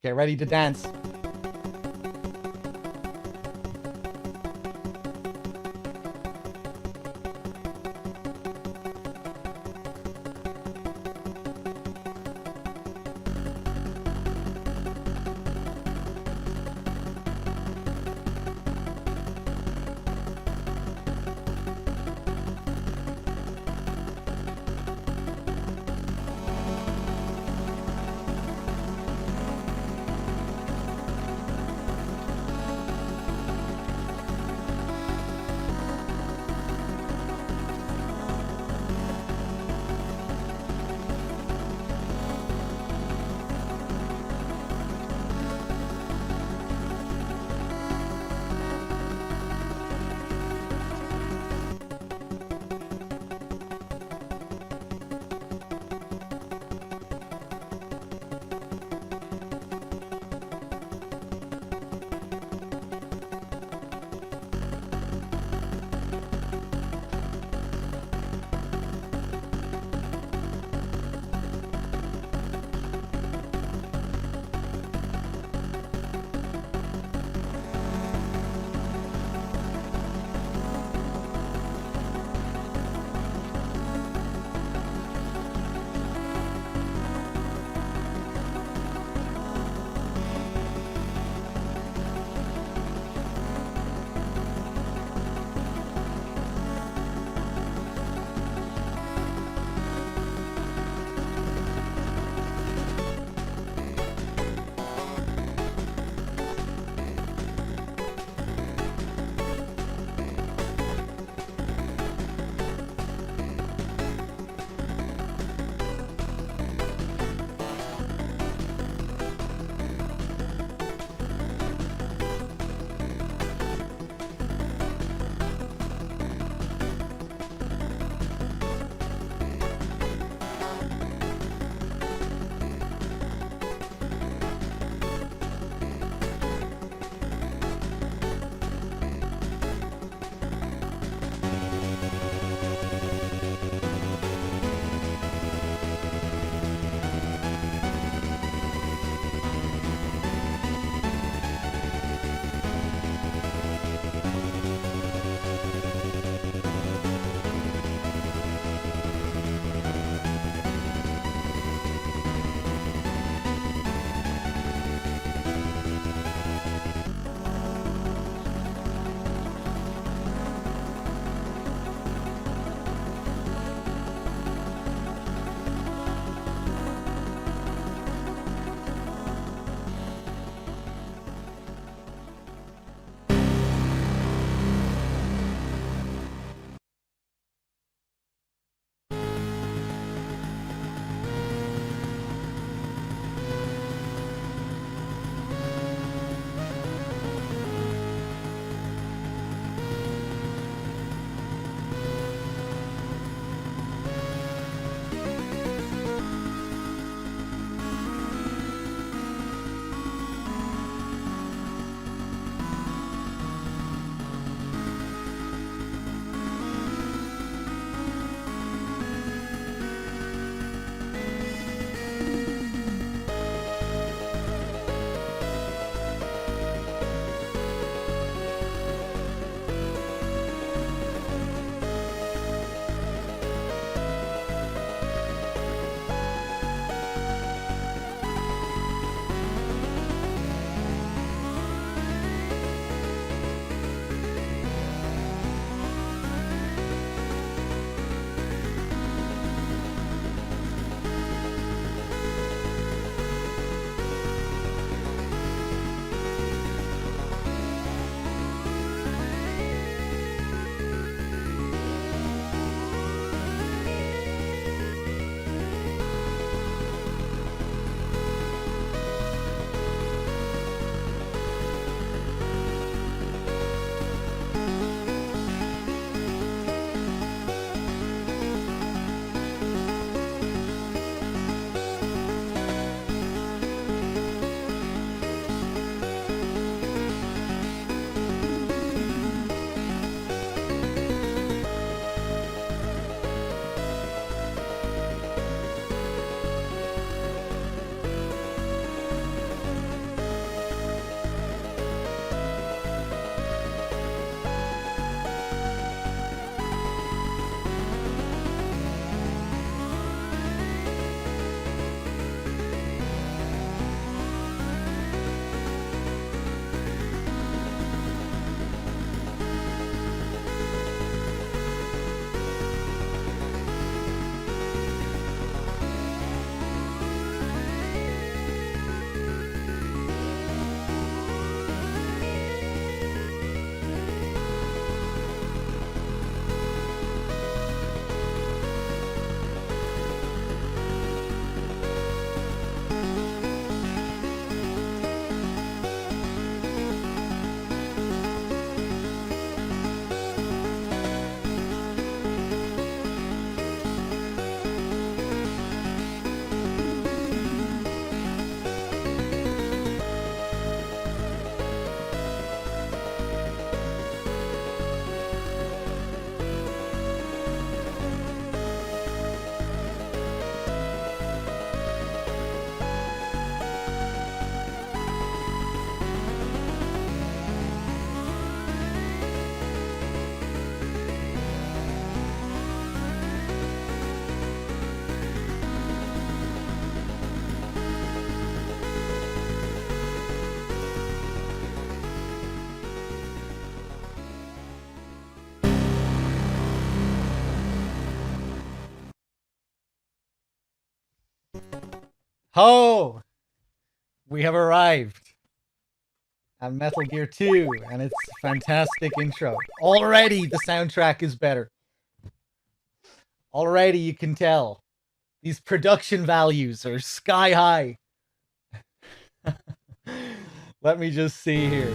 Get ready to dance. Ho! We have arrived at Metal Gear 2, and it's a fantastic intro. Already the soundtrack is better. Already you can tell. These production values are sky high. Let me just see here.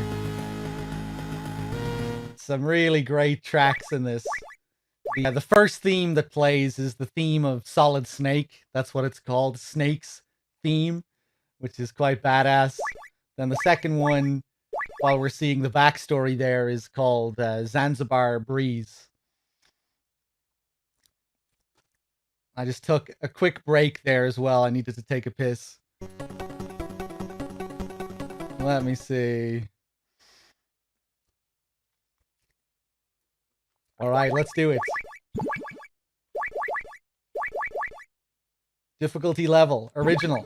Some really great tracks in this. The first theme that plays is the theme of Solid Snake. That's what it's called, Snake's theme, which is quite badass. Then the second one, while we're seeing the backstory there, is called Zanzibar Breeze. I just took a quick break there as well. I needed to take a piss. Let me see. Alright, let's do it. Difficulty level, original.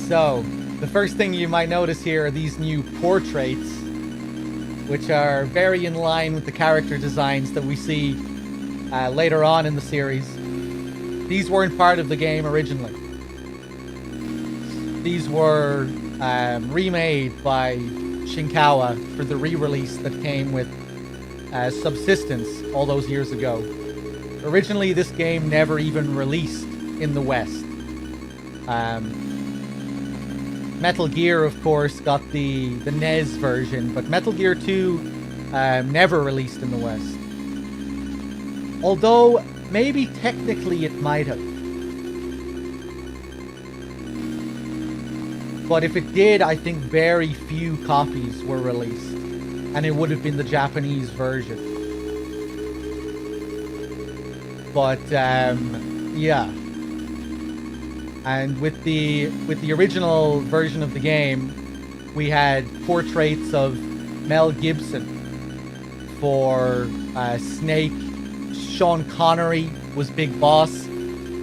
So, the first thing you might notice here are these new portraits, which are very in line with the character designs that we see later on in the series. These weren't part of the game originally. These were remade by Shinkawa for the re-release that came with Subsistence all those years ago. Originally, this game never even released in the West. Metal Gear, of course, got the NES version, but Metal Gear 2 never released in the West. Although, maybe technically it might have. But if it did, I think very few copies were released. And it would have been the Japanese version. But, yeah. And with the original version of the game, we had portraits of Mel Gibson for Snake. Sean Connery was Big Boss.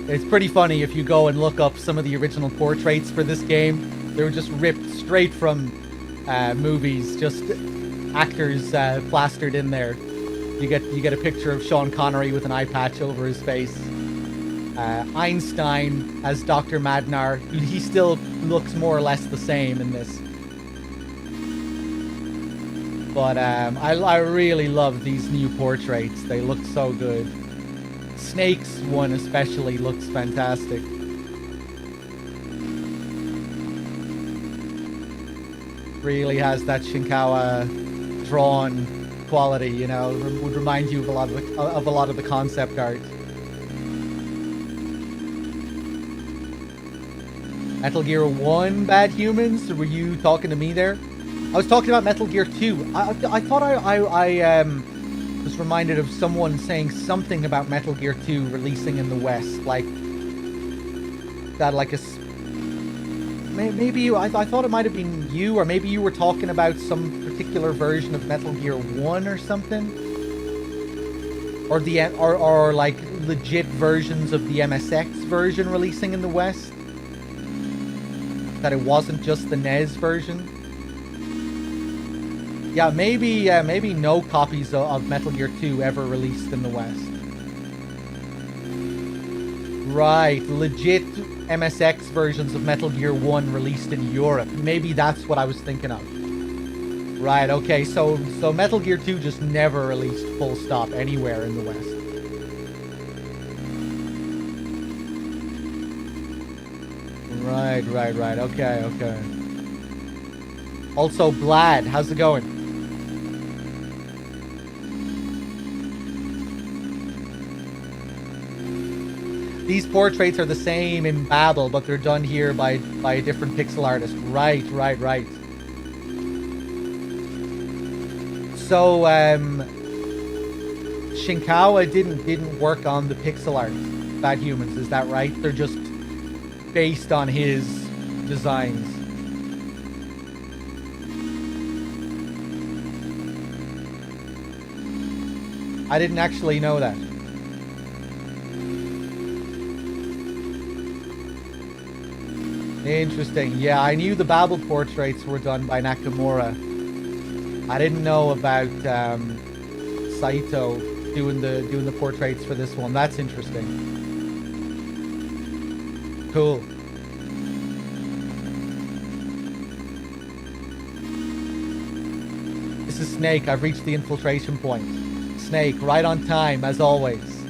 It's pretty funny if you go and look up some of the original portraits for this game. They were just ripped straight from movies, just actors plastered in there. You get a picture of Sean Connery with an eye patch over his face. Einstein as Dr. Madnar. He still looks more or less the same in this. But I really love these new portraits. They look so good. Snake's one especially looks fantastic. Really has that Shinkawa drawn quality, you know. Would remind you of a lot of the concept art. Metal Gear 1, Bad Humans? Were you talking to me there? I was talking about Metal Gear 2. I thought I was reminded of someone saying something about Metal Gear 2 releasing in the West, like that, like a maybe I thought it might have been you, or maybe you were talking about some particular version of Metal Gear 1 or something, or or like legit versions of the MSX version releasing in the West. That it wasn't just the NES version. Yeah, maybe no copies of Metal Gear 2 ever released in the West. Right, legit MSX versions of Metal Gear 1 released in Europe. Maybe that's what I was thinking of. Right, okay, so Metal Gear 2 just never released full stop anywhere in the West. Right. Okay. Also, Blad, how's it going? These portraits are the same in Babel, but they're done here by a different pixel artist. Right. So, Shinkawa didn't work on the pixel art Bad Humans, is that right? They're just based on his designs. I didn't actually know that. Interesting. Yeah, I knew the Babel portraits were done by Nakamura. I didn't know about Saito doing the portraits for this one. That's interesting. Cool. This is Snake. I've reached the infiltration point. Snake, right on time, as always.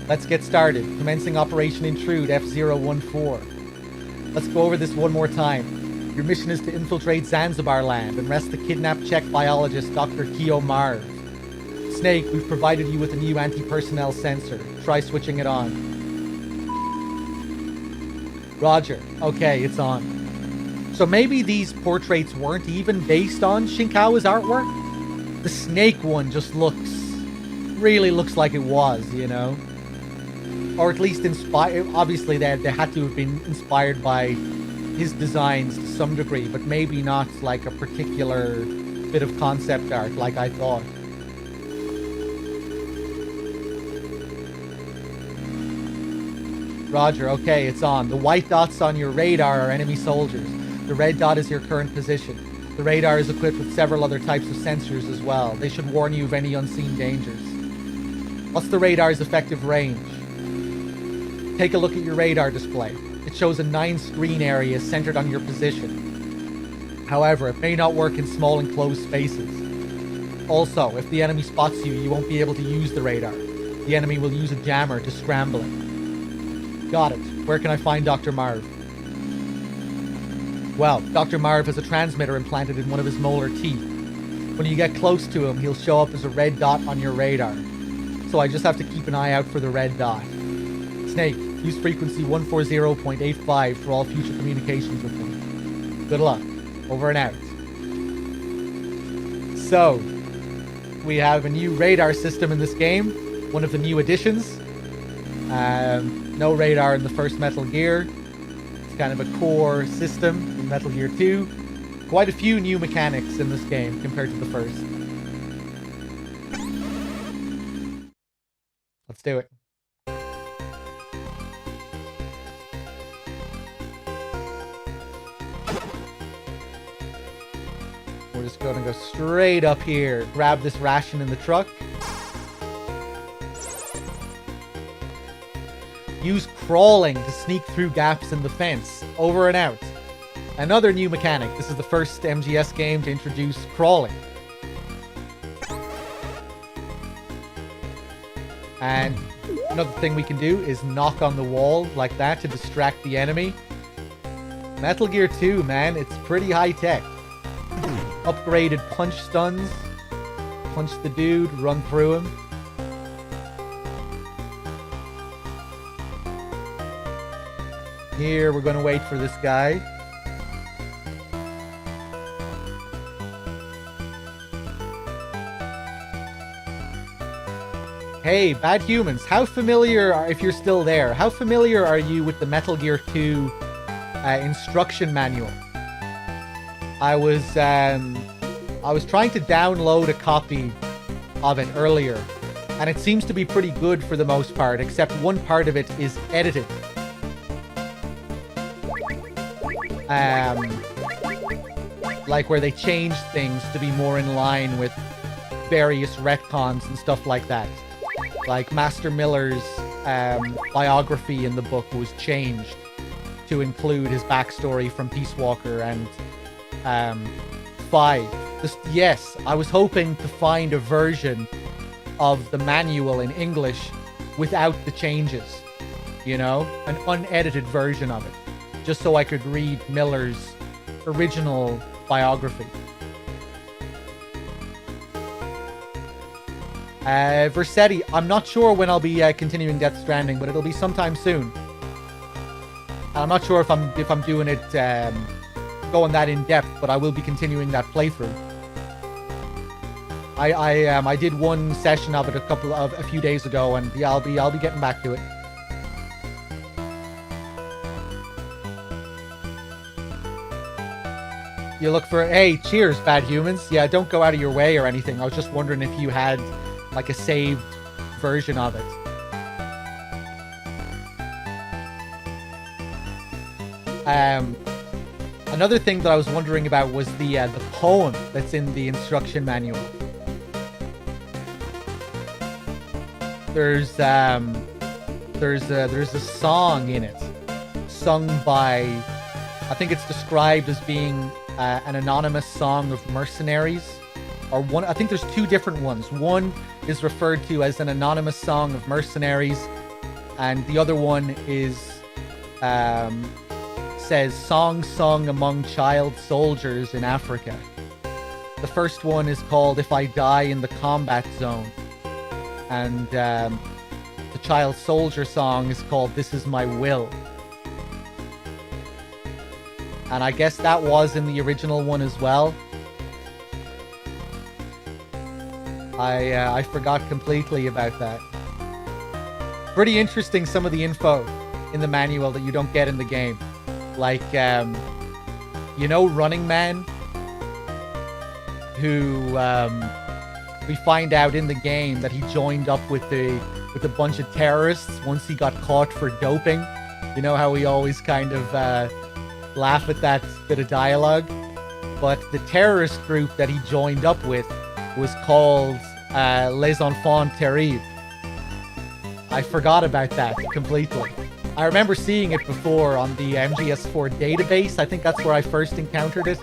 Let's get started. Commencing Operation Intrude F014. Let's go over this one more time. Your mission is to infiltrate Zanzibar land and arrest the kidnapped Czech biologist Dr. Keo Marv. Snake, we've provided you with a new anti-personnel sensor. Try switching it on. Roger. Okay, it's on. So maybe these portraits weren't even based on Shinkawa's artwork? The Snake one just really looks like it was, you know? Or at least inspired. Obviously, they had to have been inspired by his designs to some degree, but maybe not like a particular bit of concept art like I thought. Roger, okay, it's on. The white dots on your radar are enemy soldiers. The red dot is your current position. The radar is equipped with several other types of sensors as well. They should warn you of any unseen dangers. What's the radar's effective range? Take a look at your radar display. It shows a 9-screen area centered on your position. However, it may not work in small enclosed spaces. Also, if the enemy spots you, you won't be able to use the radar. The enemy will use a jammer to scramble it. Got it. Where can I find Dr. Marv? Well, Dr. Marv has a transmitter implanted in one of his molar teeth. When you get close to him, he'll show up as a red dot on your radar. So I just have to keep an eye out for the red dot. Snake, use frequency 140.85 for all future communications with me. Good luck. Over and out. So, we have a new radar system in this game. One of the new additions. No radar in the first Metal Gear. It's kind of a core system in Metal Gear 2. Quite a few new mechanics in this game compared to the first. Let's do it. We're just going to go straight up here. Grab this ration in the truck. Use crawling to sneak through gaps in the fence. Over and out. Another new mechanic. This is the first MGS game to introduce crawling. And another thing we can do is knock on the wall like that to distract the enemy. Metal Gear 2, man. It's pretty high tech. Upgraded punch stuns. Punch the dude, run through him. Here, we're going to wait for this guy. Hey, bad humans, how familiar if you're still there, how familiar are you with the Metal Gear 2 instruction manual? I was trying to download a copy of it earlier, and it seems to be pretty good for the most part, except one part of it is edited. Like where they changed things to be more in line with various retcons and stuff like that. Like Master Miller's biography in the book was changed to include his backstory from Peace Walker and 5. Yes, I was hoping to find a version of the manual in English without the changes. You know? An unedited version of it. Just so I could read Miller's original biography. Versetti, I'm not sure when I'll be continuing Death Stranding, but it'll be sometime soon. I'm not sure if I'm doing it going that in depth, but I will be continuing that playthrough. I did one session of it a few days ago, and yeah, I'll be getting back to it. You look for... Hey, cheers, bad humans. Yeah, don't go out of your way or anything. I was just wondering if you had, like, a saved version of it. Another thing that I was wondering about was the poem that's in the instruction manual. There's a song in it, sung by, I think it's described as being an anonymous song of mercenaries, or one. I think there's two different ones. One is referred to as an anonymous song of mercenaries, and the other one is says song sung among child soldiers in Africa. The first one is called "If I Die in the Combat Zone," and the child soldier song is called "This Is My Will." And I guess that was in the original one as well. I forgot completely about that. Pretty interesting, some of the info in the manual that you don't get in the game. Like, you know, Running Man, who we find out in the game that he joined up with a bunch of terrorists once he got caught for doping. You know how we always kind of laugh at that bit of dialogue? But the terrorist group that he joined up with was called Les Enfants Terribles. I forgot about that completely. I remember seeing it before on the MGS4 database. I think that's where I first encountered it,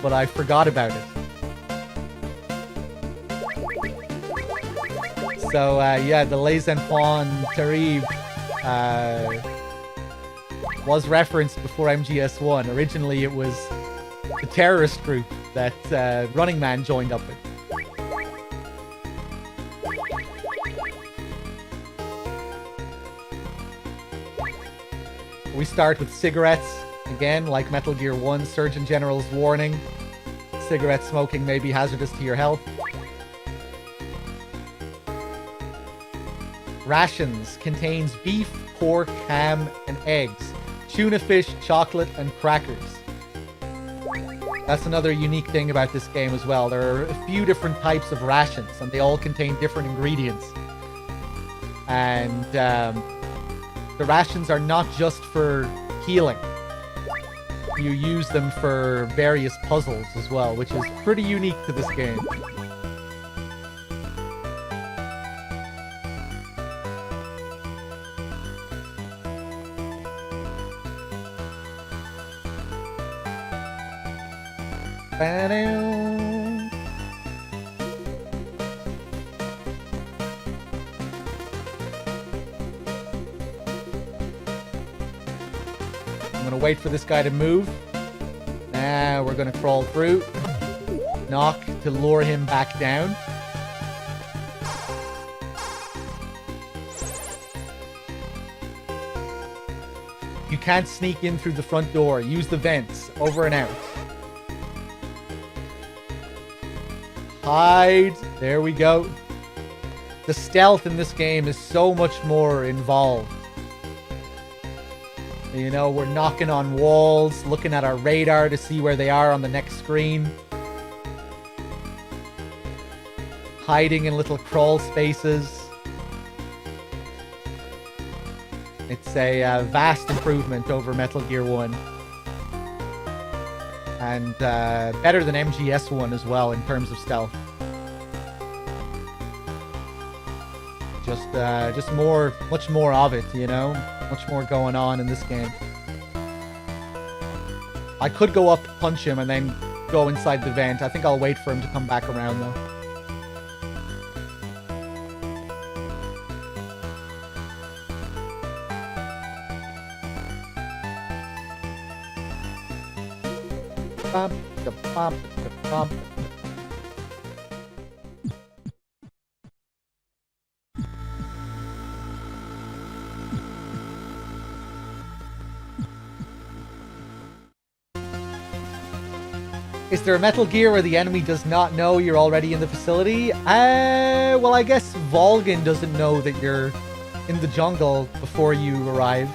but I forgot about it. So, yeah, the Les Enfants Terribles was referenced before MGS1. Originally, it was the terrorist group that Running Man joined up with. We start with cigarettes. Again, like Metal Gear 1, Surgeon General's warning. Cigarette smoking may be hazardous to your health. Rations contains beef, pork, ham, and eggs. Tuna fish, chocolate, and crackers. That's another unique thing about this game as well. There are a few different types of rations, and they all contain different ingredients. And the rations are not just for healing. You use them for various puzzles as well, which is pretty unique to this game. I'm gonna wait for this guy to move. Now we're gonna crawl through. Knock to lure him back down. You can't sneak in through the front door. Use the vents. Over and out. Hide. There we go. The stealth in this game is so much more involved. You know, we're knocking on walls, looking at our radar to see where they are on the next screen. Hiding in little crawl spaces. It's a vast improvement over Metal Gear 1. And better than MGS 1 as well in terms of stealth. Just much more of it, you know? Much more going on in this game. I could go up, punch him, and then go inside the vent. I think I'll wait for him to come back around, though. Is there a Metal Gear where the enemy does not know you're already in the facility? Well, I guess Volgin doesn't know that you're in the jungle before you arrive.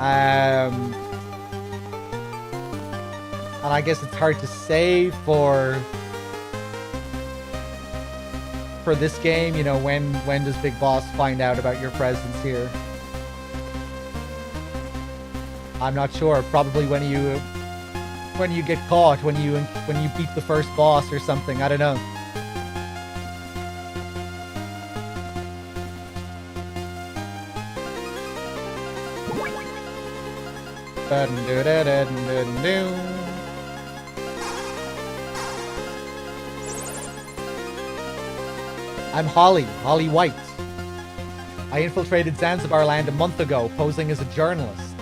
And I guess it's hard to say for this game, you know, when does Big Boss find out about your presence here? I'm not sure. Probably when you get caught, when you beat the first boss or something. I don't know. I'm Holly White. I infiltrated Zanzibar land a month ago, posing as a journalist.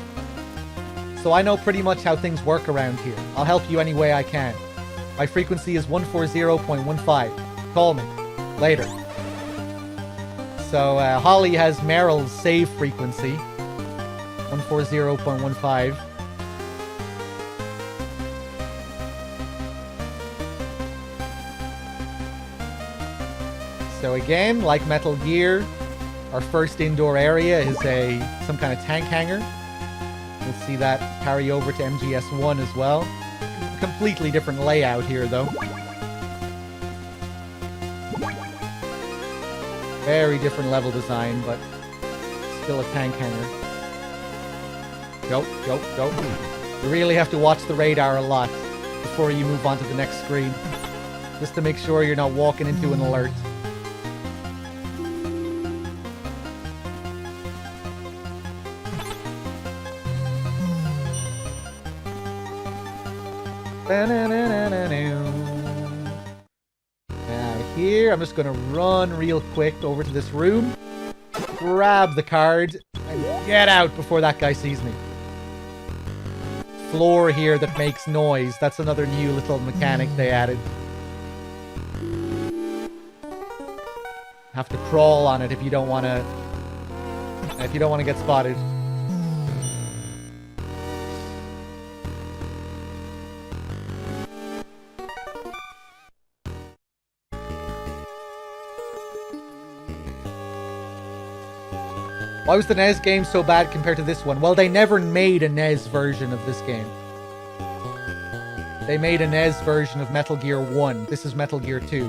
So I know pretty much how things work around here. I'll help you any way I can. My frequency is 140.15. Call me. Later. So Holly has Meryl's save frequency. 140.15. So again, like Metal Gear, our first indoor area is some kind of tank hangar. We'll see that carry over to MGS1 as well. Completely different layout here, though. Very different level design, but still a tank hangar. Go. You really have to watch the radar a lot before you move on to the next screen. Just to make sure you're not walking into an alert. Now here, I'm just going to run real quick over to this room, grab the card, and get out before that guy sees me. Floor here that makes noise. That's another new little mechanic they added. Have to crawl on it if you don't want to get spotted. Why was the NES game so bad compared to this one? Well, they never made a NES version of this game. They made a NES version of Metal Gear 1. This is Metal Gear 2.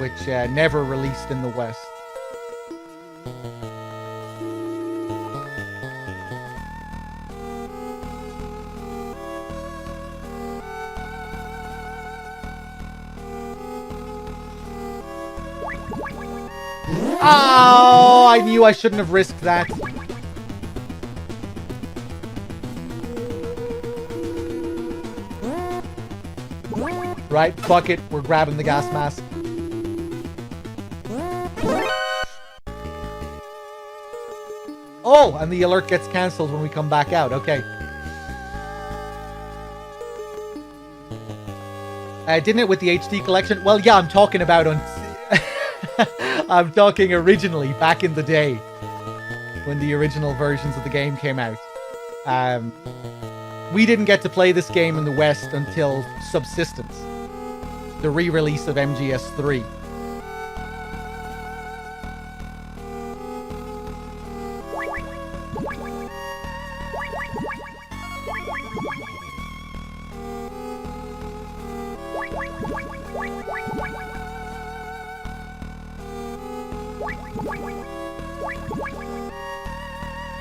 Which never released in the West. Oh, I knew I shouldn't have risked that. Right, fuck it. We're grabbing the gas mask. Oh, and the alert gets cancelled when we come back out. Okay. Didn't it with the HD collection? Well, yeah, I'm talking about on... I'm talking originally, back in the day, when the original versions of the game came out. We didn't get to play this game in the West until Subsistence, the re-release of MGS3.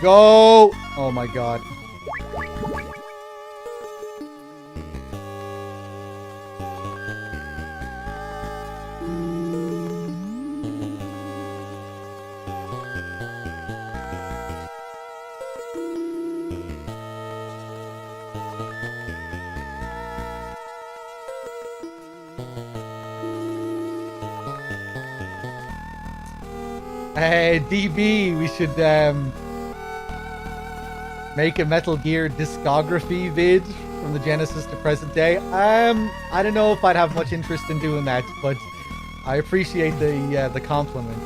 Go! Oh my god. Hey, DB, we should, make a Metal Gear discography vid from the Genesis to present day. I don't know if I'd have much interest in doing that, but I appreciate the compliment.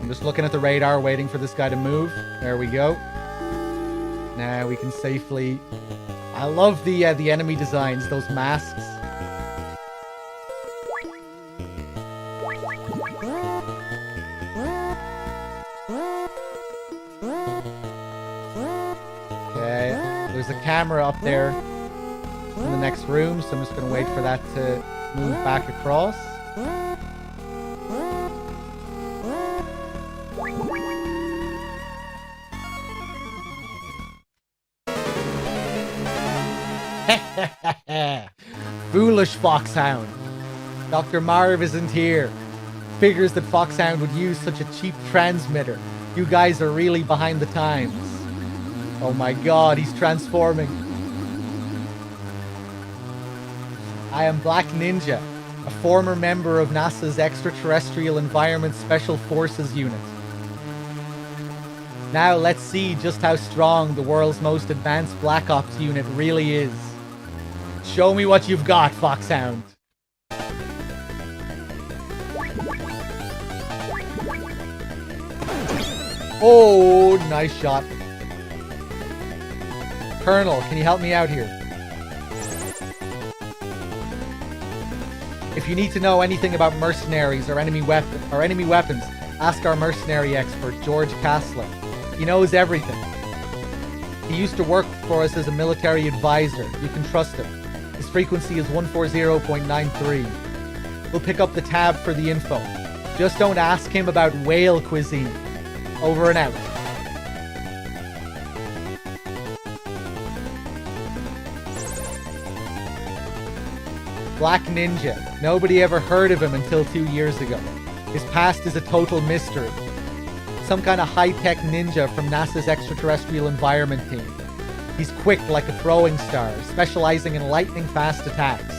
I'm just looking at the radar, waiting for this guy to move. There we go. Now we can safely... I love the enemy designs, those masks. Okay, there's There's a camera up there in the next room, so I'm just going to wait for that to move back across. Foolish Foxhound. Dr. Marv isn't here. Figures that Foxhound would use such a cheap transmitter. You guys are really behind the times. Oh my god, he's transforming. I am Black Ninja, a former member of NASA's Extraterrestrial Environment Special Forces Unit. Now let's see just how strong the world's most advanced Black Ops unit really is. Show me what you've got, Foxhound. Oh, nice shot. Colonel, can you help me out here? If you need to know anything about mercenaries or enemy weapons, ask our mercenary expert, George Kassler. He knows everything. He used to work for us as a military advisor. You can trust him. His frequency is 140.93. We'll pick up the tab for the info. Just don't ask him about whale cuisine. Over and out. Black Ninja. Nobody ever heard of him until 2 years ago. His past is a total mystery. Some kind of high-tech ninja from NASA's Extraterrestrial Environment team. He's quick like a throwing star, specializing in lightning-fast attacks.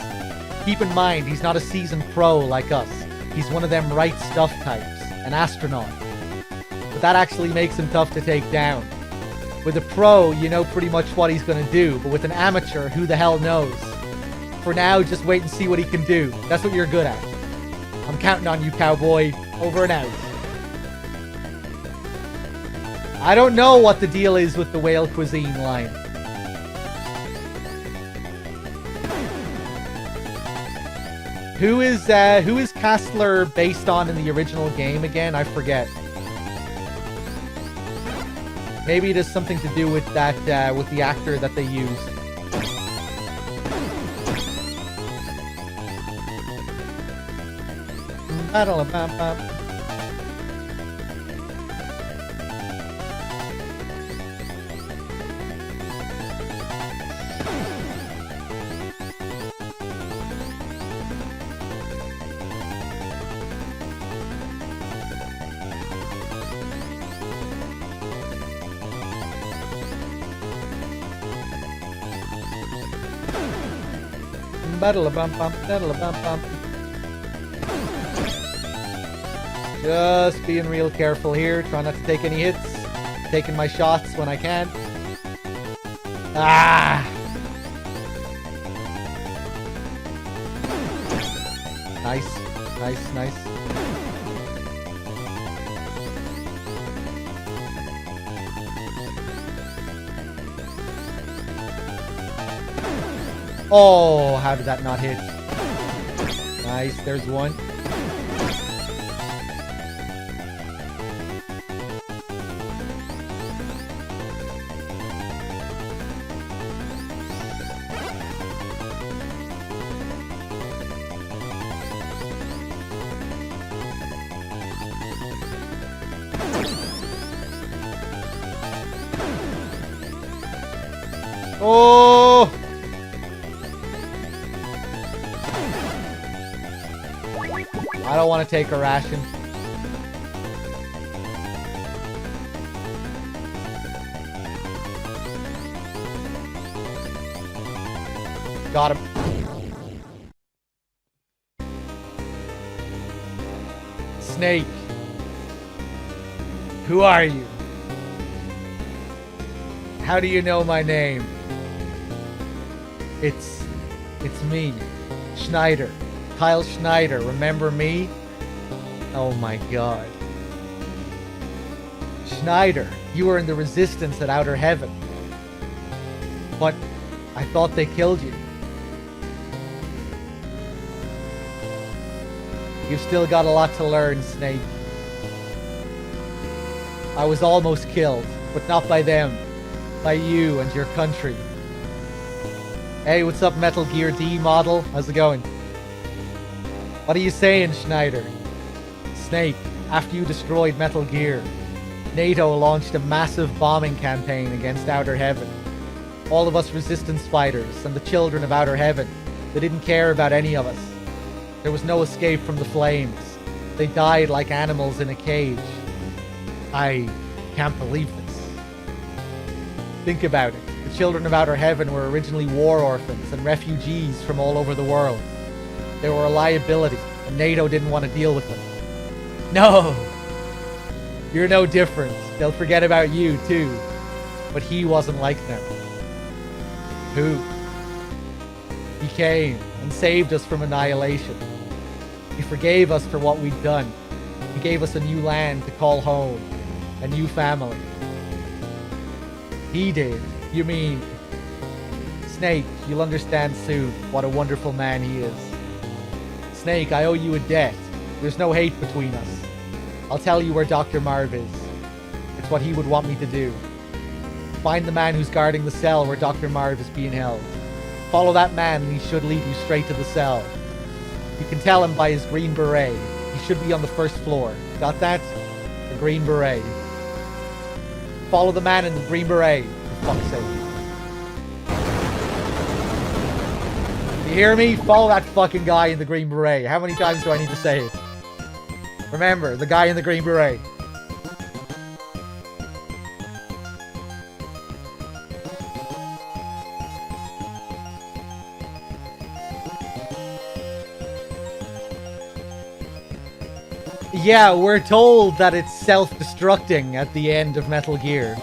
Keep in mind, he's not a seasoned pro like us. He's one of them right stuff types, an astronaut. But that actually makes him tough to take down. With a pro, you know pretty much what he's going to do, but with an amateur, who the hell knows? For now, just wait and see what he can do. That's what you're good at. I'm counting on you, cowboy. Over and out. I don't know what the deal is with the whale cuisine line. Who is Kassler based on in the original game again? I forget. Maybe it has something to do with that, with the actor that they used. Just being real careful here. Try not to take any hits. Taking my shots when I can. Ah! Nice. Nice, nice. Oh, how did that not hit? Nice, there's one. Oh! I don't want to take a ration. Got him. Snake. Who are you? How do you know my name? It's me, Schneider. Kyle Schneider, remember me? Oh my god. Schneider, you were in the Resistance at Outer Heaven. But I thought they killed you. You've still got a lot to learn, Snake. I was almost killed, but not by them. By you and your country. Hey, what's up, Metal Gear D model? How's it going? What are you saying, Schneider? Snake, after you destroyed Metal Gear, NATO launched a massive bombing campaign against Outer Heaven. All of us resistance fighters and the children of Outer Heaven, they didn't care about any of us. There was no escape from the flames. They died like animals in a cage. I can't believe this. Think about it. The children of Outer Heaven were originally war orphans and refugees from all over the world. They were a liability, and NATO didn't want to deal with them. No! You're no different. They'll forget about you, too. But he wasn't like them. Who? He came and saved us from annihilation. He forgave us for what we'd done. He gave us a new land to call home. A new family. He did. You mean... Snake, you'll understand soon what a wonderful man he is. Snake, I owe you a debt. There's no hate between us. I'll tell you where Dr. Marv is. It's what he would want me to do. Find the man who's guarding the cell where Dr. Marv is being held. Follow that man and he should lead you straight to the cell. You can tell him by his green beret. He should be on the first floor. Got that? The green beret. Follow the man in the green beret, for fuck's sake. You hear me? Follow that fucking guy in the green beret. How many times do I need to say it? Remember, the guy in the green beret. Yeah, we're told that it's self-destructing at the end of Metal Gear.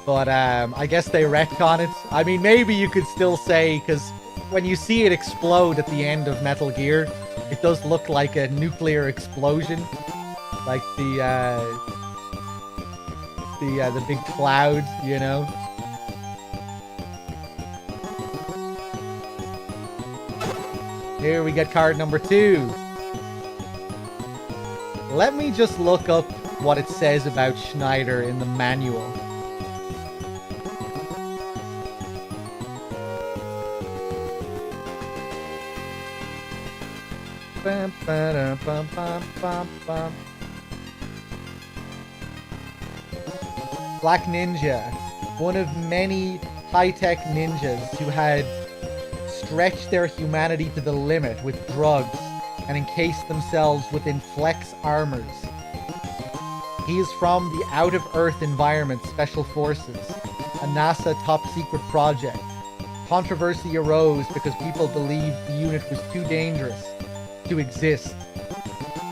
But, I guess they retcon it. I mean, maybe you could still say, because when you see it explode at the end of Metal Gear, it does look like a nuclear explosion. Like the big cloud, you know? Here we get card number 2. Let me just look up what it says about Schneider in the manual. Black Ninja, one of many high-tech ninjas who had stretched their humanity to the limit with drugs and encased themselves within flex armors. He is from the Out-of-Earth Environment Special Forces, a NASA top-secret project. Controversy arose because people believed the unit was too dangerous to exist,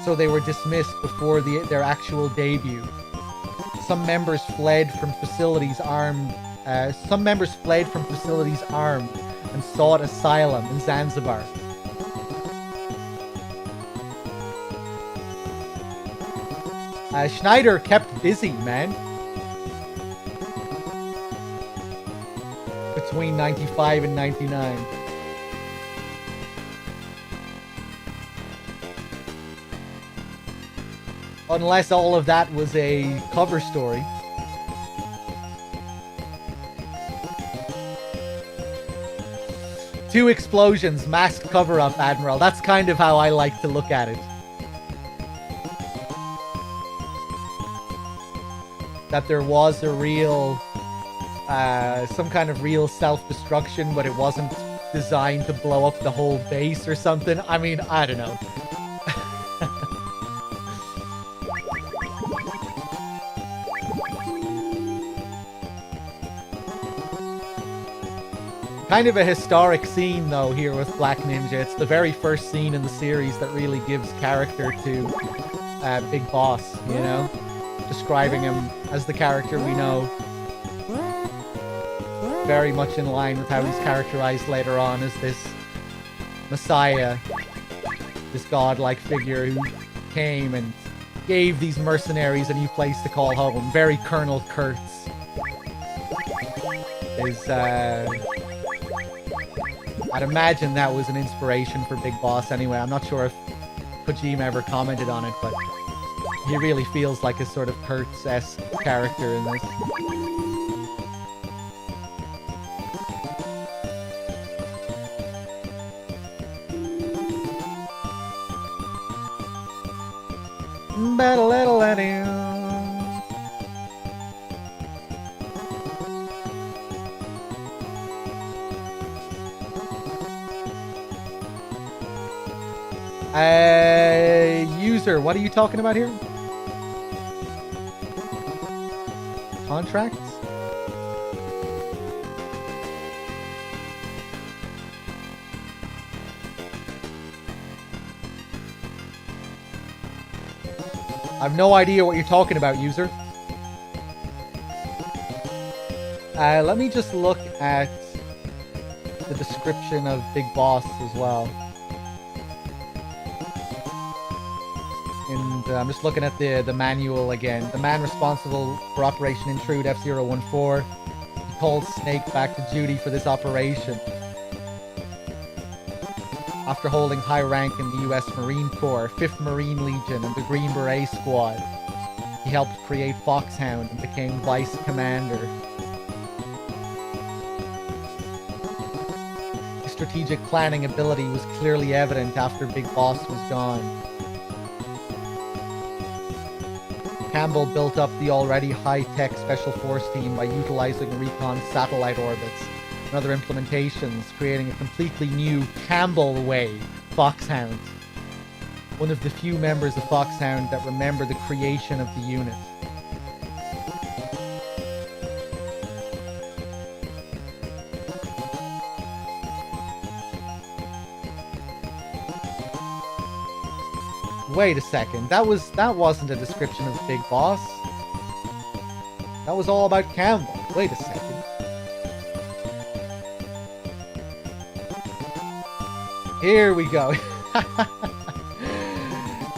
so they were dismissed before their actual debut. Some members fled from facilities armed and sought asylum in Zanzibar. Schneider kept busy, man. Between 95 and 99. Unless all of that was a cover story. Two explosions, masked cover-up, Admiral. That's kind of how I like to look at it. That there was a real, some kind of real self-destruction, but it wasn't designed to blow up the whole base or something. I mean, I don't know. Kind of a historic scene, though, here with Black Ninja. It's the very first scene in the series that really gives character to Big Boss, you know? Describing him as the character we know. Very much in line with how he's characterized later on as this messiah, this godlike figure who came and gave these mercenaries a new place to call home. Very Colonel Kurtz. I'd imagine that was an inspiration for Big Boss anyway. I'm not sure if Kojima ever commented on it, but he really feels like a sort of Kurtz-esque character in this. better let him. User, what are you talking about here? Contracts? I have no idea what you're talking about, user. Let me just look at the description of Big Boss as well. And I'm just looking at the manual again. The man responsible for Operation Intrude F-014. He called Snake back to duty for this operation. After holding high rank in the US Marine Corps, 5th Marine Legion, and the Green Beret Squad, he helped create Foxhound and became Vice Commander. His strategic planning ability was clearly evident after Big Boss was gone. Campbell built up the already high-tech Special Force team by utilizing recon satellite orbits and other implementations, creating a completely new Campbell way Foxhound. One of the few members of Foxhound that remember the creation of the unit. Wait a second, that wasn't a description of Big Boss. That was all about Campbell. Wait a second. Here we go.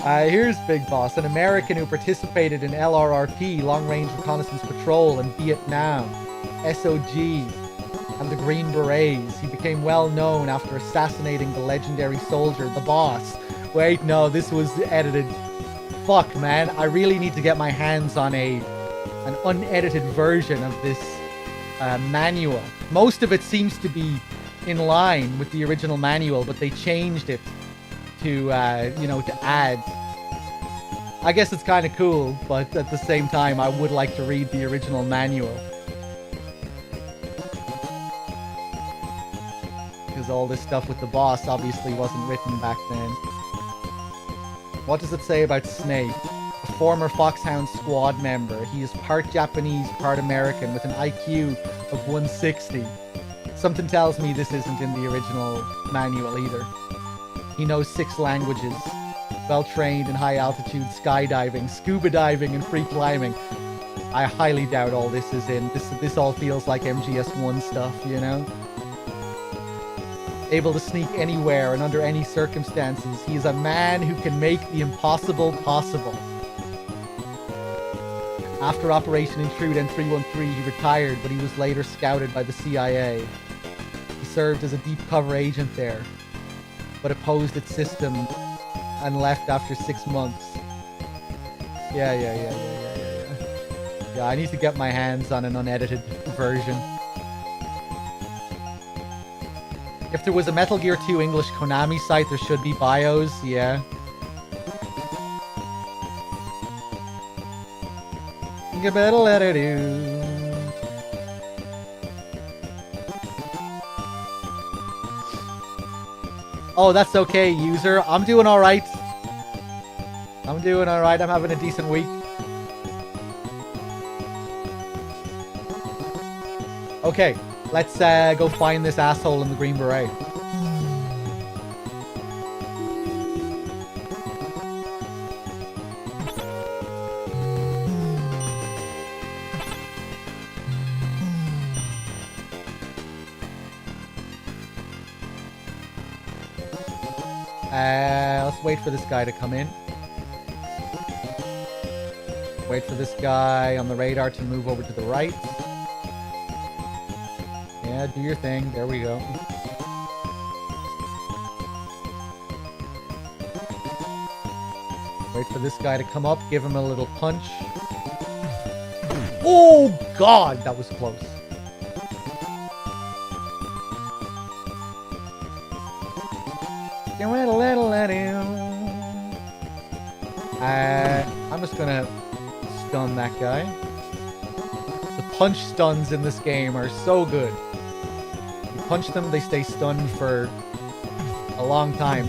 Here's Big Boss, an American who participated in LRRP, Long Range Reconnaissance Patrol, in Vietnam, SOG, and the Green Berets. He became well known after assassinating the legendary soldier, the Boss. Wait, no, this was edited. Fuck, man. I really need to get my hands on an unedited version of this manual. Most of it seems to be in line with the original manual, but they changed it to, you know, to add. I guess it's kind of cool, but at the same time, I would like to read the original manual. Because all this stuff with the Boss obviously wasn't written back then. What does it say about Snake? A former Foxhound squad member. He is part Japanese, part American, with an IQ of 160. Something tells me this isn't in the original manual either. He knows 6 languages. Well trained in high altitude skydiving, scuba diving, and free climbing. I highly doubt all this is in. This all feels like MGS1 stuff, you know? Able to sneak anywhere and under any circumstances. He is a man who can make the impossible possible. After Operation Intrude N313, he retired, but he was later scouted by the CIA. He served as a deep cover agent there, but opposed its system and left after 6 months. Yeah. Yeah, I need to get my hands on an unedited version. If there was a Metal Gear 2 English Konami site, there should be bios, yeah. You better let it do. Oh, that's okay, user. I'm doing alright. I'm having a decent week. Okay, let's go find this asshole in the Green Beret. Let's wait for this guy to come in. Wait for this guy on the radar to move over to the right. Yeah, do your thing. There we go. Wait for this guy to come up. Give him a little punch. Oh, God! That was close. I'm just gonna stun that guy. The punch stuns in this game are so good. You punch them, they stay stunned for a long time.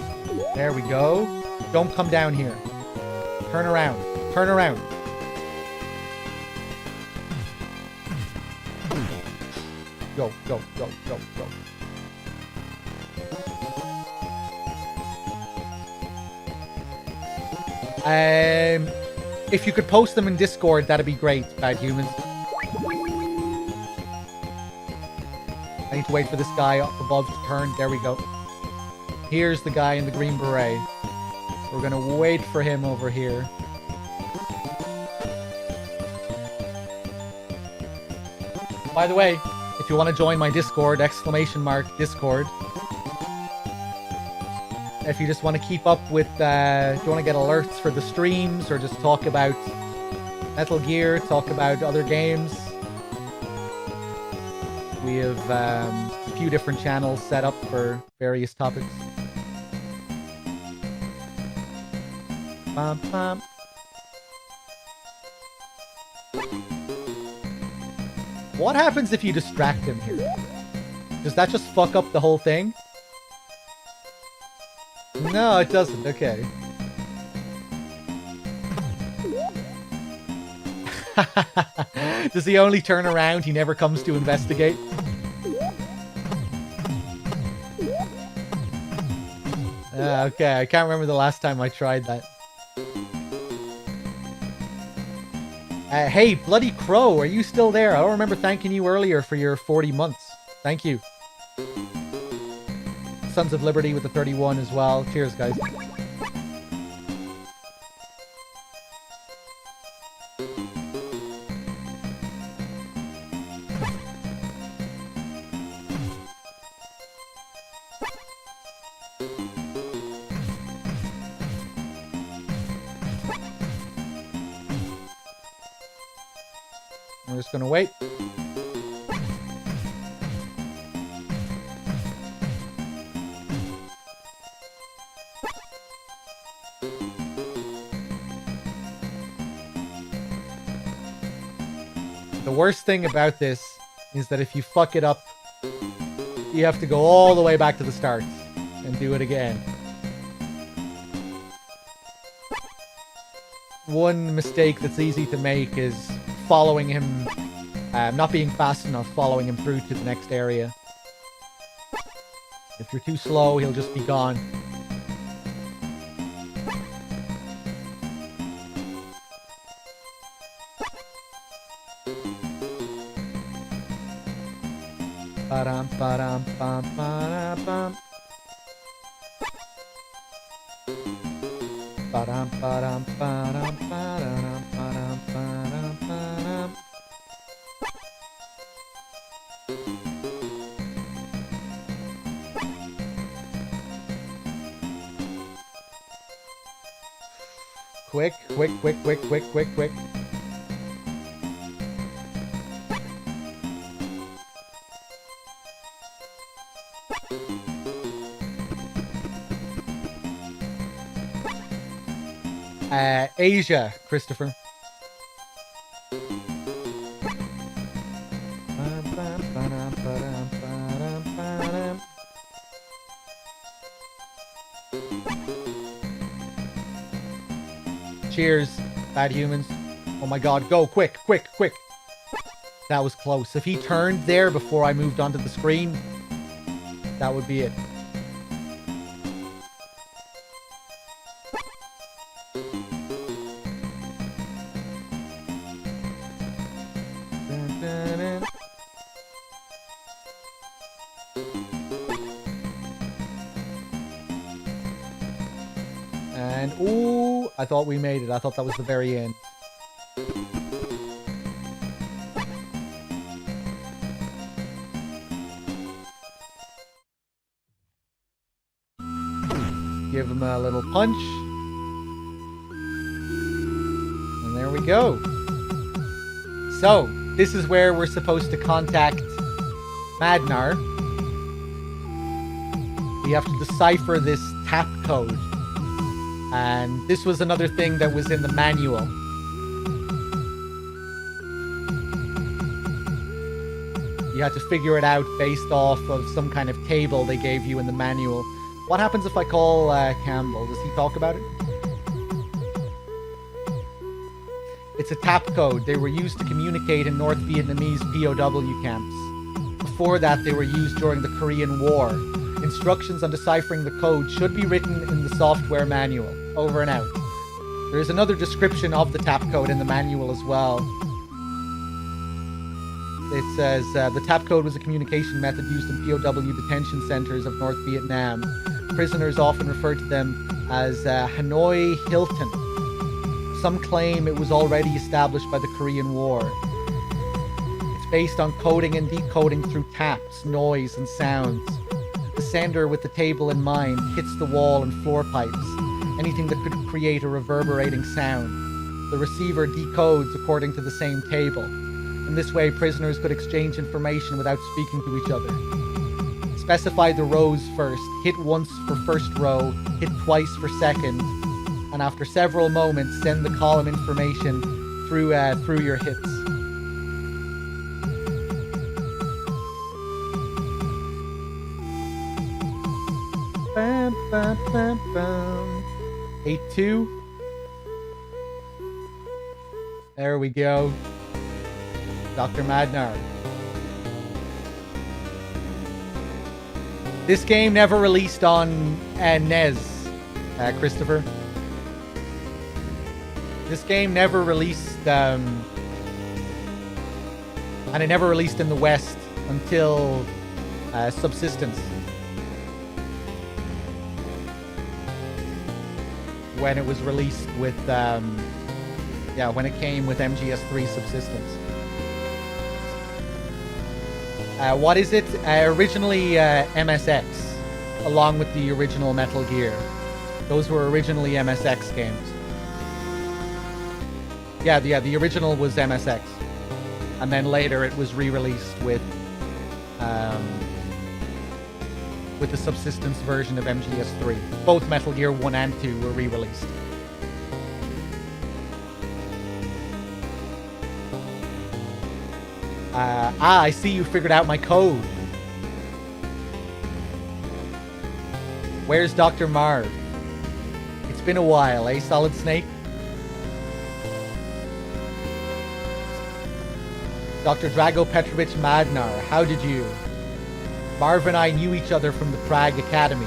There we go. Don't come down here. Turn around. Turn around. Go, go, go, go, go. If you could post them in Discord, that'd be great, bad humans. I need to wait for this guy up above to turn. There we go. Here's the guy in the green beret. We're gonna wait for him over here. By the way, if you want to join my Discord, !Discord. If you just want to keep up with, if you want to get alerts for the streams, or just talk about Metal Gear, talk about other games. We have a few different channels set up for various topics. Bum, bum. What happens if you distract him here? Does that just fuck up the whole thing? No, it doesn't. Okay. Does he only turn around? He never comes to investigate? Okay, I can't remember the last time I tried that. Hey, Bloody Crow, are you still there? I don't remember thanking you earlier for your 40 months. Thank you. Sons of Liberty with the 31 as well. Cheers, guys. We're just gonna wait. The worst thing about this is that if you fuck it up, you have to go all the way back to the start and do it again. One mistake that's easy to make is following him, not being fast enough, following him through to the next area. If you're too slow, he'll just be gone. Ba-dum, ba-dum, bum, ba-dum, bum. Ba-dum, ba-dum, ba-dum, ba-dum, ba-dum, ba-dum, ba-dum. Quick, quick, quick, quick, quick, quick, quick. Asia, Christopher. Cheers, bad humans. Oh my god, go, quick, quick, quick. That was close. If he turned there before I moved onto the screen, that would be it. And, ooh, I thought we made it. I thought that was the very end. Give him a little punch. And there we go. So, this is where we're supposed to contact Madnar. We have to decipher this tap code. And this was another thing that was in the manual. You had to figure it out based off of some kind of table they gave you in the manual. What happens if I call Campbell? Does he talk about it? It's a tap code. They were used to communicate in North Vietnamese POW camps. Before that, they were used during the Korean War. Instructions on deciphering the code should be written in the software manual. Over and out. There is another description of the tap code in the manual as well. It says, the tap code was a communication method used in POW detention centers of North Vietnam. Prisoners often referred to them as Hanoi Hilton. Some claim it was already established by the Korean War. It's based on coding and decoding through taps, noise, and sounds. The sender, with the table in mind, hits the wall and floor pipes, anything that could create a reverberating sound. The receiver decodes according to the same table. In this way, prisoners could exchange information without speaking to each other. Specify the rows first. Hit once for first row, hit twice for second, and after several moments, send the column information through your hits. Bam, bam, bam, bam. 8-2. There we go. Dr. Madnar. This game never released on NES, Christopher. This game never released, and it never released in the West until Subsistence. When it was released with, when it came with MGS3 Subsistence. What is it? Originally MSX, along with the original Metal Gear. Those were originally MSX games. Yeah, the original was MSX. And then later it was re-released with the Subsistence version of MGS3. Both Metal Gear 1 and 2 were re-released. I see you figured out my code. Where's Dr. Marv? It's been a while, eh, Solid Snake? Dr. Drago Petrovich Madnar, how did you? Marv and I knew each other from the Prague Academy.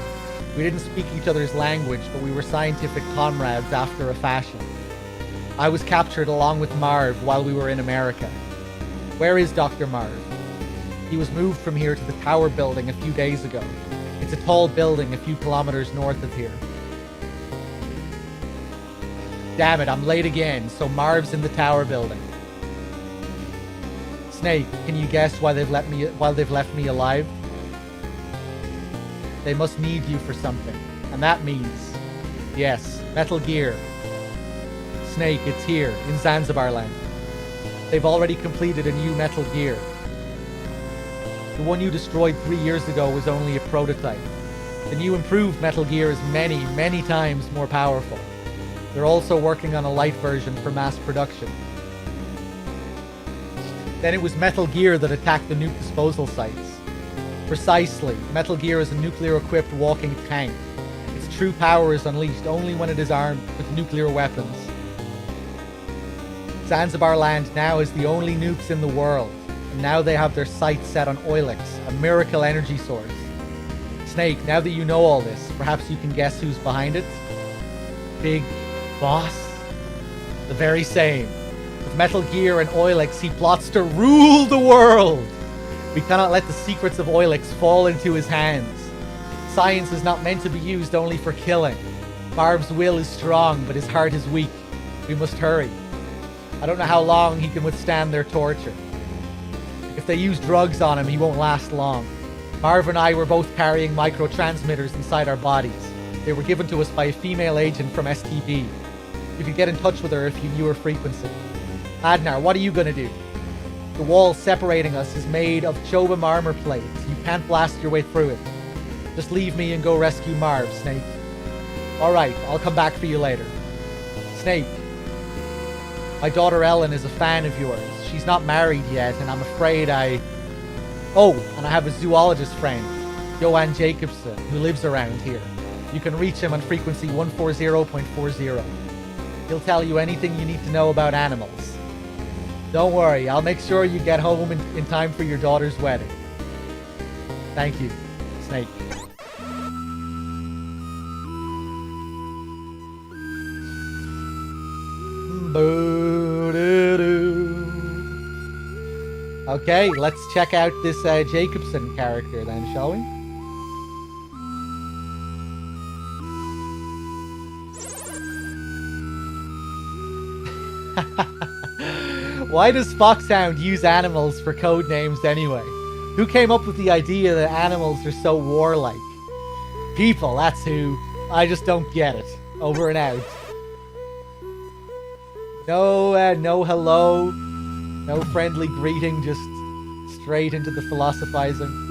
We didn't speak each other's language, but we were scientific comrades after a fashion. I was captured along with Marv while we were in America. Where is Dr. Marv? He was moved from here to the tower building a few days ago. It's a tall building a few kilometers north of here. Damn it, I'm late again, so Marv's in the tower building. Snake, can you guess why they've left me alive? They must need you for something, and that means, yes, Metal Gear. Snake, it's here, in Zanzibar land. They've already completed a new Metal Gear. The one you destroyed 3 years ago was only a prototype. The new improved Metal Gear is many, many times more powerful. They're also working on a light version for mass production. Then it was Metal Gear that attacked the nuke disposal sites. Precisely, Metal Gear is a nuclear-equipped walking tank. Its true power is unleashed only when it is armed with nuclear weapons. Zanzibar land now is the only nukes in the world, and now they have their sights set on Oilix, a miracle energy source. Snake, now that you know all this, perhaps you can guess who's behind it? Big Boss? The very same. With Metal Gear and Oilix, he plots to rule the world! We cannot let the secrets of Oilix fall into his hands. Science is not meant to be used only for killing. Marv's will is strong, but his heart is weak. We must hurry. I don't know how long he can withstand their torture. If they use drugs on him, he won't last long. Marv and I were both carrying microtransmitters inside our bodies. They were given to us by a female agent from STB. You could get in touch with her if you knew her frequency. Adnar, what are you gonna do? The wall separating us is made of Chobham armor plates. You can't blast your way through it. Just leave me and go rescue Marv, Snake. Alright, I'll come back for you later. Snake. My daughter Ellen is a fan of yours. She's not married yet, and I'm afraid Oh, and I have a zoologist friend, Johan Jacobson, who lives around here. You can reach him on frequency 140.40. He'll tell you anything you need to know about animals. Don't worry, I'll make sure you get home in time for your daughter's wedding. Thank you, Snake. Okay, let's check out this Jacobson character then, shall we? Why does Foxhound use animals for code names anyway? Who came up with the idea that animals are so warlike? People, that's who. I just don't get it. Over and out. No hello. No friendly greeting, just straight into the philosophizing.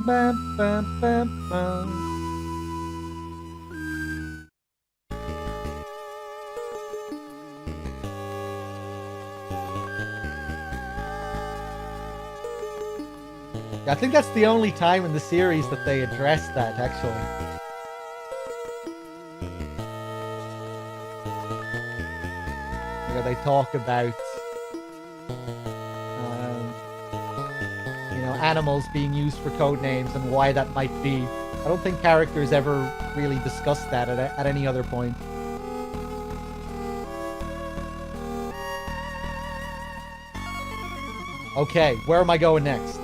Bam, bam, bam, bam. I think that's the only time in the series that they address that, actually. Where they talk about, animals being used for code names and why that might be. I don't think characters ever really discuss that at any other point. Okay, where am I going next?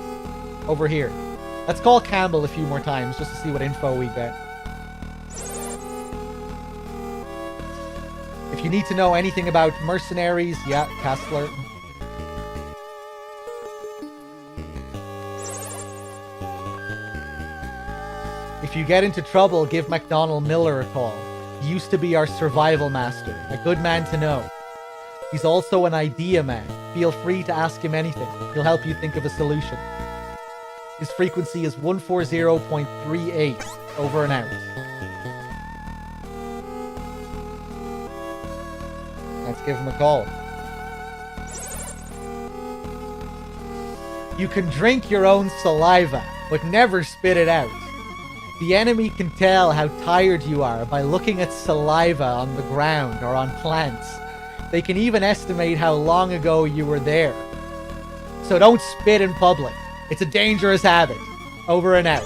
Over here. Let's call Campbell a few more times just to see what info we get. If you need to know anything about mercenaries, yeah, Kastler. If you get into trouble, give MacDonald Miller a call. He used to be our survival master, a good man to know. He's also an idea man. Feel free to ask him anything. He'll help you think of a solution. His frequency is 140.38. Over and out. Let's give him a call. You can drink your own saliva, but never spit it out. The enemy can tell how tired you are by looking at saliva on the ground or on plants. They can even estimate how long ago you were there. So don't spit in public. It's a dangerous habit. Over and out.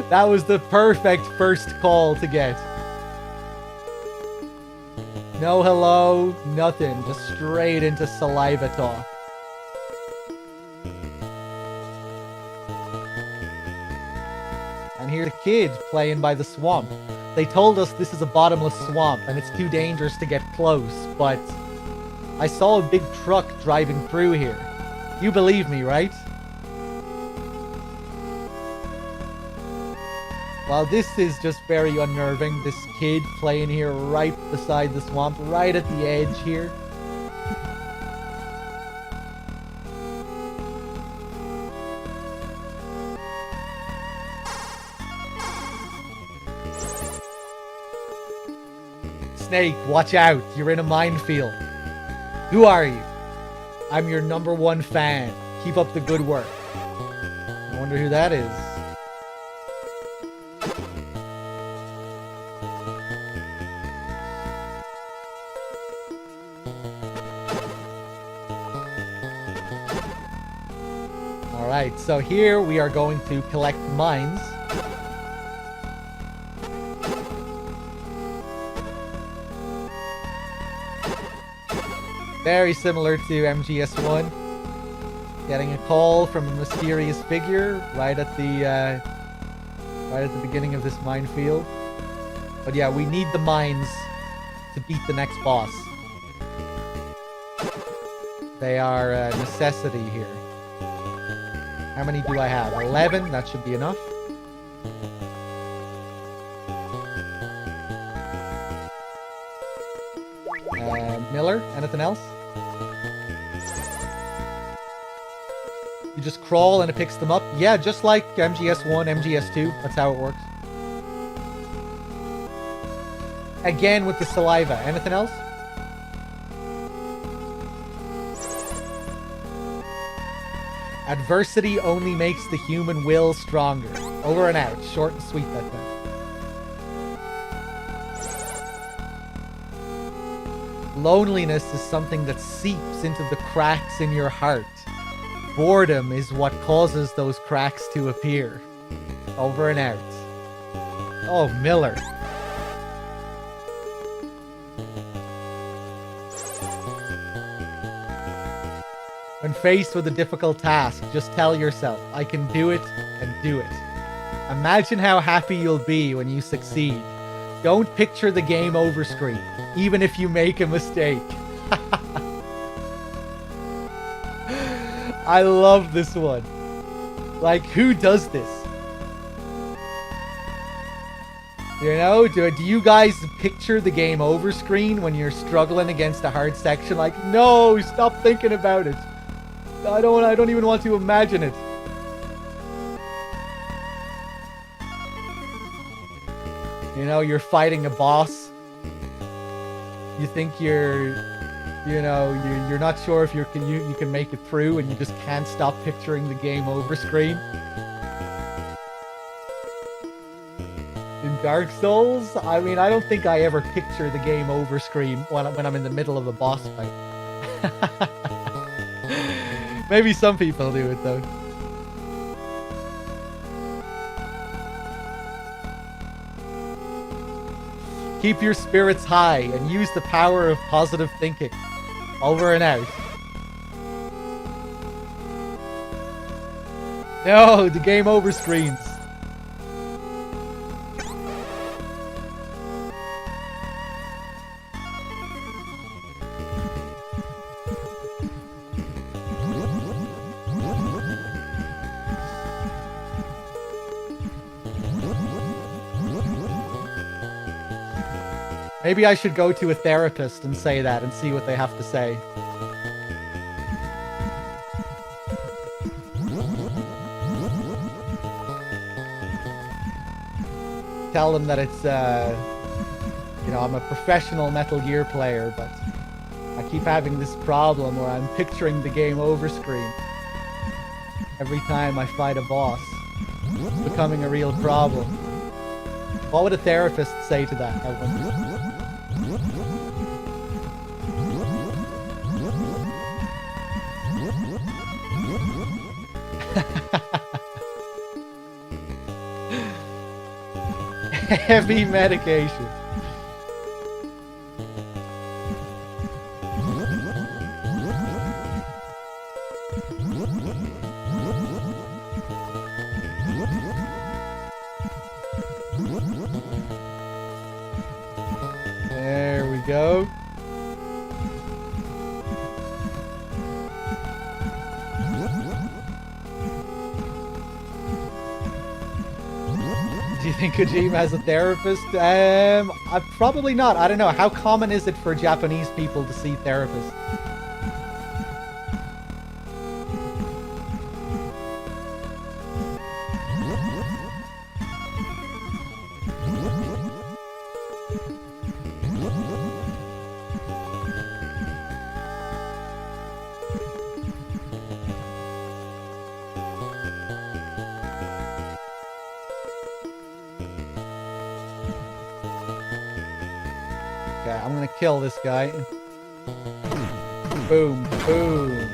That was the perfect first call to get. No hello, nothing. Just straight into saliva talk. And here's a kid playing by the swamp. They told us this is a bottomless swamp and it's too dangerous to get close, but I saw a big truck driving through here. You believe me, right? Well, this is just very unnerving. This kid playing here right beside the swamp, right at the edge here. Snake, watch out. You're in a minefield. Who are you? I'm your #1 fan. Keep up the good work. I wonder who that is. Alright, so here we are going to collect mines. Very similar to MGS1. Getting a call from a mysterious figure right at the beginning of this minefield. But yeah, we need the mines to beat the next boss. They are a necessity here. How many do I have? 11? That should be enough. Miller, anything else? You just crawl and it picks them up? Yeah, just like MGS1, MGS2. That's how it works. Again with the saliva. Anything else? Adversity only makes the human will stronger. Over and out. Short and sweet, that thing. Loneliness is something that seeps into the cracks in your heart. Boredom is what causes those cracks to appear. Over and out. Oh, Miller. When faced with a difficult task, just tell yourself, I can do it, and do it. Imagine how happy you'll be when you succeed. Don't picture the game over screen, even if you make a mistake. I love this one. Like, who does this? You know, do you guys picture the game over screen when you're struggling against a hard section? Like, no, stop thinking about it. I don't even want to imagine it. You know, you're fighting a boss. You think you're not sure if you can make it through, and you just can't stop picturing the game over screen. In Dark Souls, I mean, I don't think I ever picture the game over screen when I'm in the middle of a boss fight. Maybe some people do it though. Keep your spirits high and use the power of positive thinking. Over and out. No, the game over screens. Maybe I should go to a therapist and say that and see what they have to say. Tell them that it's, you know, I'm a professional Metal Gear player, but I keep having this problem where I'm picturing the game over screen every time I fight a boss. It's becoming a real problem. What would a therapist say to that? I wonder. Heavy medication. There we go. Do you think Kojima has a therapist? Probably not. I don't know. How common is it for Japanese people to see therapists? I'm gonna kill this guy. Boom, boom.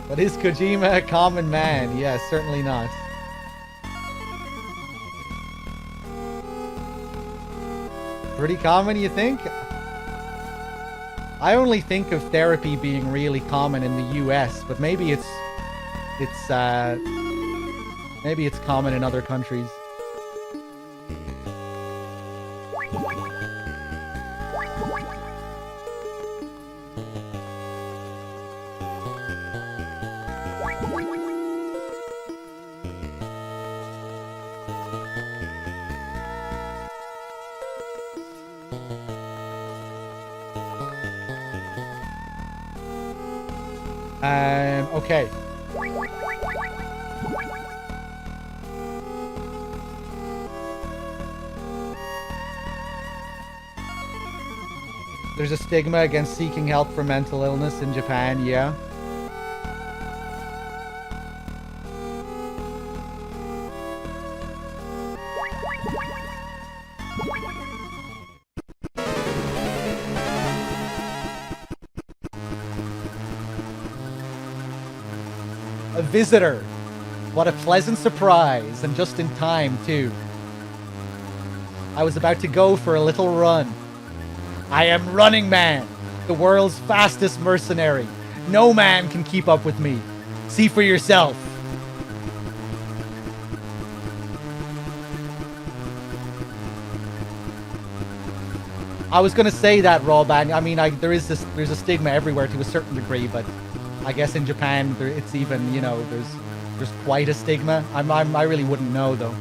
But is Kojima a common man? Yes, certainly not. Pretty common, you think? I only think of therapy being really common in the US, but maybe it's common in other countries. Okay. There's a stigma against seeking help for mental illness in Japan, yeah. A visitor. What a pleasant surprise, and just in time, too. I was about to go for a little run. I am Running Man, the world's fastest mercenary. No man can keep up with me. See for yourself. I was gonna say that, Rawbang. I mean, there's a stigma everywhere to a certain degree, but I guess in Japan it's even, you know, there's quite a stigma. I really wouldn't know though.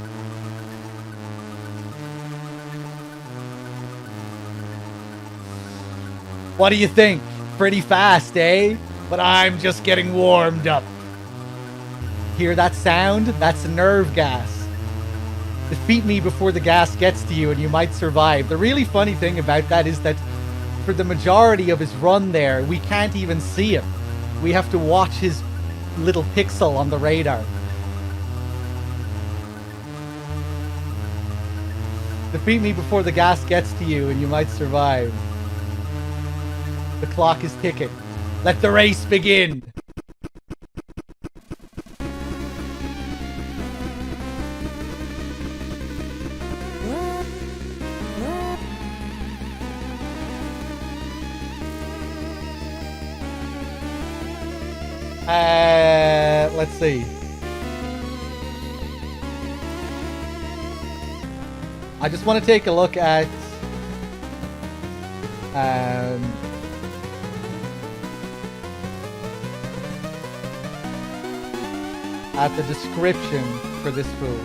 What do you think? Pretty fast, eh? But I'm just getting warmed up. Hear that sound? That's nerve gas. Defeat me before the gas gets to you and you might survive. The really funny thing about that is that for the majority of his run there, we can't even see him. We have to watch his little pixel on the radar. Defeat me before the gas gets to you and you might survive. The clock is ticking. Let the race begin! Let's see. I just want to take a look at the description for this food.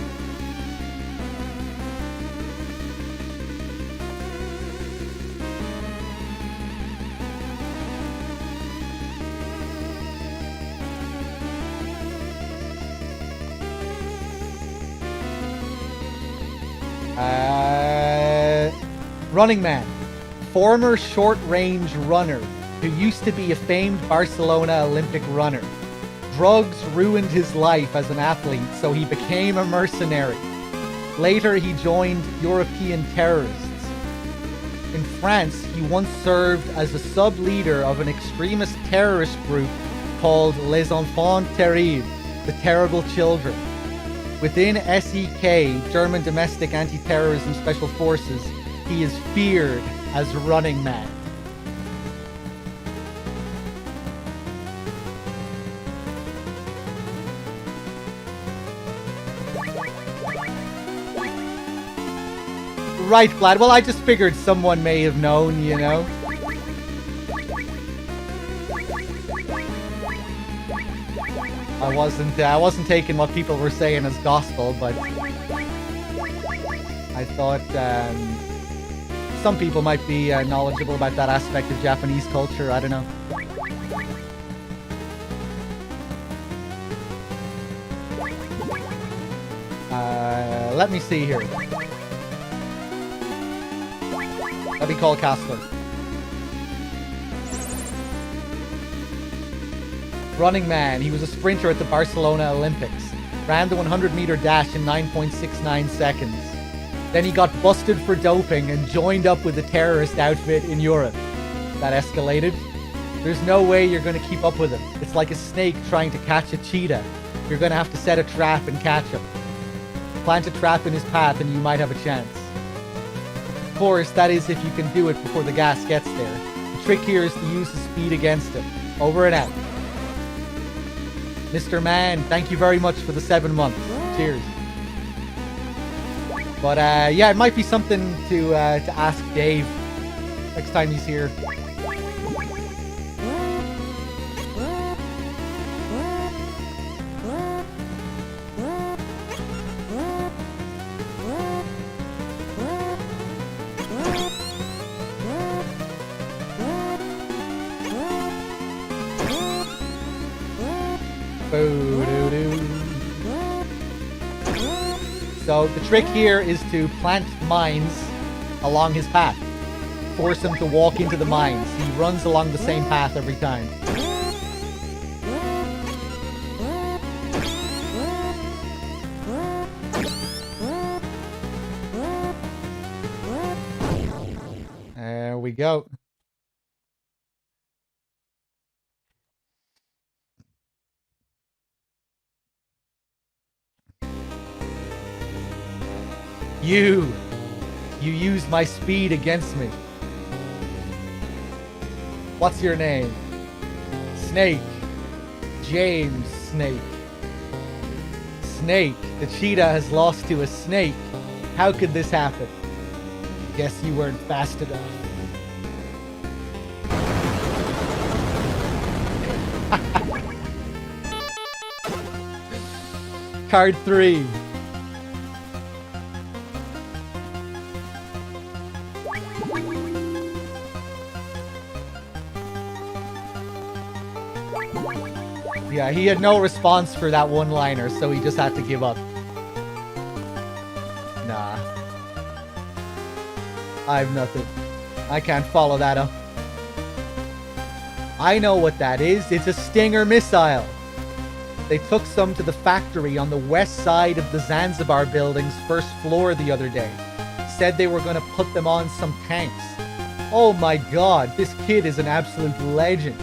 Running Man, former short-range runner who used to be a famed Barcelona Olympic runner. Drugs ruined his life as an athlete, so he became a mercenary. Later, he joined European terrorists. In France, he once served as a sub-leader of an extremist terrorist group called Les Enfants Terribles, the Terrible Children. Within SEK, German Domestic Anti-Terrorism Special Forces, he is feared as Running Man. Right, Vlad. Well, I just figured someone may have known, you know. I wasn't taking what people were saying as gospel, but I thought some people might be knowledgeable about that aspect of Japanese culture. I don't know. Let me see here. Let me call Castler. Running Man. He was a sprinter at the Barcelona Olympics. Ran the 100-meter dash in 9.69 seconds. Then he got busted for doping and joined up with a terrorist outfit in Europe. That escalated. There's no way you're going to keep up with him. It's like a snake trying to catch a cheetah. You're going to have to set a trap and catch him. Plant a trap in his path and you might have a chance. Of course, that is if you can do it before the gas gets there. The trick here is to use the speed against him. Over and out. Mr. Man, thank you very much for the 7 months. Cheers. But yeah, it might be something to ask Dave next time he's here. Boo-doo-doo. So the trick here is to plant mines along his path. Force him to walk into the mines. He runs along the same path every time. There we go. You used my speed against me. What's your name? Snake. James Snake. Snake. The cheetah has lost to a snake. How could this happen? Guess you weren't fast enough. Card 3. Yeah, he had no response for that one-liner, so he just had to give up. Nah. I have nothing. I can't follow that up. I know what that is. It's a Stinger missile. They took some to the factory on the west side of the Zanzibar building's first floor the other day. Said they were going to put them on some tanks. Oh my god, this kid is an absolute legend.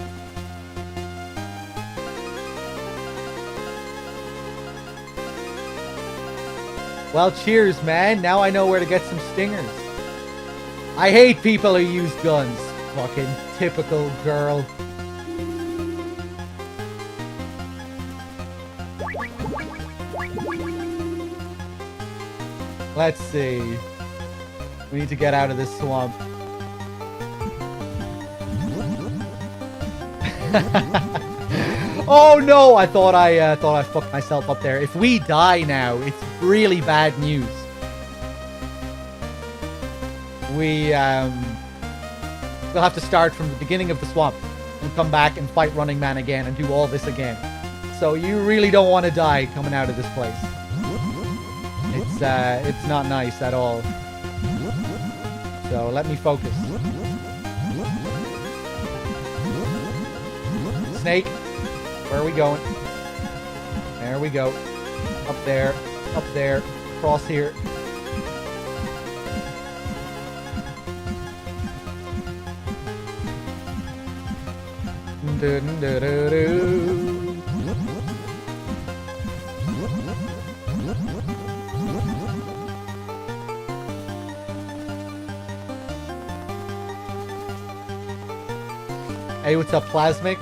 Well, cheers, man. Now I know where to get some stingers. I hate people who use guns. Fucking typical girl. Let's see. We need to get out of this swamp. Oh no! I thought I fucked myself up there. If we die now, it's really bad news. We'll have to start from the beginning of the swamp and come back and fight Running Man again and do all this again. So you really don't want to die coming out of this place. It's not nice at all. So let me focus. Snake, where are we going? There we go. Up there, across here. Hey, what's up, Plasmic?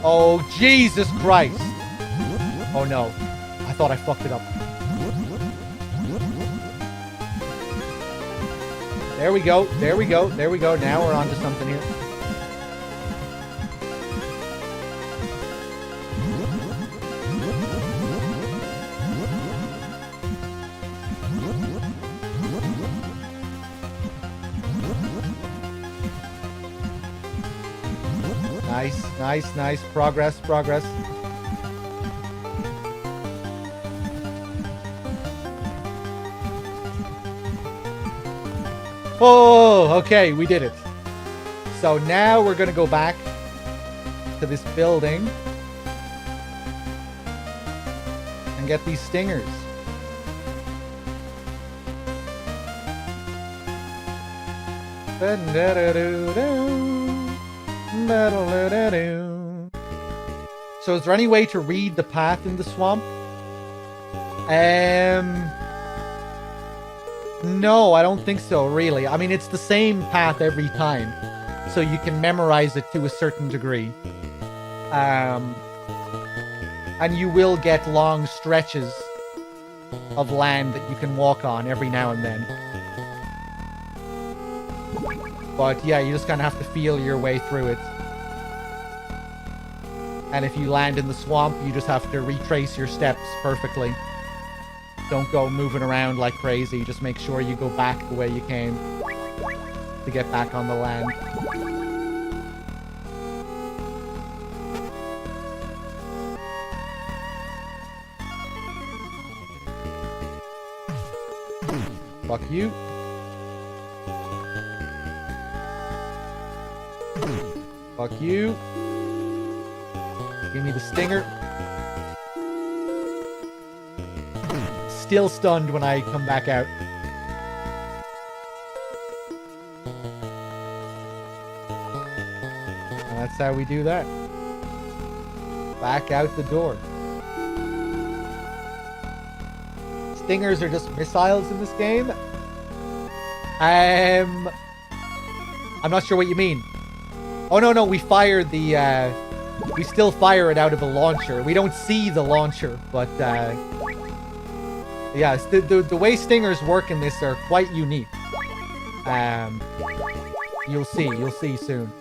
Oh, Jesus Christ. Oh, no. I thought I fucked it up. There we go. There we go. There we go. Now we're on to something here. Nice. Progress. Oh, okay, we did it. So now we're gonna go back to this building and get these stingers. So is there any way to read the path in the swamp? No, I don't think so, really. I mean, it's the same path every time, so you can memorize it to a certain degree. And you will get long stretches of land that you can walk on every now and then. But yeah, you just kind of have to feel your way through it. And if you land in the swamp, you just have to retrace your steps perfectly. Don't go moving around like crazy. Just make sure you go back the way you came to get back on the land. Fuck you. Fuck you. Give me the stinger. Still stunned when I come back out. And that's how we do that. Back out the door. Stingers are just missiles in this game. I'm not sure what you mean. Oh, no, we fire the, we still fire it out of the launcher. We don't see the launcher, but, yeah, the way stingers work in this are quite unique. You'll see soon.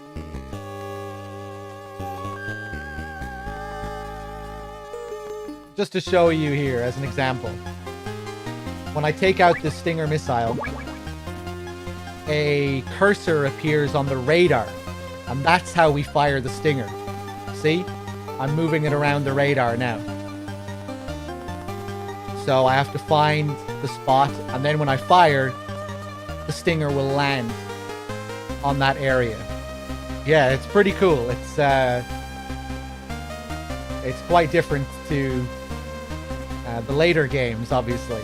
Just to show you here as an example. When I take out the stinger missile, a cursor appears on the radar, and that's how we fire the stinger. See? I'm moving it around the radar now. So I have to find the spot, and then when I fire, the stinger will land on that area. Yeah, it's pretty cool. It's quite different to the later games, obviously.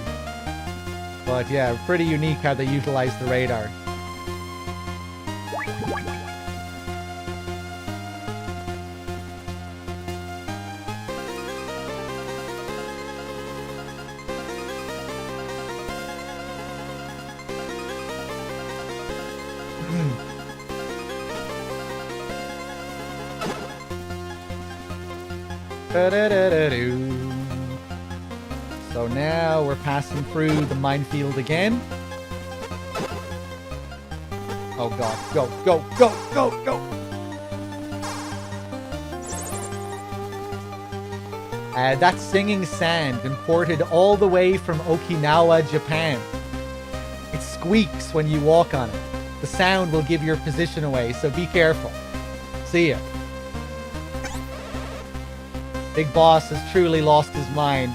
But yeah, pretty unique how they utilize the radar. So now we're passing through the minefield again. Oh god, go, go, go, go, go! That's singing sand, imported all the way from Okinawa, Japan. It squeaks when you walk on it. The sound will give your position away, so be careful. See ya. Big Boss has truly lost his mind.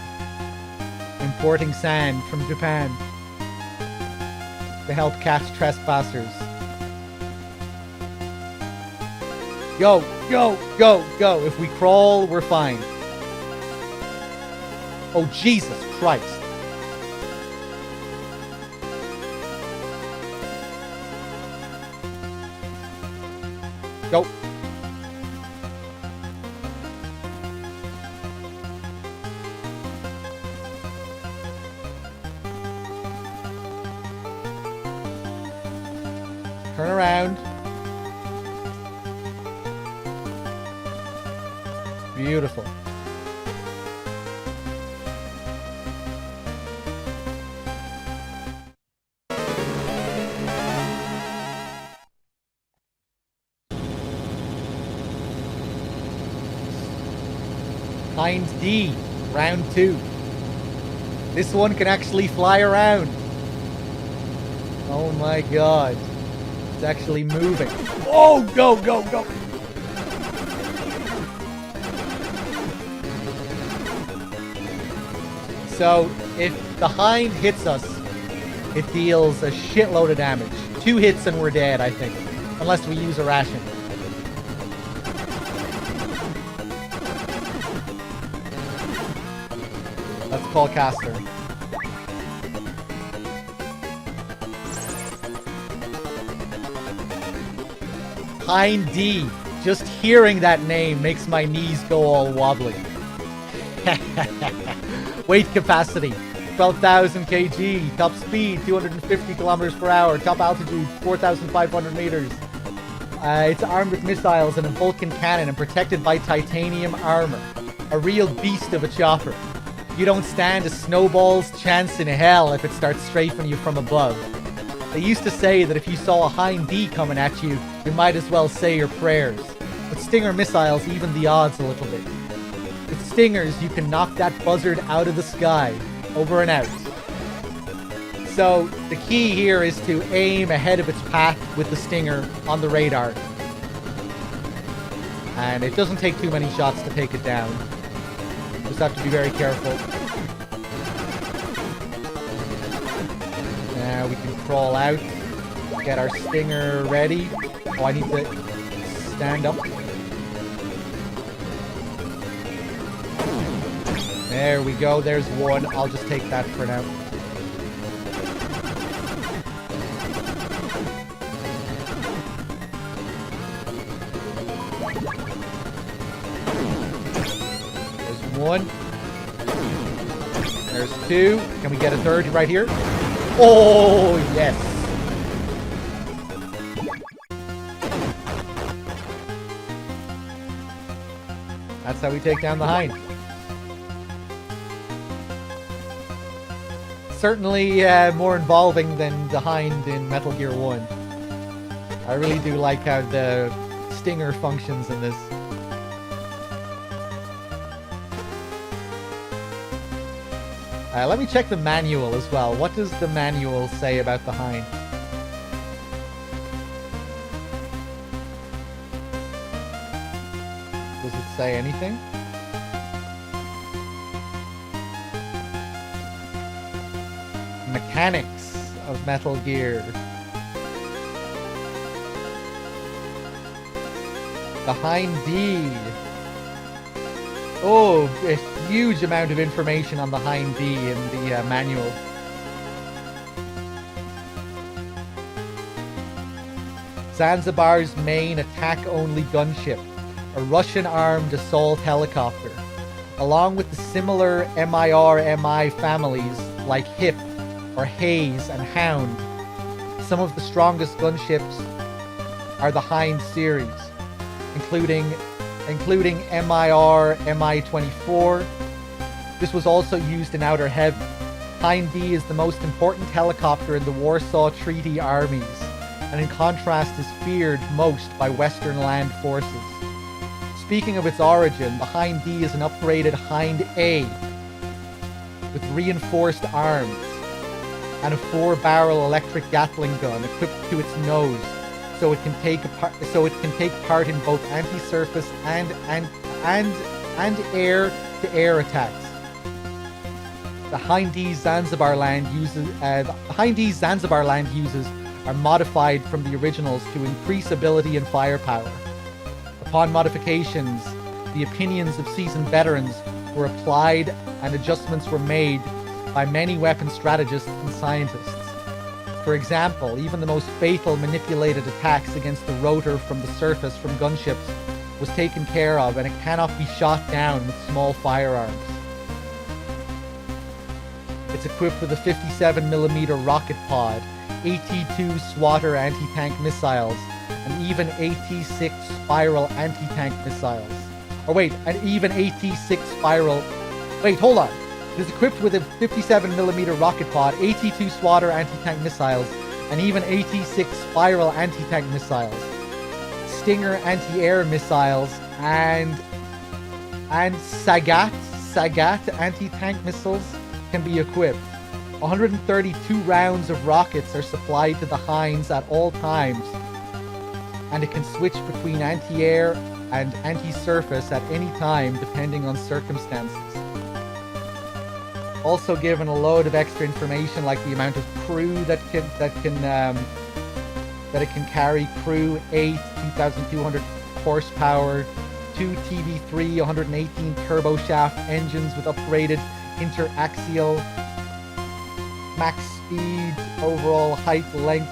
Importing sand from Japan to help catch trespassers. Go, go, go, go. If we crawl, we're fine. Oh, Jesus Christ. Go. Turn around. Beautiful. Heinz D, round 2. This one can actually fly around. Oh my god. It's actually moving. Oh, go, go, go. So, if the hind hits us, it deals a shitload of damage. 2 hits and we're dead, I think. Unless we use a ration. Let's call Caster. Hind D. Just hearing that name makes my knees go all wobbly. Weight capacity, 12,000 kg. Top speed, 250 kilometers per hour. Top altitude, 4,500 meters. It's armed with missiles and a Vulcan cannon and protected by titanium armor. A real beast of a chopper. You don't stand a snowball's chance in hell if it starts strafing you from above. They used to say that if you saw a Hind D coming at you, you might as well say your prayers. But With Stinger missiles, even the odds a little bit. With Stingers, you can knock that buzzard out of the sky. Over and out. So, the key here is to aim ahead of its path with the Stinger on the radar. And it doesn't take too many shots to take it down. Just have to be very careful. Now we can crawl out. Get our Stinger ready. Oh, I need to stand up. There we go. There's one. I'll just take that for now. There's one. There's two. Can we get a third right here? Oh, yes. That's how we take down the Hind. Certainly more involving than the Hind in Metal Gear 1. I really do like how the Stinger functions in this. Let me check the manual as well. What does the manual say about the Hind? Does it say anything? Mechanics of Metal Gear. The Hind D. Oh, a huge amount of information on the Hind D in the manual. Zanzibar's main attack-only gunship, a Russian-armed assault helicopter, along with the similar MIR-MI families like HIP, or Haze, and Hound. Some of the strongest gunships are the Hind series, including MIR Mi-24. This was also used in Outer Heaven. Hind D is the most important helicopter in the Warsaw Treaty armies, and in contrast is feared most by Western land forces. Speaking of its origin, the Hind D is an upgraded Hind A with reinforced arms and a 4-barrel electric Gatling gun equipped to its nose, so it can take part in both anti-surface and air-to-air attacks. The Hind D Zanzibar land uses are modified from the originals to increase ability and firepower. Upon modifications, the opinions of seasoned veterans were applied and adjustments were made by many weapon strategists and scientists. For example, even the most fatal manipulated attacks against the rotor from the surface from gunships was taken care of, and it cannot be shot down with small firearms. It's equipped with a 57mm rocket pod, AT-2 Swatter anti-tank missiles, and even AT-6 Spiral anti-tank missiles. Or wait, and even AT-6 Spiral... Wait, hold on. It is equipped with a 57mm rocket pod, AT-2 Swatter anti-tank missiles, and even AT-6 Spiral anti-tank missiles, Stinger anti-air missiles, and Sagat anti-tank missiles can be equipped. 132 rounds of rockets are supplied to the Hinds at all times, and it can switch between anti-air and anti-surface at any time depending on circumstances. Also given a load of extra information like the amount of crew that it can carry. Crew 8, 2,200 horsepower, 2 TB3, 118 turboshaft engines with upgraded interaxial, max speed, overall height, length.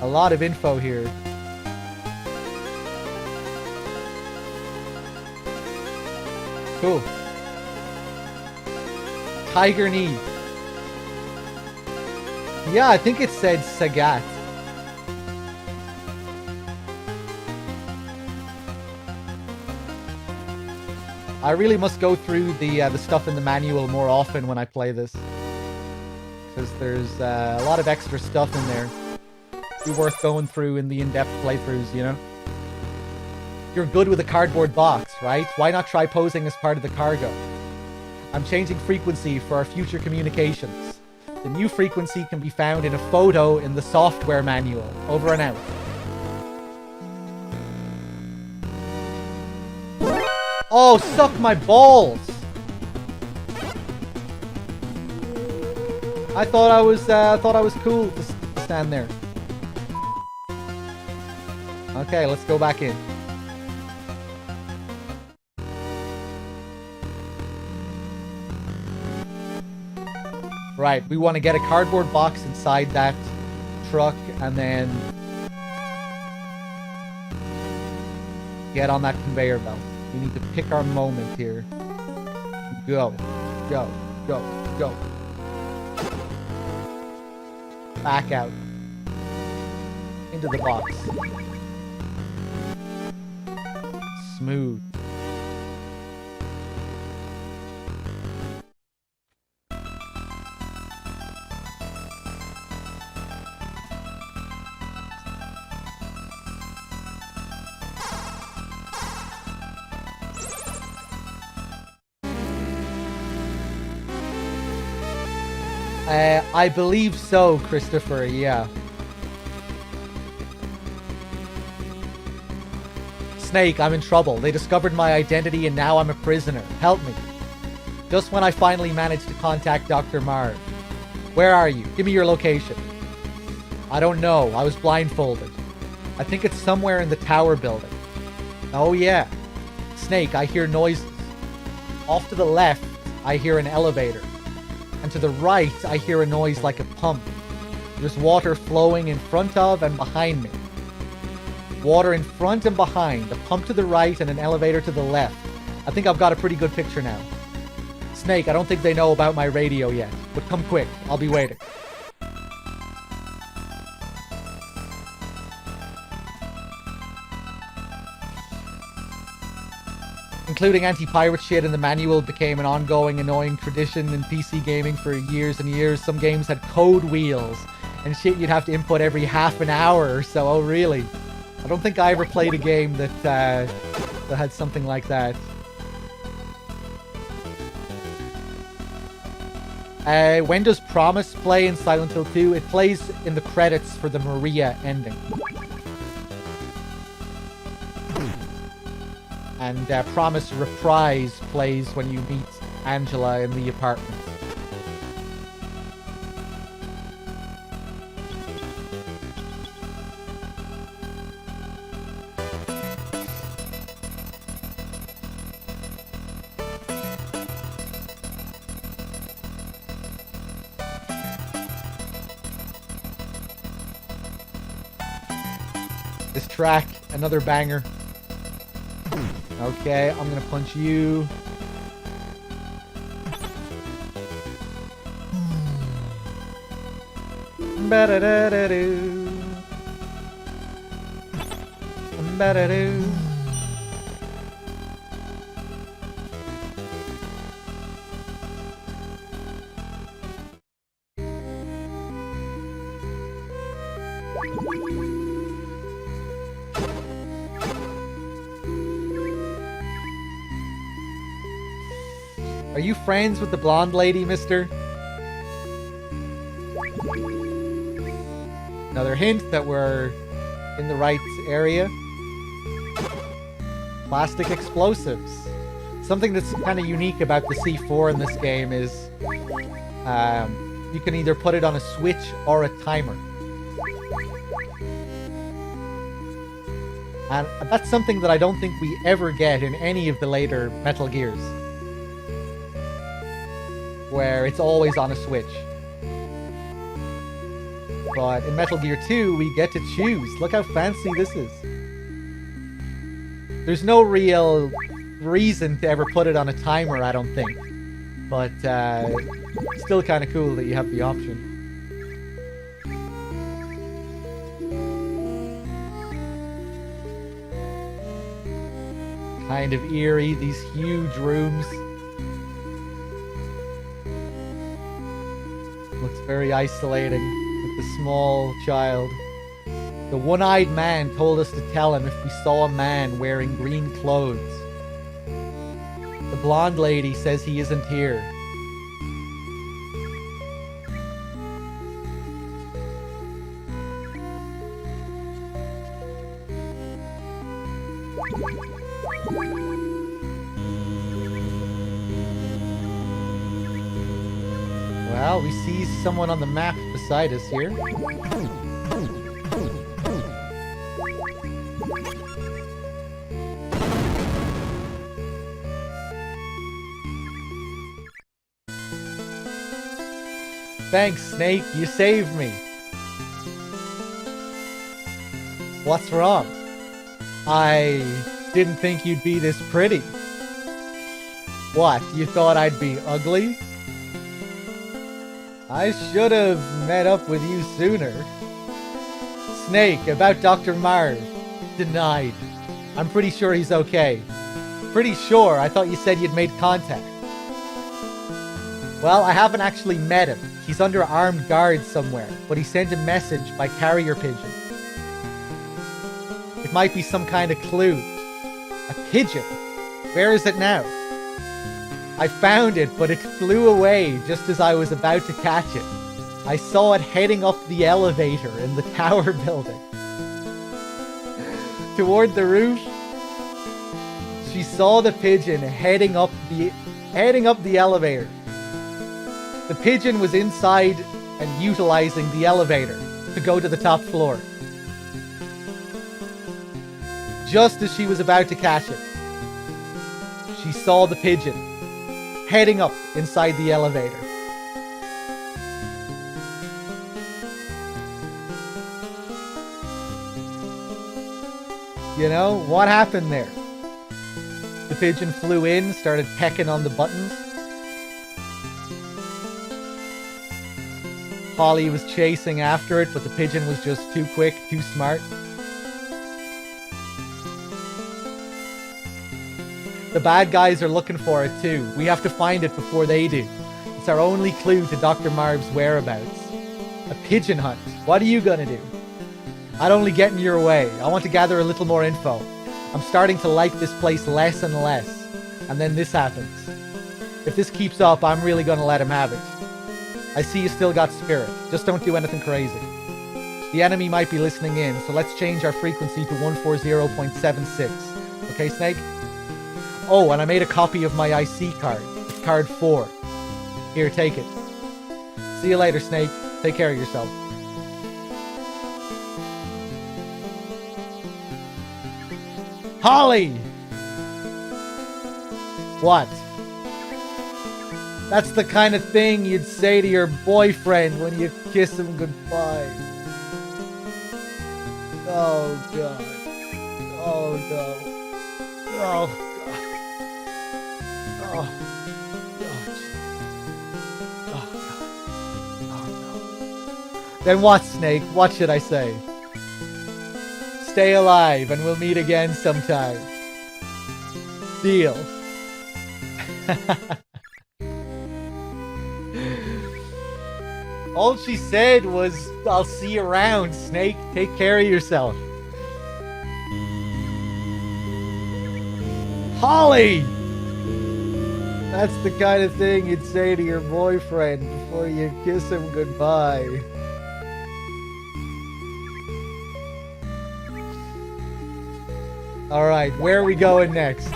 A lot of info here. Cool. Tiger knee. Yeah, I think it said Sagat. I really must go through the stuff in the manual more often when I play this, because there's a lot of extra stuff in there. Be worth going through in the in-depth playthroughs, you know? You're good with a cardboard box, right? Why not try posing as part of the cargo? I'm changing frequency for our future communications. The new frequency can be found in a photo in the software manual. Over and out. Oh, suck my balls! I thought I was cool to stand there. Okay, let's go back in. Right, we want to get a cardboard box inside that truck and then get on that conveyor belt. We need to pick our moment here. Go, go, go, go. Back out. Into the box. Smooth. I believe so, Christopher, yeah. Snake, I'm in trouble. They discovered my identity and now I'm a prisoner. Help me. Just when I finally managed to contact Dr. Marv. Where are you? Give me your location. I don't know. I was blindfolded. I think it's somewhere in the tower building. Oh yeah. Snake, I hear noises. Off to the left, I hear an elevator. And to the right, I hear a noise like a pump. There's water flowing in front of and behind me. Water in front and behind, a pump to the right and an elevator to the left. I think I've got a pretty good picture now. Snake, I don't think they know about my radio yet, but come quick, I'll be waiting. Including anti-pirate shit in the manual became an ongoing annoying tradition in PC gaming for years and years. Some games had code wheels and shit you'd have to input every half an hour or so. Oh really? I don't think I ever played a game that had something like that. When does Promise play in Silent Hill 2? It plays in the credits for the Maria ending. And Promise Reprise plays when you meet Angela in the apartment. This track, another banger. Okay, I'm gonna punch you. Ba-da-da-da-doo. Ba-da-doo. Are you friends with the blonde lady, mister? Another hint that we're in the right area. Plastic explosives. Something that's kind of unique about the C4 in this game is you can either put it on a switch or a timer. And that's something that I don't think we ever get in any of the later Metal Gears, where it's always on a switch. But in Metal Gear 2, we get to choose. Look how fancy this is. There's no real reason to ever put it on a timer, I don't think. But still kind of cool that you have the option. Kind of eerie, these huge rooms. Looks very isolating with the small child. The one-eyed man told us to tell him if we saw a man wearing green clothes. The blonde lady says he isn't here. Well, we see someone on the map beside us here. Thanks, Snake. You saved me. What's wrong? I didn't think you'd be this pretty. What, you thought I'd be ugly? I should have met up with you sooner. Snake, about Dr. Marv. Denied. I'm pretty sure he's okay. Pretty sure? I thought you said you'd made contact. Well, I haven't actually met him. He's under armed guard somewhere, but he sent a message by carrier pigeon. It might be some kind of clue. A pigeon? Where is it now? I found it, but it flew away just as I was about to catch it. I saw it heading up the elevator in the tower building. Toward the roof, she saw the pigeon heading up the elevator. The pigeon was inside and utilizing the elevator to go to the top floor. Just as she was about to catch it, she saw the pigeon heading up inside the elevator. You know, what happened there? The pigeon flew in, started pecking on the buttons. Holly was chasing after it, but the pigeon was just too quick, too smart. The bad guys are looking for it too. We have to find it before they do. It's our only clue to Dr. Marv's whereabouts. A pigeon hunt. What are you gonna do? I'd only get in your way. I want to gather a little more info. I'm starting to like this place less and less. And then this happens. If this keeps up, I'm really gonna let him have it. I see you still got spirit. Just don't do anything crazy. The enemy might be listening in, so let's change our frequency to 140.76. Okay, Snake? Oh, and I made a copy of my IC card. It's card 4. Here, take it. See you later, Snake. Take care of yourself. Holly! What? That's the kind of thing you'd say to your boyfriend when you kiss him goodbye. Oh, God. Oh, no. Oh, God. Oh. Oh, Jesus. Oh, God. Oh, no. Then what, Snake? What should I say? Stay alive and we'll meet again sometime. Deal. All she said was, I'll see you around, Snake. Take care of yourself. Holly! That's the kind of thing you'd say to your boyfriend before you kiss him goodbye. Alright, where are we going next?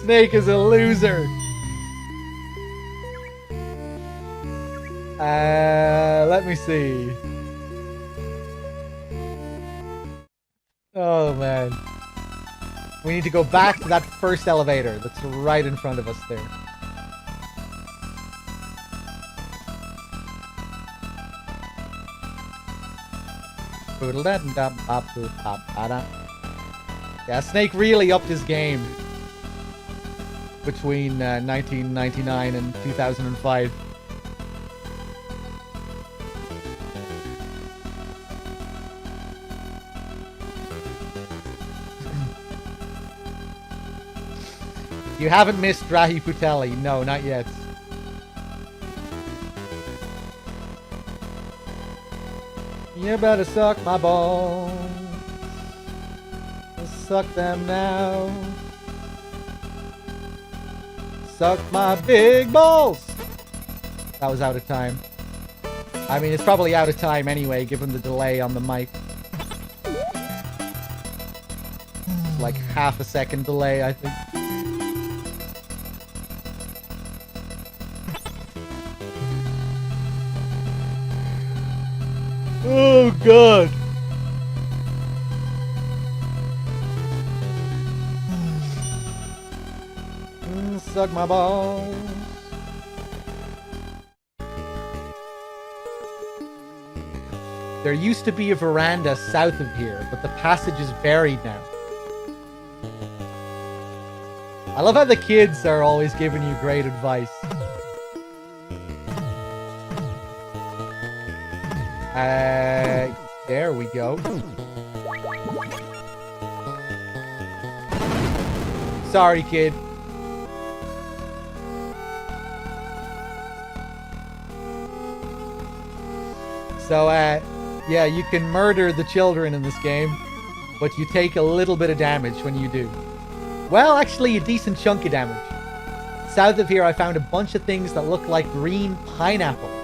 Snake is a loser. Let me see. Oh, man. We need to go back to that first elevator that's right in front of us there. Yeah, Snake really upped his game between 1999 and 2005. You haven't missed Rahi Putelli. No, not yet. You better suck my balls. Suck them now. Suck my big balls. That was out of time. I mean, it's probably out of time anyway, given the delay on the mic. It's like half a second delay, I think. Oh, God. Suck my balls. There used to be a veranda south of here, but the passage is buried now. I love how the kids are always giving you great advice. There we go. Sorry, kid. So, yeah, you can murder the children in this game, but you take a little bit of damage when you do. Well, actually, a decent chunk of damage. South of here, I found a bunch of things that look like green pineapples.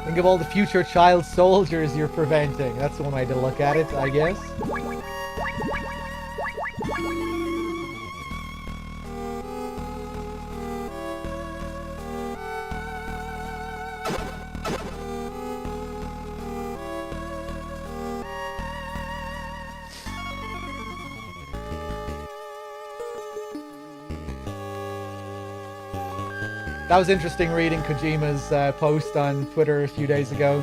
Think of all the future child soldiers you're preventing. That's one way to look at it, I guess. That was interesting reading Kojima's post on Twitter a few days ago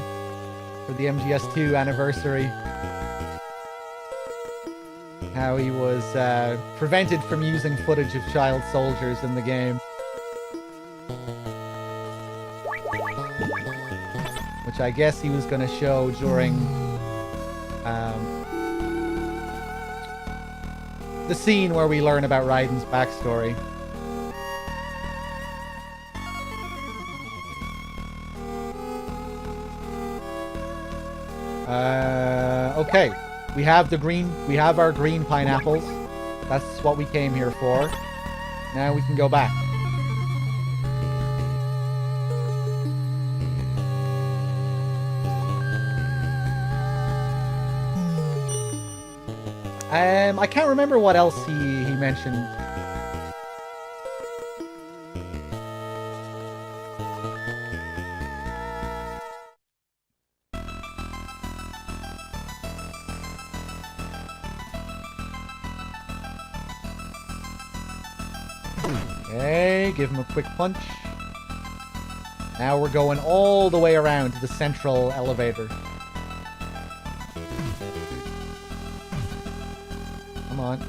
for the MGS2 anniversary. How he was prevented from using footage of child soldiers in the game. Which I guess he was going to show during the scene where we learn about Raiden's backstory. Okay, we have our green pineapples. That's what we came here for. Now we can go back. I can't remember what else he mentioned. Okay, give him a quick punch. Now we're going all the way around to the central elevator. Come on.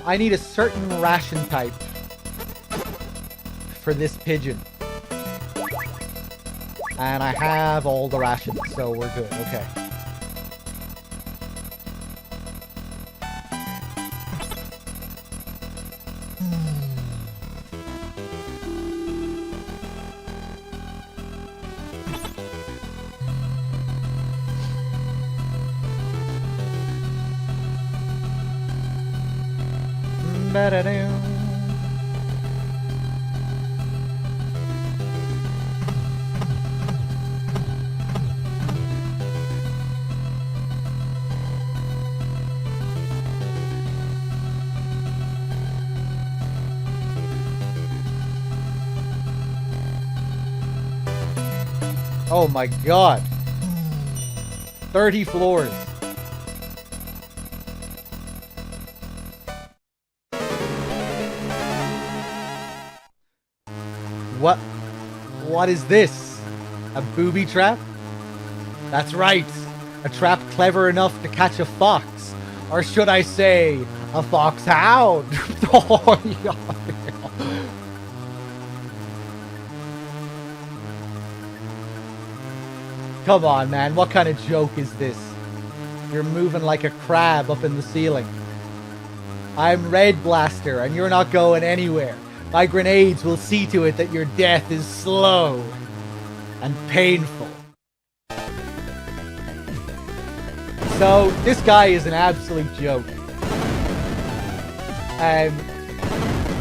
I need a certain ration type for this pigeon. And I have all the rations, so we're good. Okay. Oh my god. 30 floors. What is this? A booby trap? That's right. A trap clever enough to catch a fox. Or should I say, a foxhound? Oh, yeah. Come on, man. What kind of joke is this? You're moving like a crab up in the ceiling. I'm Red Blaster, and you're not going anywhere. My grenades will see to it that your death is slow and painful. So, this guy is an absolute joke.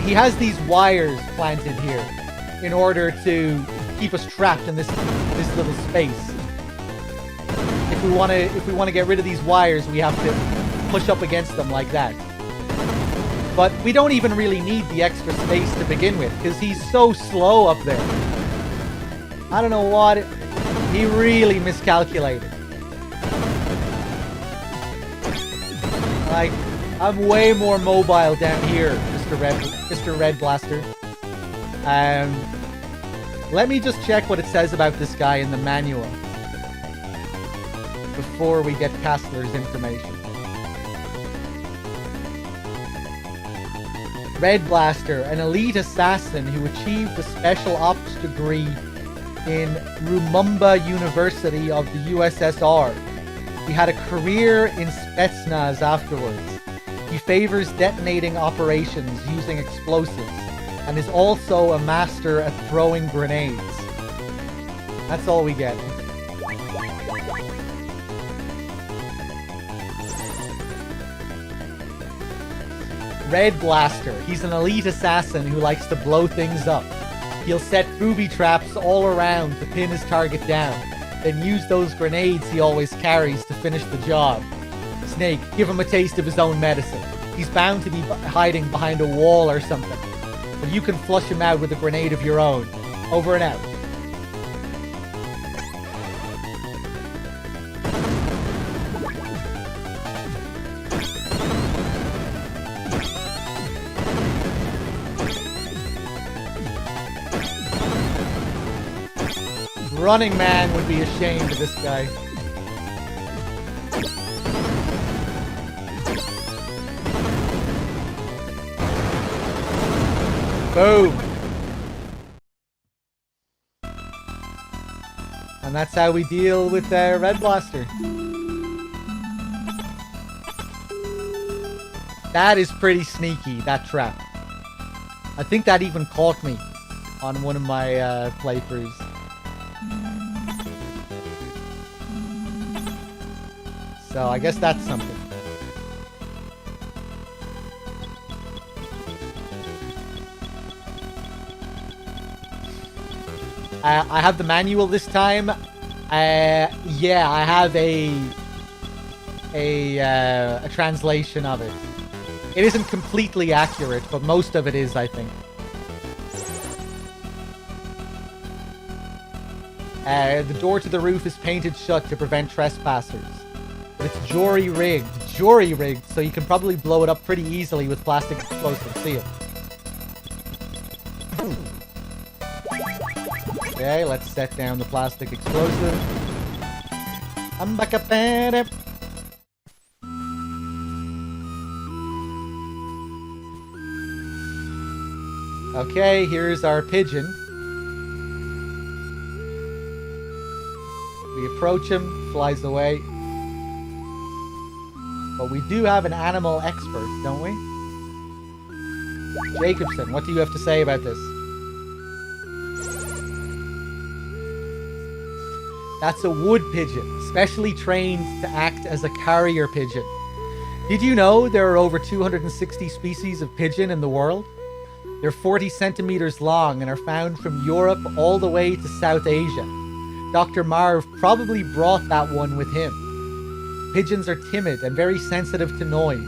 He has these wires planted here in order to keep us trapped in this little space. If we want to get rid of these wires, we have to push up against them like that. But we don't even really need the extra space to begin with, because he's so slow up there. I don't know what... He really miscalculated. Like, I'm way more mobile down here, Mr. Red Blaster. Let me just check what it says about this guy in the manual before we get Castler's information. Red Blaster, an elite assassin who achieved a special ops degree in Rumumba University of the USSR. He had a career in Spetsnaz afterwards. He favors detonating operations using explosives and is also a master at throwing grenades. That's all we get. Red Blaster. He's an elite assassin who likes to blow things up. He'll set booby traps all around to pin his target down, then use those grenades he always carries to finish the job. Snake, give him a taste of his own medicine. He's bound to be hiding behind a wall or something, but you can flush him out with a grenade of your own. Over and out. Running Man would be ashamed of this guy. Boom! And that's how we deal with Red Blaster. That is pretty sneaky, that trap. I think that even caught me on one of my playthroughs. So I guess that's something. I have the manual this time. Yeah, I have a translation of it. It isn't completely accurate, but most of it is, I think. The door to the roof is painted shut to prevent trespassers. But it's jury-rigged, so you can probably blow it up pretty easily with plastic explosives. See it. Okay, let's set down the plastic explosive. I'm back up at it. Okay, here's our pigeon. We approach him, flies away. But we do have an animal expert, don't we? Jacobson, what do you have to say about this? That's a wood pigeon, specially trained to act as a carrier pigeon. Did you know there are over 260 species of pigeon in the world? They're 40 centimeters long and are found from Europe all the way to South Asia. Dr. Marv probably brought that one with him. Pigeons are timid and very sensitive to noise.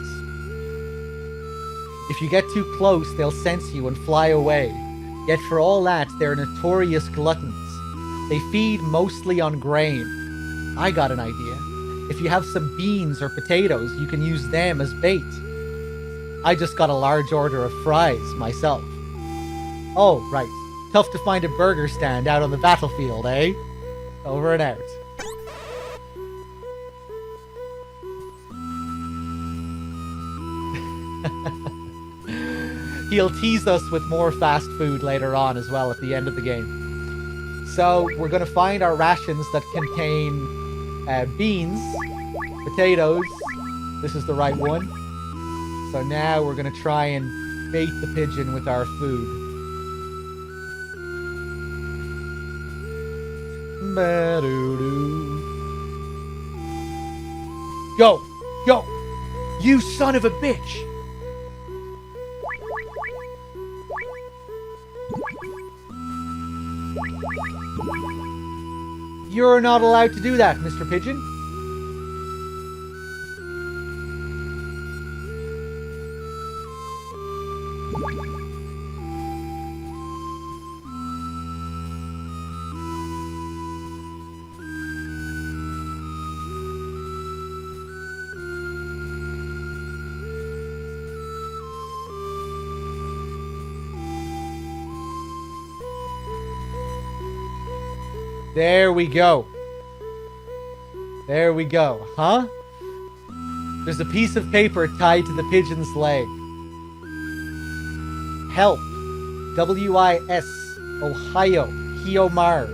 If you get too close, they'll sense you and fly away. Yet for all that, they're notorious gluttons. They feed mostly on grain. I got an idea. If you have some beans or potatoes, you can use them as bait. I just got a large order of fries myself. Oh, right. Tough to find a burger stand out on the battlefield, eh? Over and out. He'll tease us with more fast food later on as well at the end of the game. So we're going to find our rations that contain beans, potatoes. This is the right one. So now we're going to try and bait the pigeon with our food. Go! Go! You son of a bitch! You're not allowed to do that, Mr. Pigeon. There we go. There we go. Huh? There's a piece of paper tied to the pigeon's leg. Help. W-I-S. Ohio. Hio Marv.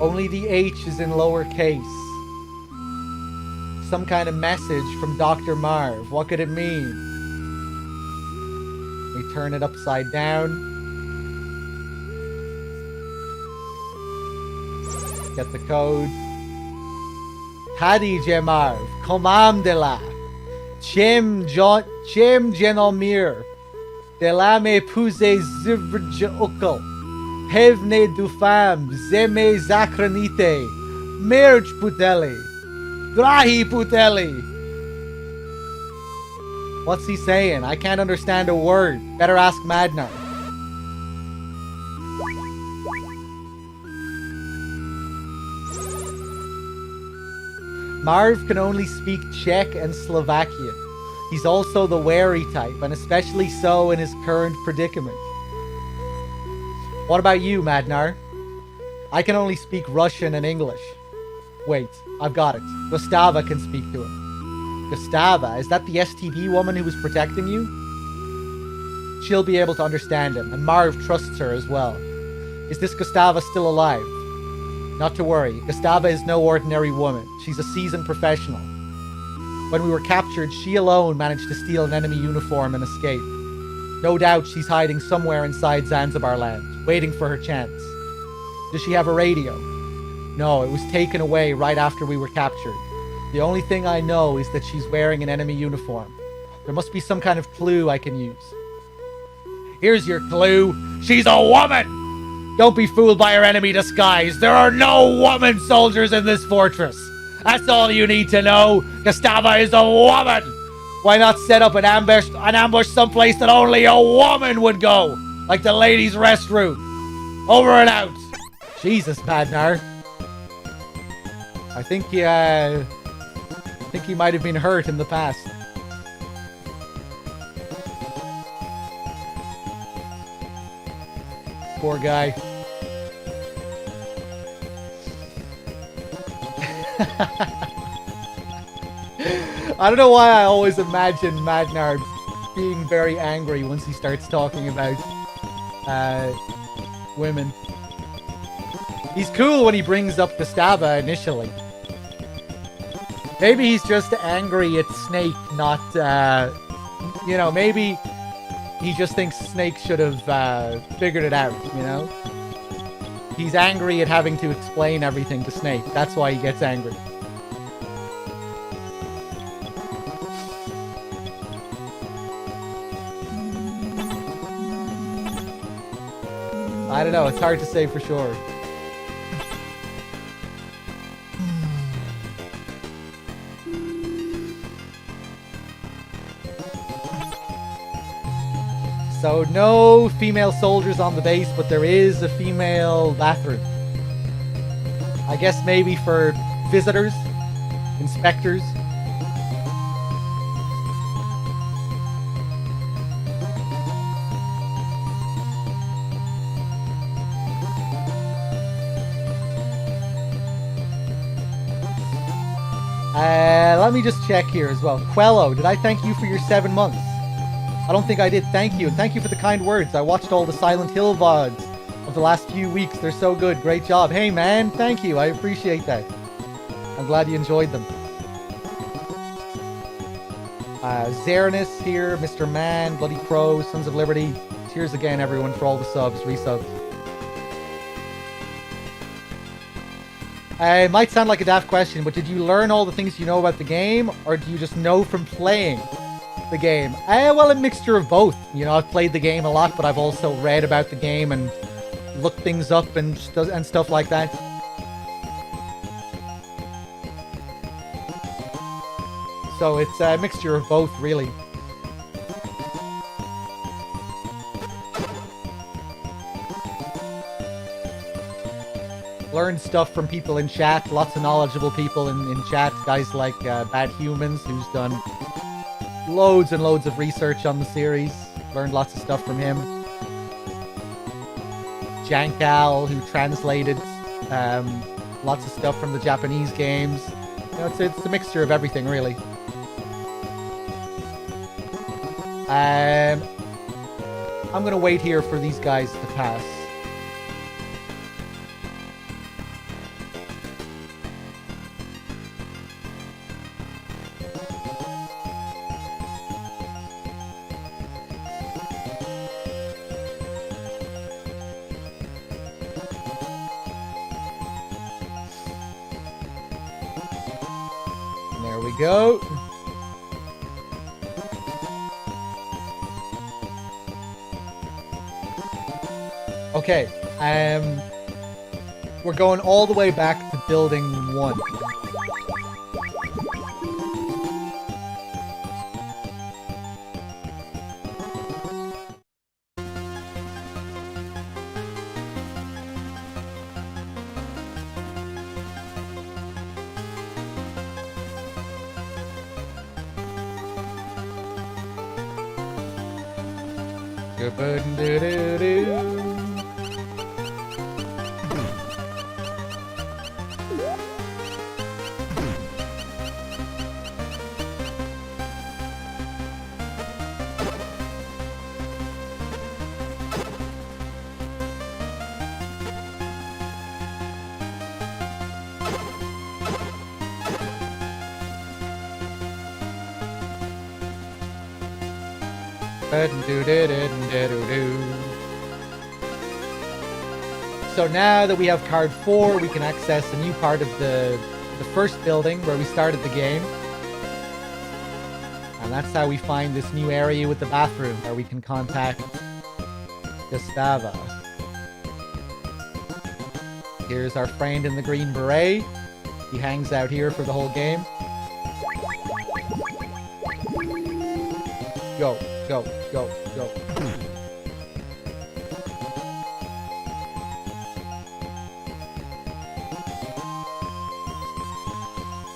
Only the H is in lowercase. Some kind of message from Dr. Marv. What could it mean? We turn it upside down. Get the code. Hadi Jemarv, Komamdela, Chem Genomir, Delame Puze Zivrja Ukal, Pevne Dufam, Zeme Zakranite, Merj Puteli, Drahi Puteli. What's he saying? I can't understand a word. Better ask Madnar. Marv can only speak Czech and Slovakian. He's also the wary type, and especially so in his current predicament. What about you, Madnar? I can only speak Russian and English. Wait, I've got it. Gustava can speak to him. Gustava? Is that the STD woman who was protecting you? She'll be able to understand him, and Marv trusts her as well. Is this Gustava still alive? Not to worry, Gustava is no ordinary woman. She's a seasoned professional. When we were captured, she alone managed to steal an enemy uniform and escape. No doubt she's hiding somewhere inside Zanzibar land, waiting for her chance. Does she have a radio? No, it was taken away right after we were captured. The only thing I know is that she's wearing an enemy uniform. There must be some kind of clue I can use. Here's your clue. She's a woman! Don't be fooled by her enemy disguise. There are no woman soldiers in this fortress. That's all you need to know. Gustava is a woman. Why not set up an ambush someplace that only a woman would go? Like the ladies' restroom. Over and out. Jesus, Madnar. I think he might have been hurt in the past. Poor guy. I don't know why I always imagine Madnar being very angry once he starts talking about women. He's cool when he brings up Gustava initially. Maybe he's just angry at Snake, not, maybe he just thinks Snake should have figured it out, you know? He's angry at having to explain everything to Snake. That's why he gets angry. I don't know. It's hard to say for sure. So no female soldiers on the base, but there is a female bathroom. I guess maybe for visitors, inspectors. Let me just check here as well. Quello, did I thank you for your 7 months? I don't think I did. Thank you. And thank you for the kind words. I watched all the Silent Hill VODs of the last few weeks. They're so good. Great job. Hey, man. Thank you. I appreciate that. I'm glad you enjoyed them. Xeranis here. Mr. Man. Bloody Crow. Sons of Liberty. Cheers again, everyone, for all the subs. Resubs. It might sound like a daft question, but did you learn all the things you know about the game, or do you just know from playing the game? Well, a mixture of both. You know, I've played the game a lot, but I've also read about the game and looked things up and stuff like that. So it's a mixture of both, really. Learn stuff from people in chat, lots of knowledgeable people in chat, guys like Bad Humans, who's done loads and loads of research on the series. Learned lots of stuff from him. Jankal, who translated lots of stuff from the Japanese games. You know, it's a mixture of everything, really. I'm gonna wait here for these guys to pass. Go. Okay, we're going all the way back to building 1. So now that we have card 4, we can access a new part of the first building where we started the game. And that's how we find this new area with the bathroom where we can contact Gustava. Here's our friend in the green beret. He hangs out here for the whole game. Go, go, go, go.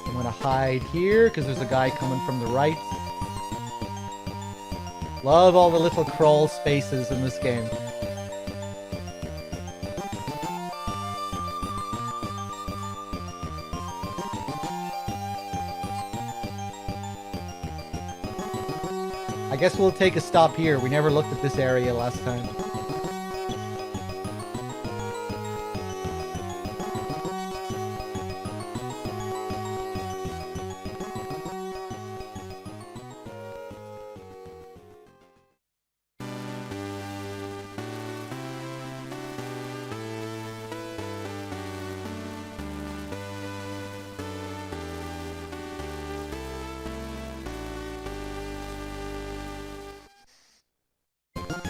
I'm gonna hide here because there's a guy coming from the right. Love all the little crawl spaces in this game. I guess we'll take a stop here. We never looked at this area last time.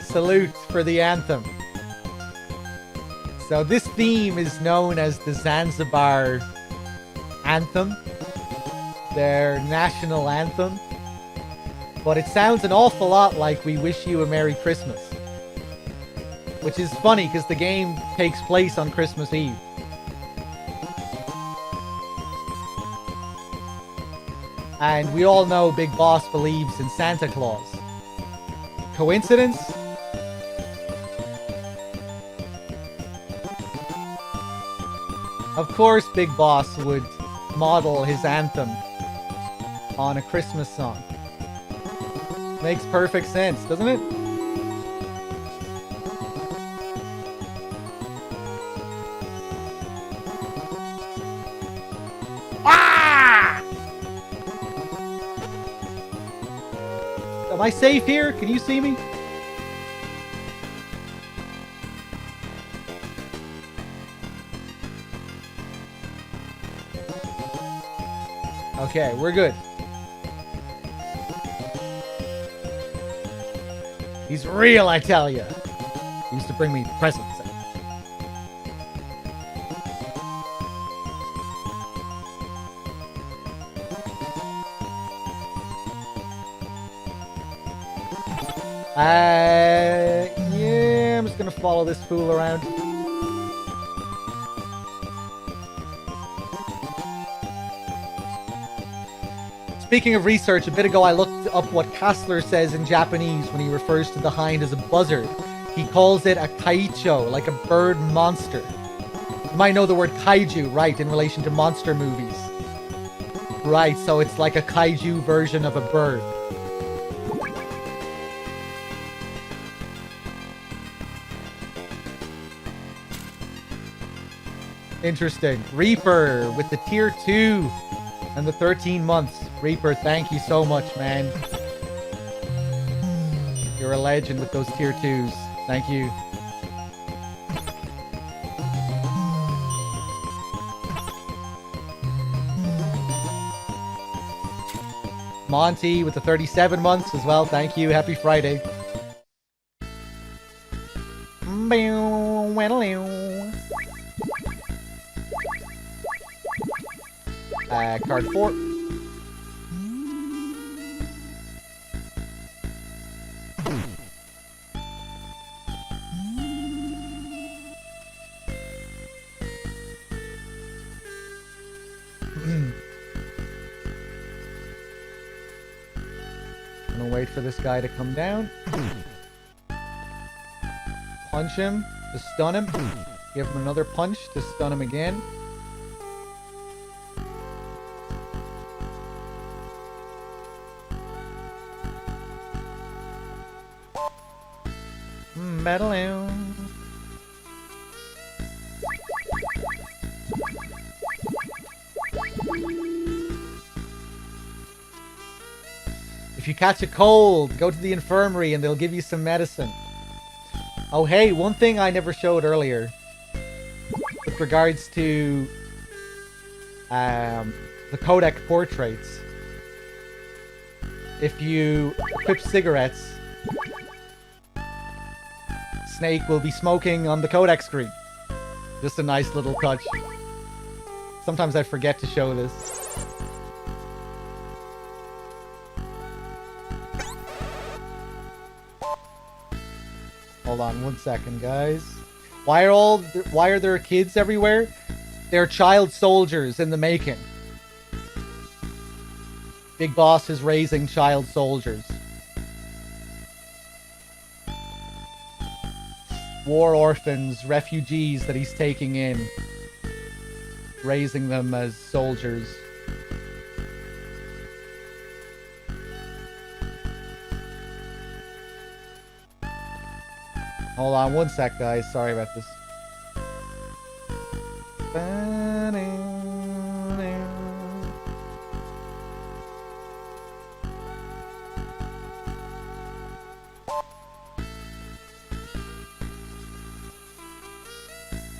Salute for the anthem. So this theme is known as the Zanzibar anthem, their national anthem. But it sounds an awful lot like We Wish You a Merry Christmas. Which is funny, because the game takes place on Christmas Eve. And we all know Big Boss believes in Santa Claus. Coincidence? Of course Big Boss would model his anthem on a Christmas song. Makes perfect sense, doesn't it? Ah! Am I safe here? Can you see me? Okay, we're good. He's real, I tell ya. He used to bring me presents. Yeah, I'm just gonna follow this fool around. Speaking of research, a bit ago I looked up what Kassler says in Japanese when he refers to the hind as a buzzard. He calls it a kaicho, like a bird monster. You might know the word kaiju, right, in relation to monster movies. Right, so it's like a kaiju version of a bird. Interesting. Reaper with the tier 2 and the 13 months. Reaper, thank you so much, man. You're a legend with those tier 2s. Thank you. Monty with the 37 months as well. Thank you. Happy Friday. Card 4. Gonna wait for this guy to come down. Punch him to stun him. Give him another punch to stun him again. Metaloo. If you catch a cold, go to the infirmary and they'll give you some medicine. Oh hey, one thing I never showed earlier with regards to the codec portraits. If you equip cigarettes, Snake will be smoking on the codec screen. Just a nice little touch. Sometimes I forget to show this. Hold on one second, guys. Why are there kids everywhere? They're child soldiers in the making. Big Boss is raising child soldiers. War orphans, refugees that he's taking in. Raising them as soldiers. Hold on one sec, guys. Sorry about this.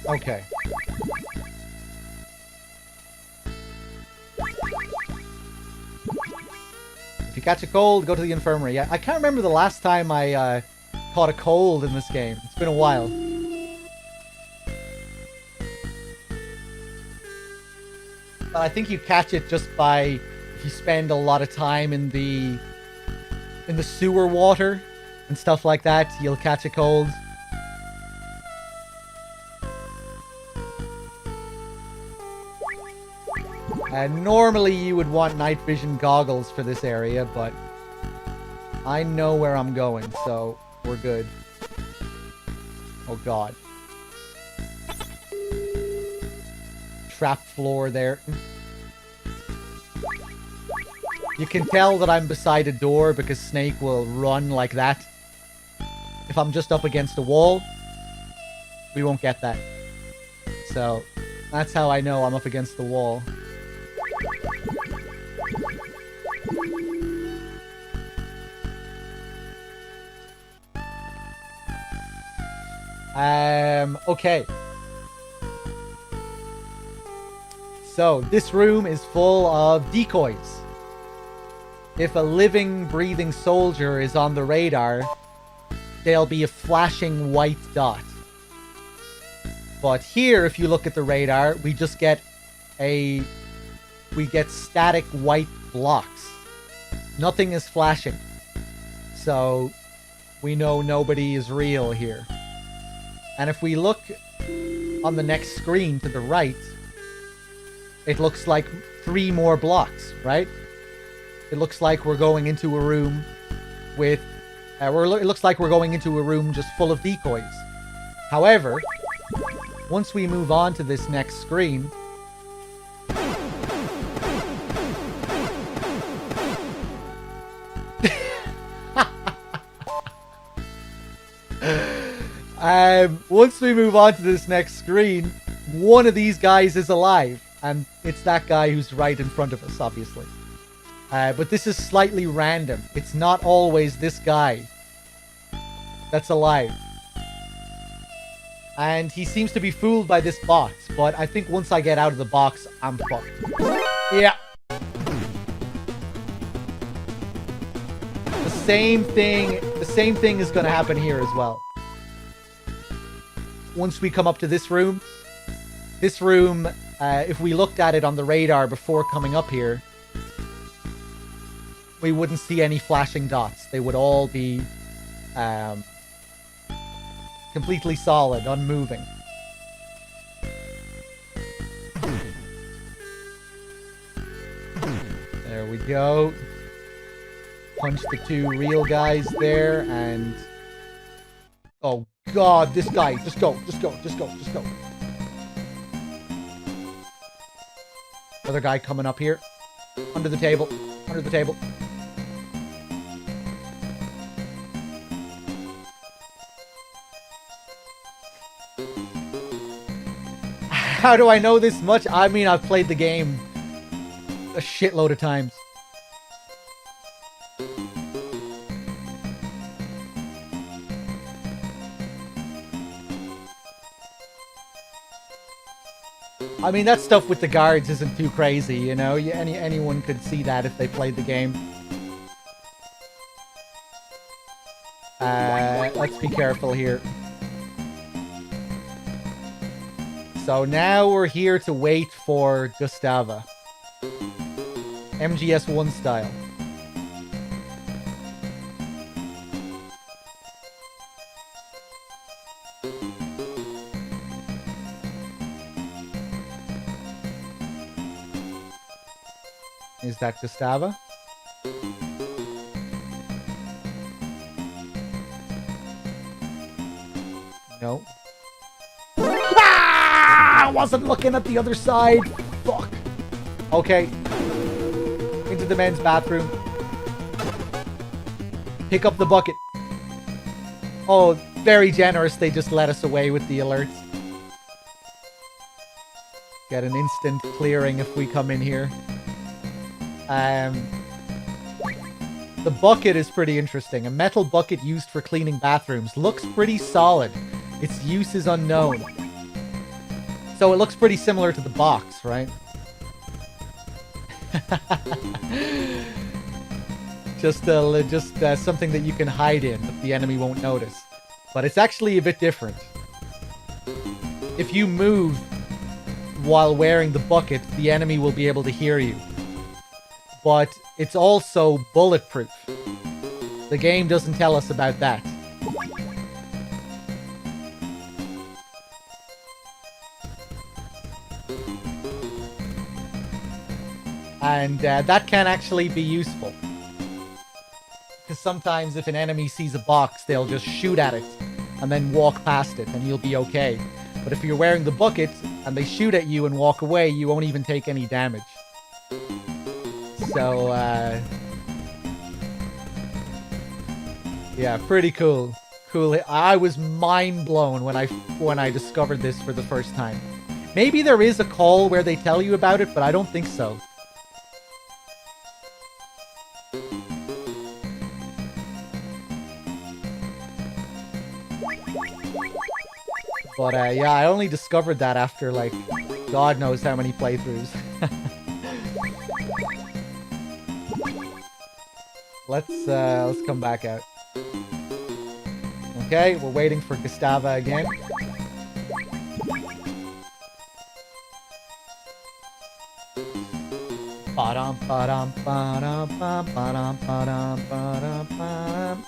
Okay. If you catch a cold, go to the infirmary. Yeah, I can't remember the last time I caught a cold in this game. It's been a while. But I think you catch it just by if you spend a lot of time in the in the sewer water and stuff like that, you'll catch a cold. Normally you would want night vision goggles for this area, but I know where I'm going, so we're good. Oh god. Trap floor there. You can tell that I'm beside a door because Snake will run like that. If I'm just up against a wall, we won't get that. So, that's how I know I'm up against the wall. Okay. So, this room is full of decoys. If a living, breathing soldier is on the radar, there'll be a flashing white dot. But here, if you look at the radar, we just get we get static white blocks. Nothing is flashing. So, we know nobody is real here. And if we look on the next screen to the right, it looks like 3 more blocks, right? It looks like we're going into a room with... it looks like we're going into a room just full of decoys. However, once we move on to this next screen... once we move on to this next screen, one of these guys is alive. And it's that guy who's right in front of us, obviously. But this is slightly random. It's not always this guy that's alive. And he seems to be fooled by this box. But I think once I get out of the box, I'm fucked. Yeah. The same thing is going to happen here as well. Once we come up to this room, if we looked at it on the radar before coming up here, we wouldn't see any flashing dots. They would all be completely solid, unmoving. There we go. Punch the 2 real guys there, and... oh god, this guy. Just go. Another guy coming up here. Under the table. How do I know this much? I mean, I've played the game a shitload of times. I mean, that stuff with the guards isn't too crazy, you know? Anyone could see that if they played the game. Let's be careful here. So now we're here to wait for Gustava. MGS1 style. Is that Gustava? No. Ah! I wasn't looking at the other side. Fuck. Okay. Into the men's bathroom. Pick up the bucket. Oh, very generous. They just let us away with the alerts. Get an instant clearing if we come in here. The bucket is pretty interesting. A metal bucket used for cleaning bathrooms. Looks pretty solid. Its use is unknown. So it looks pretty similar to the box, right? just something that you can hide in that the enemy won't notice. But it's actually a bit different. If you move while wearing the bucket, the enemy will be able to hear you. But it's also bulletproof. The game doesn't tell us about that. And that can actually be useful. Because sometimes if an enemy sees a box, they'll just shoot at it and then walk past it and you'll be okay. But if you're wearing the bucket and they shoot at you and walk away, you won't even take any damage. So, yeah, pretty cool. Cool. I was mind blown when I discovered this for the first time. Maybe there is a call where they tell you about it, but I don't think so. But yeah, I only discovered that after like God knows how many playthroughs. Let's come back out. Okay, we're waiting for Gustava again. Ba-dum, ba-dum, ba-dum, ba-dum, ba-dum, ba-dum, ba-dum.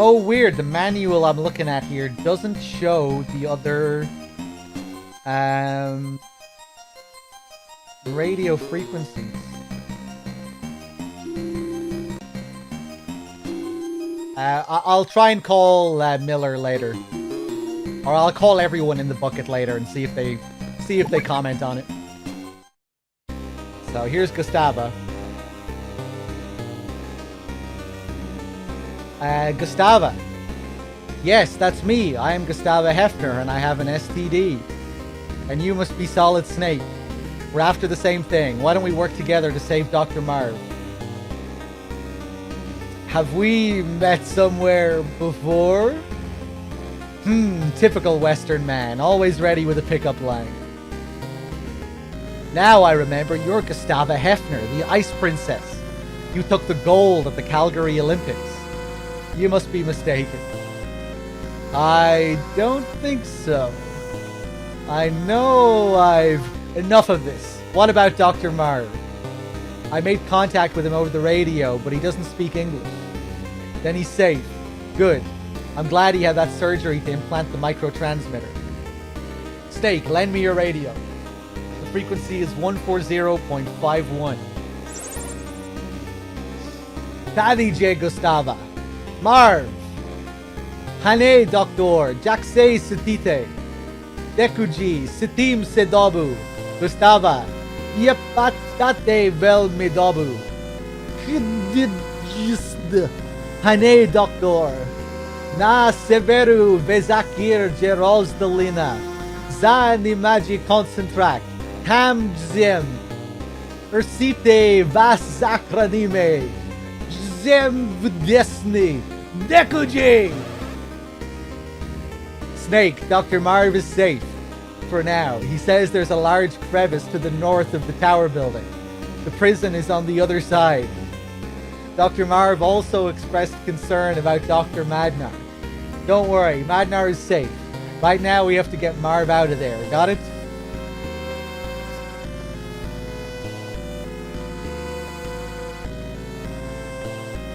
Oh, weird. The manual I'm looking at here doesn't show the other radio frequencies. I'll try and call Miller later, or I'll call everyone in the bucket later and see if they comment on it. So here's Gustava. Gustava. Yes, that's me. I am Gustava Hefner, and I have an STD. And you must be Solid Snake. We're after the same thing. Why don't we work together to save Dr. Marv? Have we met somewhere before? Typical Western man, always ready with a pickup line. Now I remember, you're Gustava Hefner, the Ice Princess. You took the gold at the Calgary Olympics. You must be mistaken. I don't think so. I know Enough of this. What about Dr. Marv? I made contact with him over the radio, but he doesn't speak English. Then he's safe. Good. I'm glad he had that surgery to implant the microtransmitter. Snake, lend me your radio. The frequency is 140.51. Tadi J. Gustava. Marv. Hane Doctor. Jaksei Sitite. Dekuji. Sitim Sedobu. Gustava. Yepatate vel medobu. Hane Doctor. Na severu vezakir gerozdalina. Zan imagi concentrak. Tam zim. Ursite vas zakranime. Zem vdesni. Dekuji. Snake, Dr. Marv is safe. For now. He says there's a large crevice to the north of the tower building. The prison is on the other side. Dr. Marv also expressed concern about Dr. Madnar. Don't worry, Madnar is safe. Right now we have to get Marv out of there. Got it?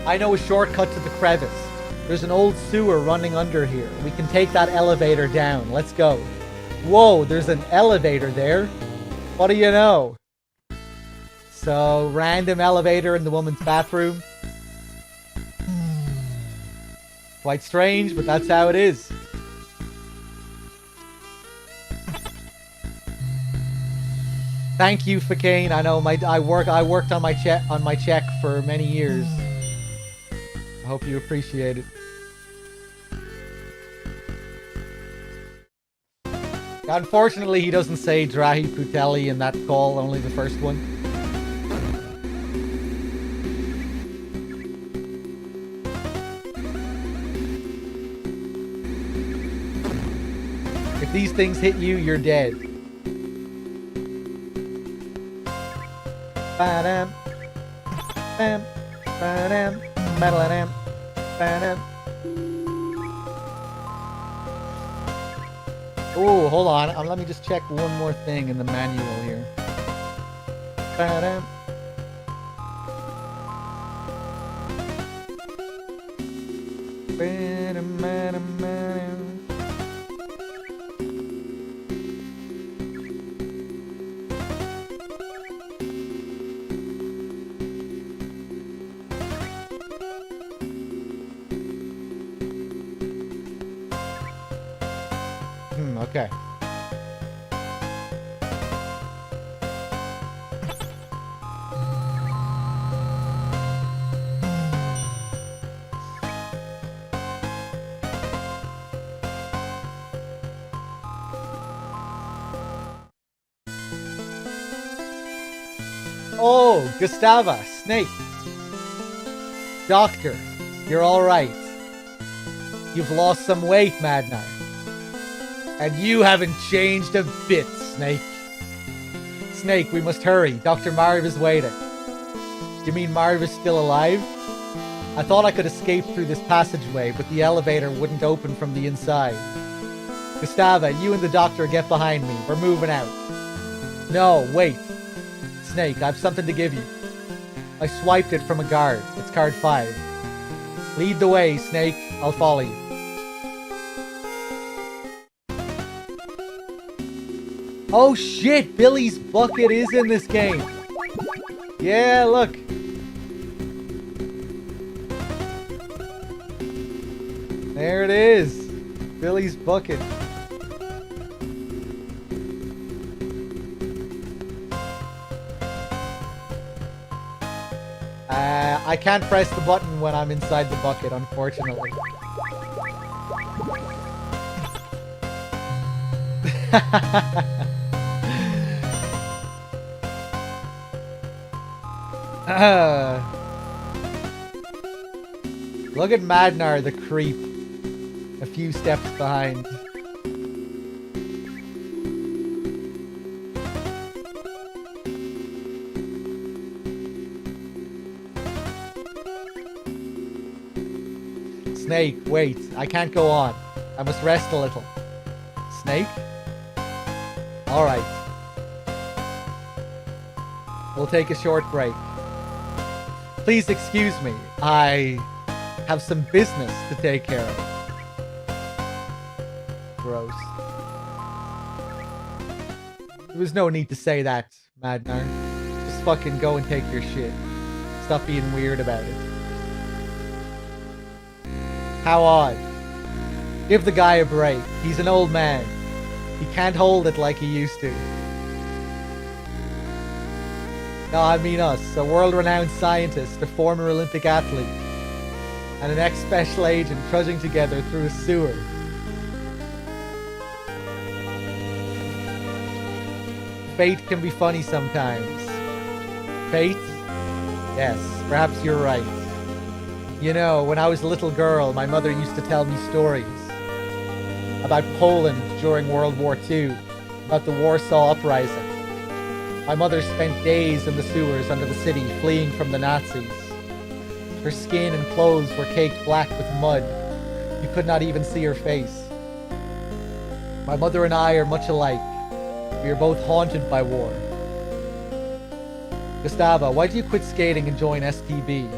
I know a shortcut to the crevice. There's an old sewer running under here. We can take that elevator down. Let's go. Whoa, there's an elevator there. What do you know? So, random elevator in the woman's bathroom. Quite strange, but that's how it is. Thank you, Fakane. I know I worked on my check for many years. I hope you appreciate it. Unfortunately, he doesn't say Drahi Putelli in that call, only the first one. If these things hit you, you're dead. Ba-dam. Bam. Ba-dam. Ba-dam. Ba-dam. Oh, hold on. Let me just check one more thing in the manual here. Ba-dam. Ba-dam, ba-dam, ba-dam. Okay. Oh, Gustava, Snake. Doctor, you're alright. You've lost some weight, Madnar. And you haven't changed a bit, Snake. Snake, we must hurry. Dr. Marv is waiting. You mean Marv is still alive? I thought I could escape through this passageway, but the elevator wouldn't open from the inside. Gustava, you and the doctor get behind me. We're moving out. No, wait. Snake, I have something to give you. I swiped it from a guard. It's card 5. Lead the way, Snake. I'll follow you. Oh shit, Billy's bucket is in this game. Yeah, look. There it is. Billy's bucket. I can't press the button when I'm inside the bucket, unfortunately. Look at Madnar, the creep. A few steps behind. Snake, wait. I can't go on. I must rest a little. Snake? Alright. We'll take a short break. Please excuse me. I have some business to take care of. Gross. There was no need to say that, Madnar. Just fucking go and take your shit. Stop being weird about it. How odd. Give the guy a break. He's an old man. He can't hold it like he used to. No, I mean us. A world-renowned scientist, a former Olympic athlete, and an ex-special agent trudging together through a sewer. Fate can be funny sometimes. Fate? Yes, perhaps you're right. You know, when I was a little girl, my mother used to tell me stories about Poland during World War II, about the Warsaw Uprising. My mother spent days in the sewers under the city, fleeing from the Nazis. Her skin and clothes were caked black with mud. You could not even see her face. My mother and I are much alike. We are both haunted by war. Gustavo, why do you quit skating and join STB?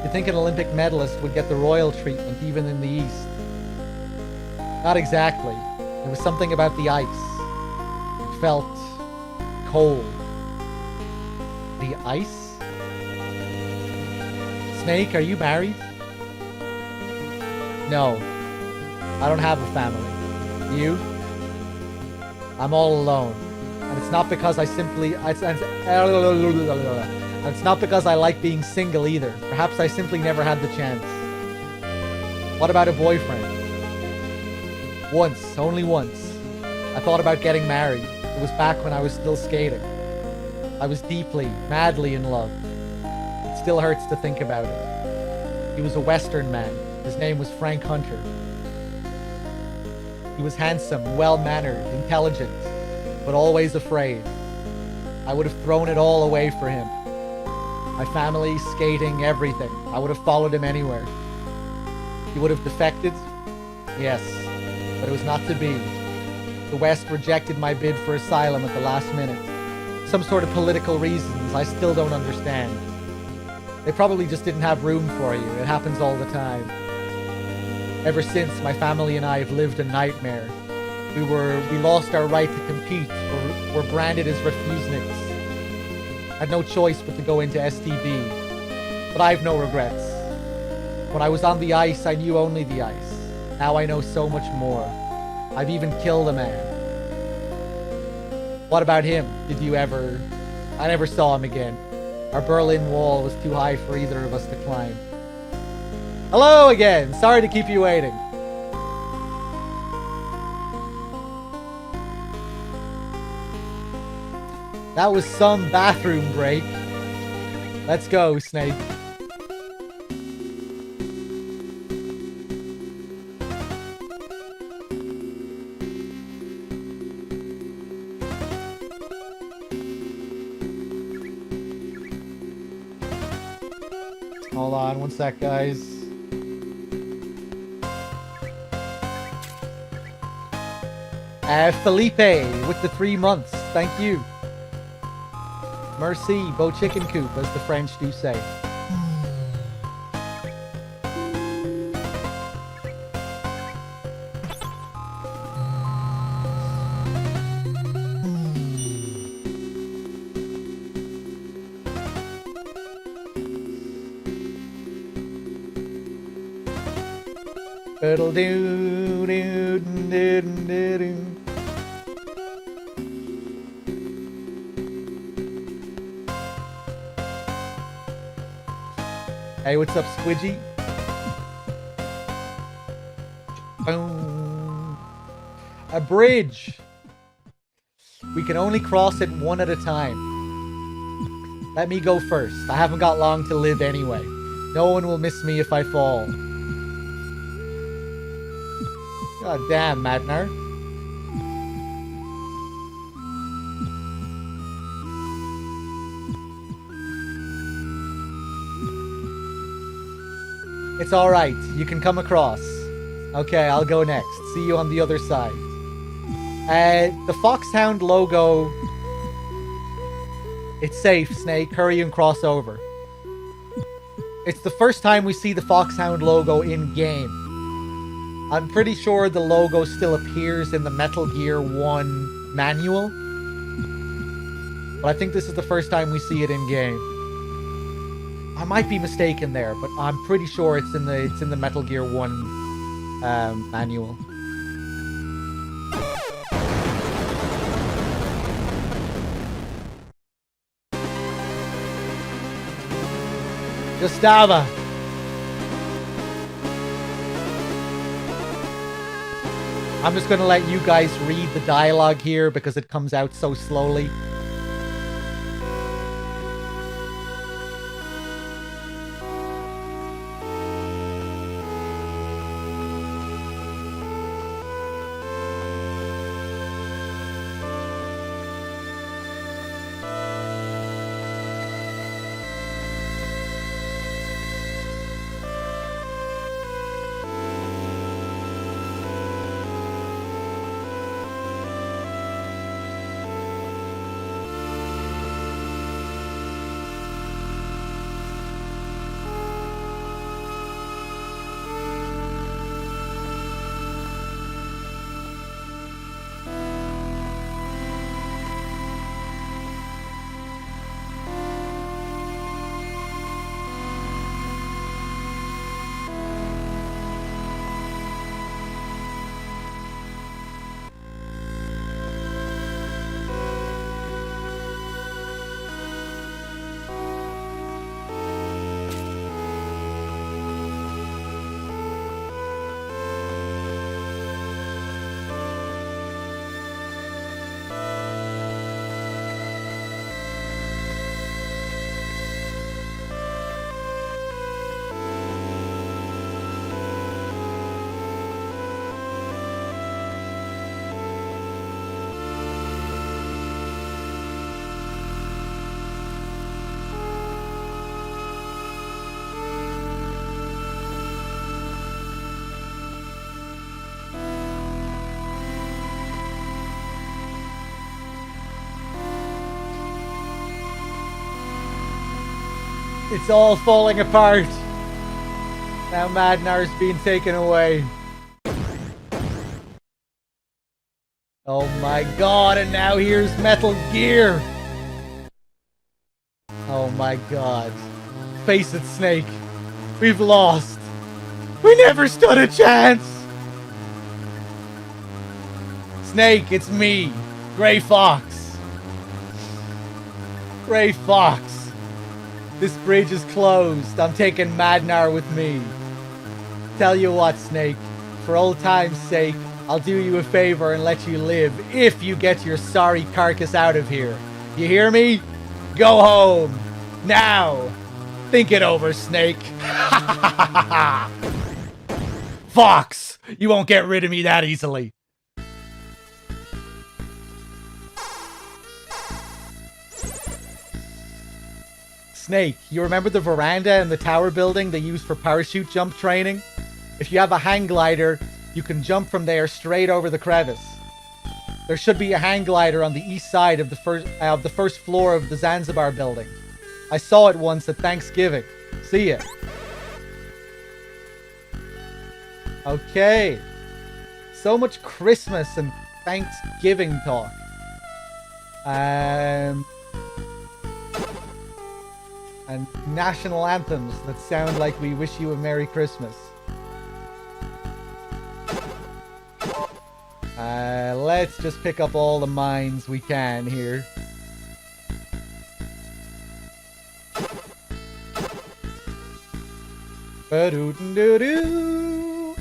You think an Olympic medalist would get the royal treatment even in the East? Not exactly. There was something about the ice. It felt cold. The ice? Snake, are you married? No. I don't have a family. You? I'm all alone. And it's not because I simply... It's not because I like being single either. Perhaps I simply never had the chance. What about a boyfriend? Once. Only once. I thought about getting married. It was back when I was still skating. I was deeply, madly in love. It still hurts to think about it. He was a Western man. His name was Frank Hunter. He was handsome, well-mannered, intelligent, but always afraid. I would have thrown it all away for him. My family, skating, everything. I would have followed him anywhere. He would have defected? Yes, but it was not to be. The West rejected my bid for asylum at the last minute. Some sort of political reasons I still don't understand. They probably just didn't have room for you. It happens all the time. Ever since, my family and I have lived a nightmare. We lost our right to compete. We're branded as refuseniks. I had no choice but to go into STB. But I have no regrets. When I was on the ice, I knew only the ice. Now I know so much more. I've even killed a man. What about him? Did you ever... I never saw him again. Our Berlin Wall was too high for either of us to climb. Hello again! Sorry to keep you waiting. That was some bathroom break. Let's go, Snake. Hold on one sec, guys. Felipe with the 3 months. Thank you. Merci, beau chicken coop, as the French do say. Hey, what's up, Squidgy? Boom. A bridge. We can only cross it one at a time. Let me go first. I haven't got long to live anyway. No one will miss me if I fall. God damn, Madnar. It's alright, you can come across. Okay, I'll go next. See you on the other side. The Foxhound logo... It's safe, Snake. Hurry and cross over. It's the first time we see the Foxhound logo in-game. I'm pretty sure the logo still appears in the Metal Gear 1 manual. But I think this is the first time we see it in-game. I might be mistaken there, but I'm pretty sure it's in the Metal Gear 1 manual. Gustava. I'm just gonna let you guys read the dialogue here because it comes out so slowly. It's all falling apart. Now Madnar's being taken away. Oh my god, and now here's Metal Gear. Oh my god. Face it, Snake. We've lost. We never stood a chance. Snake, it's me, Gray Fox. Gray Fox. This bridge is closed. I'm taking Madnar with me. Tell you what, Snake. For old time's sake, I'll do you a favor and let you live if you get your sorry carcass out of here. You hear me? Go home. Now. Think it over, Snake. Fox! You won't get rid of me that easily. Snake, you remember the veranda in the tower building they use for parachute jump training? If you have a hang glider, you can jump from there straight over the crevice. There should be a hang glider on the east side of the first floor of the Zanzibar building. I saw it once at Thanksgiving. See ya. Okay. So much Christmas and Thanksgiving talk. And national anthems that sound like we wish you a Merry Christmas. Let's just pick up all the mines we can here. Ba-doo-doo-doo.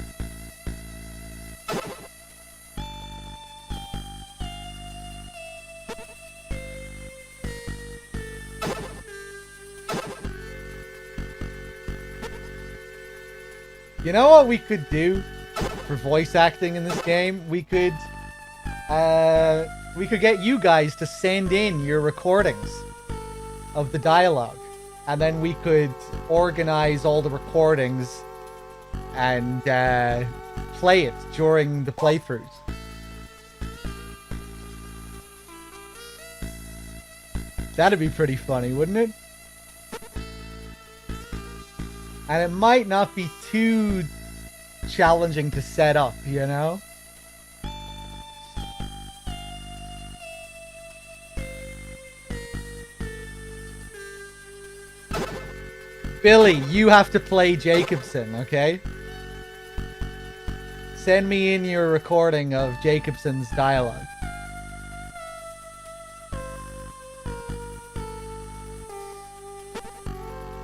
You know what we could do for voice acting in this game? We could get you guys to send in your recordings of the dialogue, and then we could organize all the recordings and play it during the playthroughs. That'd be pretty funny, wouldn't it? And it might not be too challenging to set up, you know? Billy, you have to play Jacobson, okay? Send me in your recording of Jacobson's dialogue.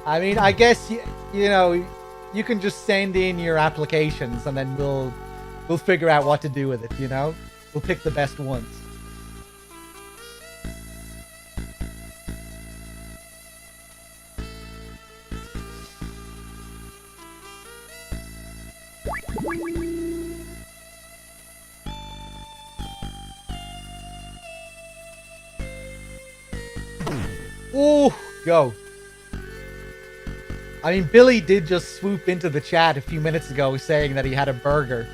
I mean, I guess, you know, you can just send in your applications and then we'll figure out what to do with it, you know? We'll pick the best ones. Ooh, go. I mean, Billy did just swoop into the chat a few minutes ago saying that he had a burger.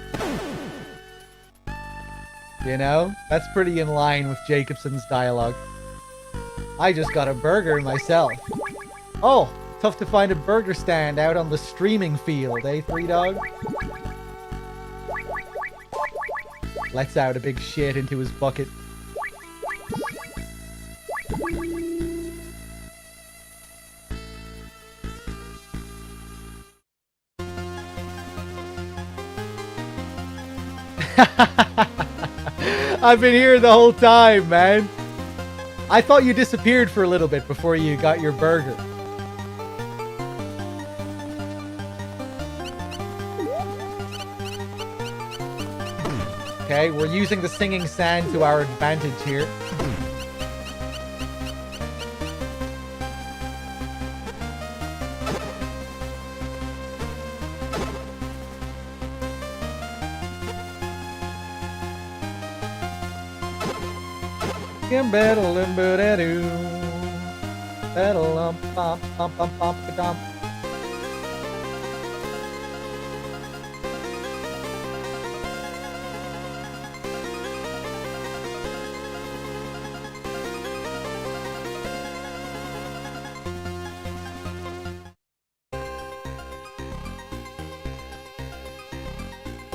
You know? That's pretty in line with Jacobson's dialogue. I just got a burger myself. Oh, tough to find a burger stand out on the streaming field, eh, Threedogg? Lets out a big shit into his bucket. I've been here the whole time, man. I thought you disappeared for a little bit before you got your burger. Okay, we're using the singing sand to our advantage here.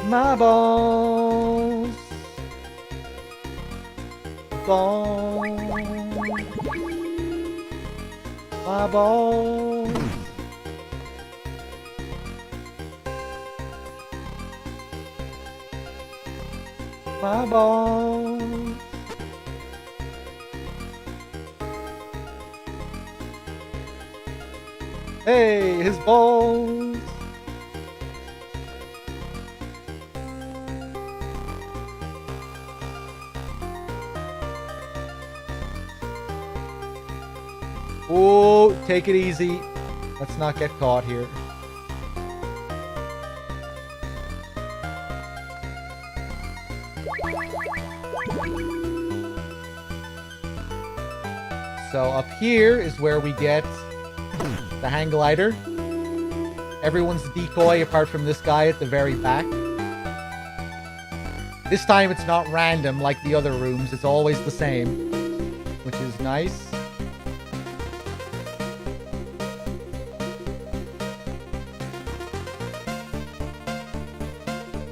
My balls. Balls. My balls. My balls. Hey, his balls. Oh, take it easy. Let's not get caught here. So up here is where we get the hang glider. Everyone's a decoy apart from this guy at the very back. This time it's not random like the other rooms. It's always the same, which is nice.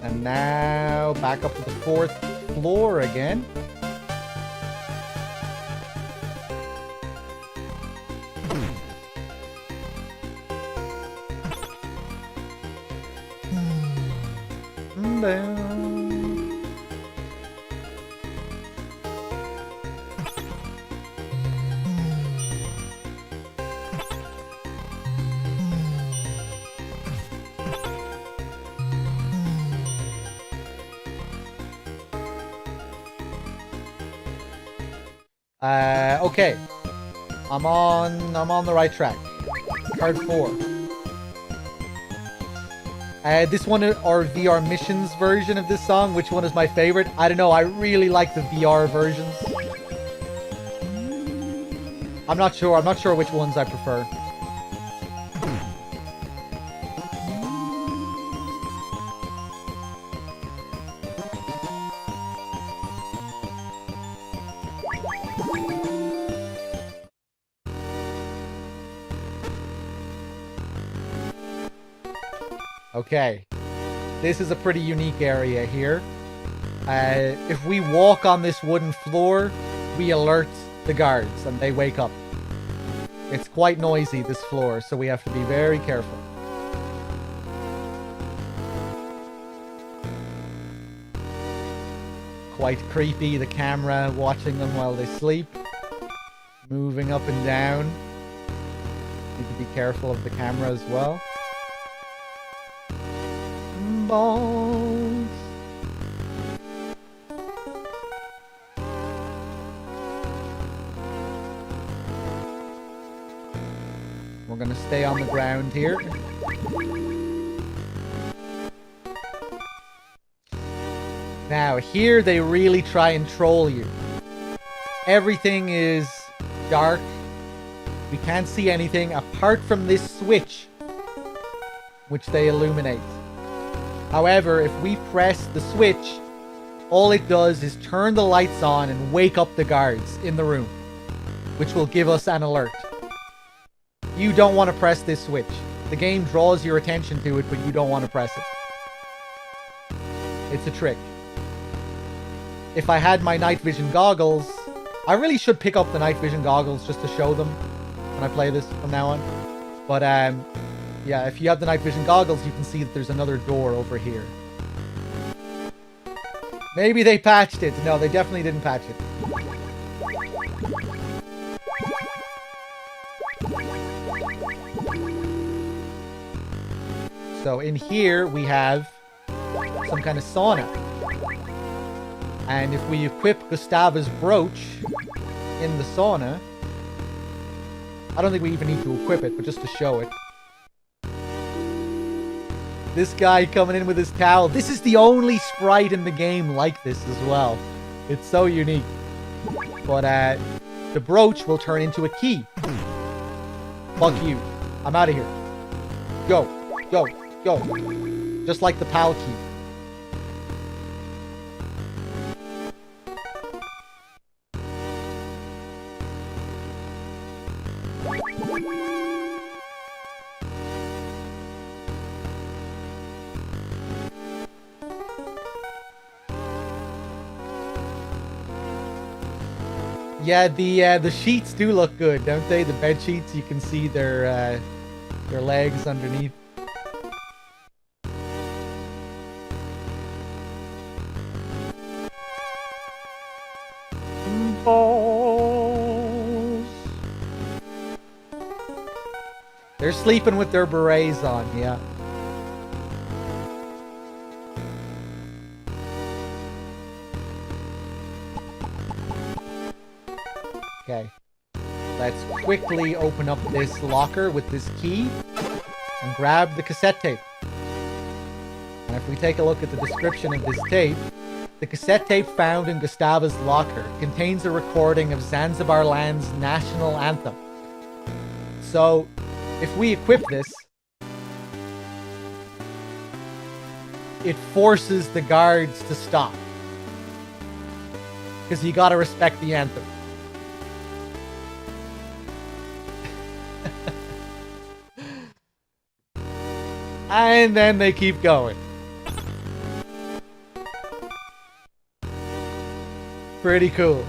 And now back up to the 4th floor again. Okay. I'm on the right track. Card 4. This one, our VR missions version of this song, which one is my favorite? I don't know, I really like the VR versions. I'm not sure which ones I prefer. Okay, this is a pretty unique area here. If we walk on this wooden floor, we alert the guards and they wake up. It's quite noisy, this floor, so we have to be very careful. Quite creepy, the camera watching them while they sleep. Moving up and down. Need to be careful of the camera as well. Balls. We're gonna stay on the ground here. Now, here they really try and troll you. Everything is dark. We can't see anything apart from this switch, which they illuminate. However, if we press the switch, all it does is turn the lights on and wake up the guards in the room, which will give us an alert. You don't want to press this switch. The game draws your attention to it, but you don't want to press it. It's a trick. If I had my night vision goggles, I really should pick up the night vision goggles just to show them when I play this from now on. But, yeah, if you have the night vision goggles, you can see that there's another door over here. Maybe they patched it. No, they definitely didn't patch it. So in here, we have some kind of sauna. And if we equip Gustava's brooch in the sauna... I don't think we even need to equip it, but just to show it. This guy coming in with his towel. This is the only sprite in the game like this as well. It's so unique. But the brooch will turn into a key. Fuck you. I'm out of here. Go. Go. Go. Just like the PAL key. Yeah, the sheets do look good, don't they? The bed sheets, you can see their legs underneath. Balls. They're sleeping with their berets on, yeah. Okay. Let's quickly open up this locker with this key and grab the cassette tape. And if we take a look at the description of this tape, the cassette tape found in Gustava's locker contains a recording of Zanzibar Land's national anthem. So, if we equip this, it forces the guards to stop. Because you gotta respect the anthem. And then they keep going. Pretty cool.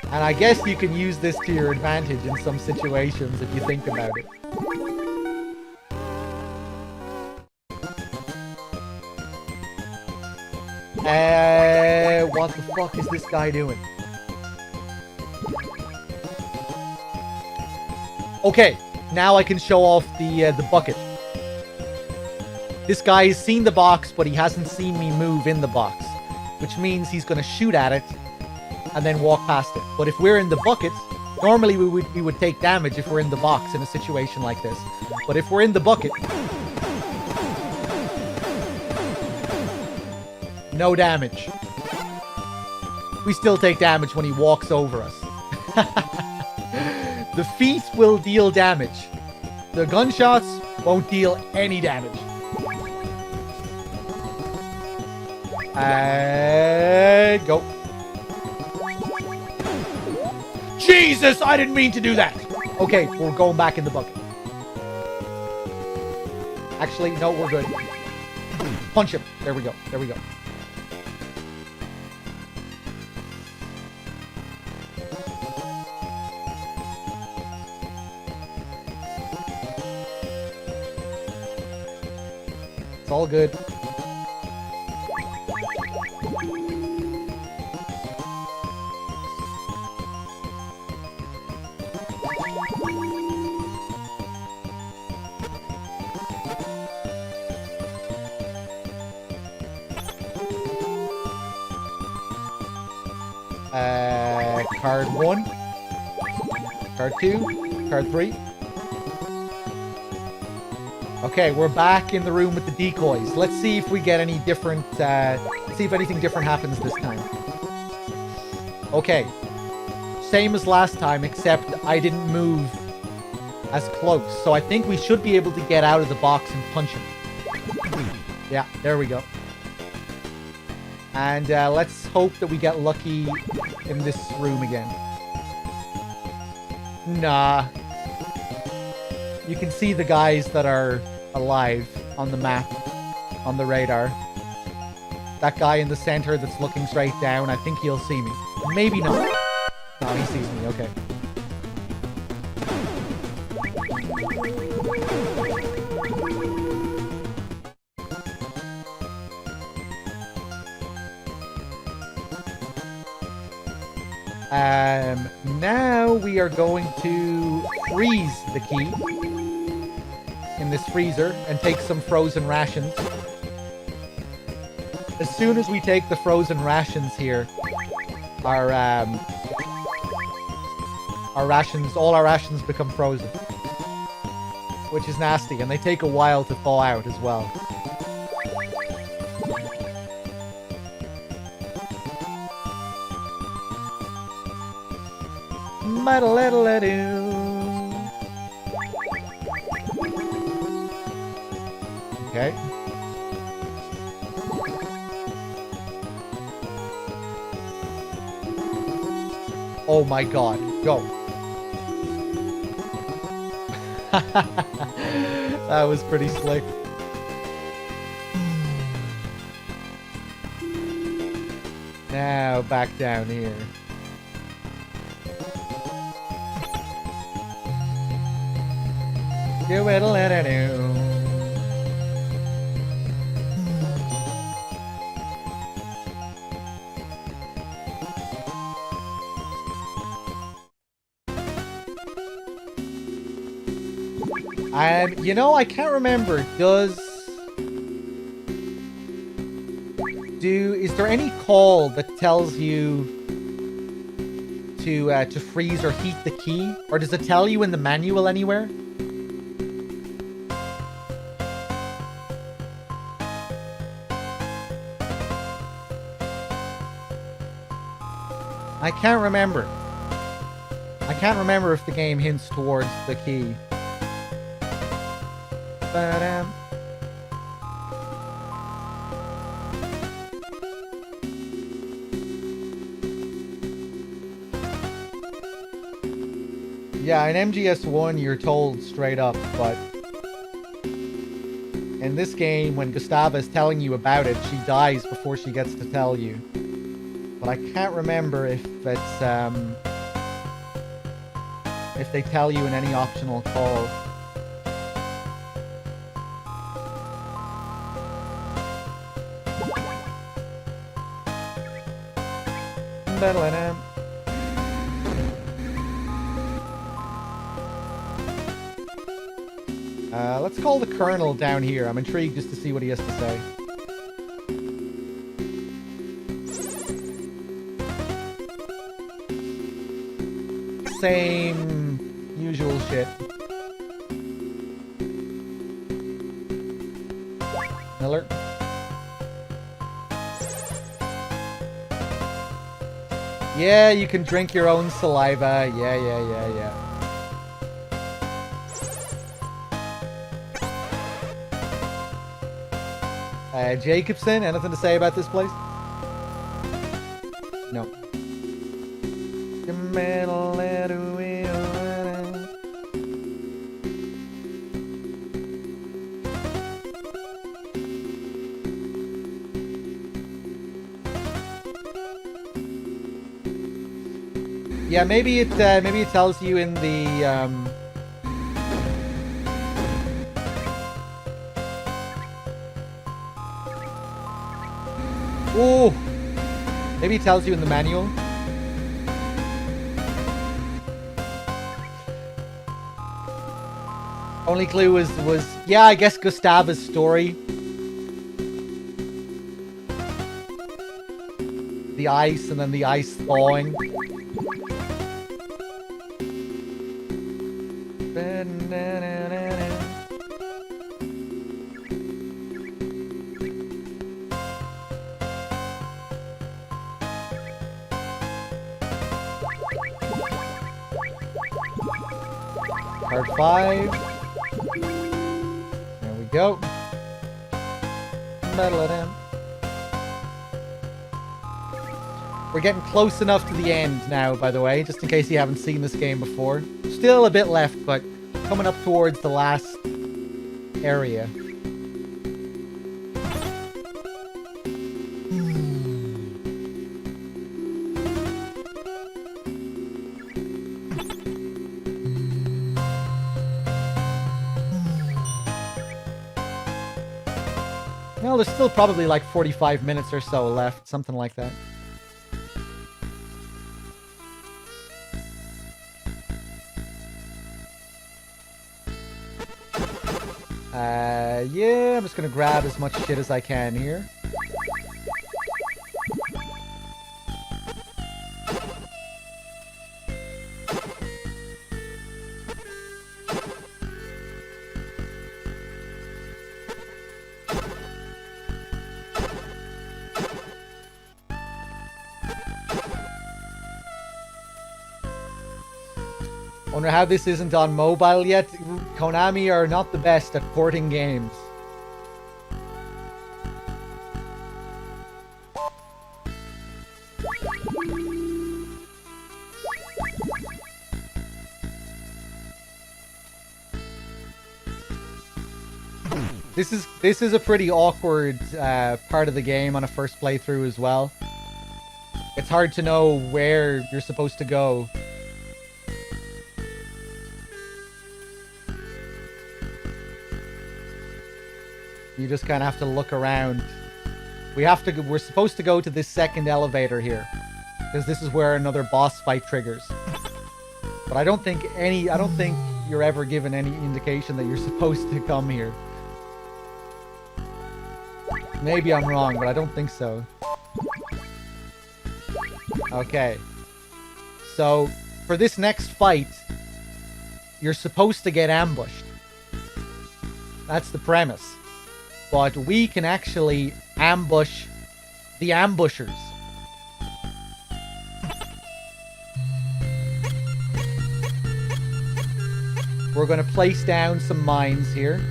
And I guess you can use this to your advantage in some situations if you think about it. What the fuck is this guy doing? Okay, now I can show off the bucket. This guy has seen the box, but he hasn't seen me move in the box, which means he's going to shoot at it and then walk past it. But if we're in the bucket, normally we would take damage if we're in the box in a situation like this. But if we're in the bucket, no damage. We still take damage when he walks over us. The feet will deal damage. The gunshots won't deal any damage. And go. Jesus, I didn't mean to do that. Okay, we're going back in the bucket. Actually, no, we're good. Punch him. There we go. There we go. It's all good. Card 1, card 2, card 3. Okay, we're back in the room with the decoys. Let's see if we get any different, let's see if anything different happens this time. Okay. Same as last time, except I didn't move as close. So I think we should be able to get out of the box and punch him. Yeah, there we go. And let's hope that we get lucky in this room again. Nah. You can see the guys that are alive on the map, on the radar. That guy in the center that's looking straight down, I think he'll see me. Maybe not. No, he sees me, okay. Now we are going to freeze the key in this freezer and take some frozen rations. As soon as we take the frozen rations here, all our rations become frozen, which is nasty, and they take a while to thaw out as well. Okay. Oh my god, go. That was pretty slick. Now back down here. Do it, let it do. You know, I can't remember. Is there any call that tells you to freeze or heat the key, or does it tell you in the manual anywhere? I can't remember. I can't remember if the game hints towards the key. Ba-dam. Yeah, in MGS1 you're told straight up, but in this game, when Gustava is telling you about it, she dies before she gets to tell you. But I can't remember if it's if they tell you in any optional call. Let's call the Colonel down here. I'm intrigued just to see what he has to say. Same usual shit. Miller. Yeah, you can drink your own saliva. Yeah. Jacobson, anything to say about this place? No. Yeah, maybe it tells you in the Ooh! Maybe it tells you in the manual. Only clue was yeah, I guess Gustava's story. The ice and then the ice thawing. Part 5. There we go. Battle it in. We're getting close enough to the end now, by the way, just in case you haven't seen this game before. Still a bit left, but coming up towards the last area. Well, there's still probably like 45 minutes or so left, something like that. Yeah, I'm just gonna grab as much shit as I can here. Wonder how this isn't on mobile yet. Konami are not the best at porting games. This is a pretty awkward part of the game on a first playthrough as well. It's hard to know where you're supposed to go. You just kind of have to look around. We're supposed to go to this second elevator here, because this is where another boss fight triggers. But I don't think you're ever given any indication that you're supposed to come here. Maybe I'm wrong, but I don't think so. Okay. So, for this next fight, you're supposed to get ambushed. That's the premise. But we can actually ambush the ambushers. We're going to place down some mines here.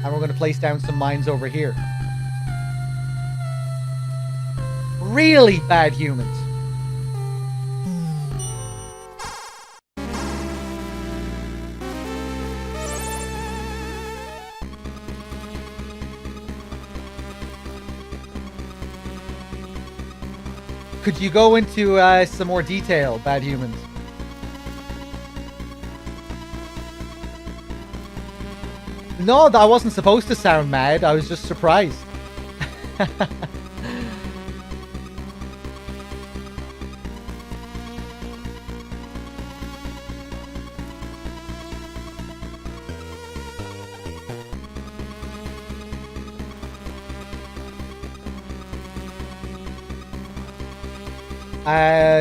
And we're going to place down some mines over here. Really bad humans. Could you go into some more detail, bad humans? No, I wasn't supposed to sound mad. I was just surprised.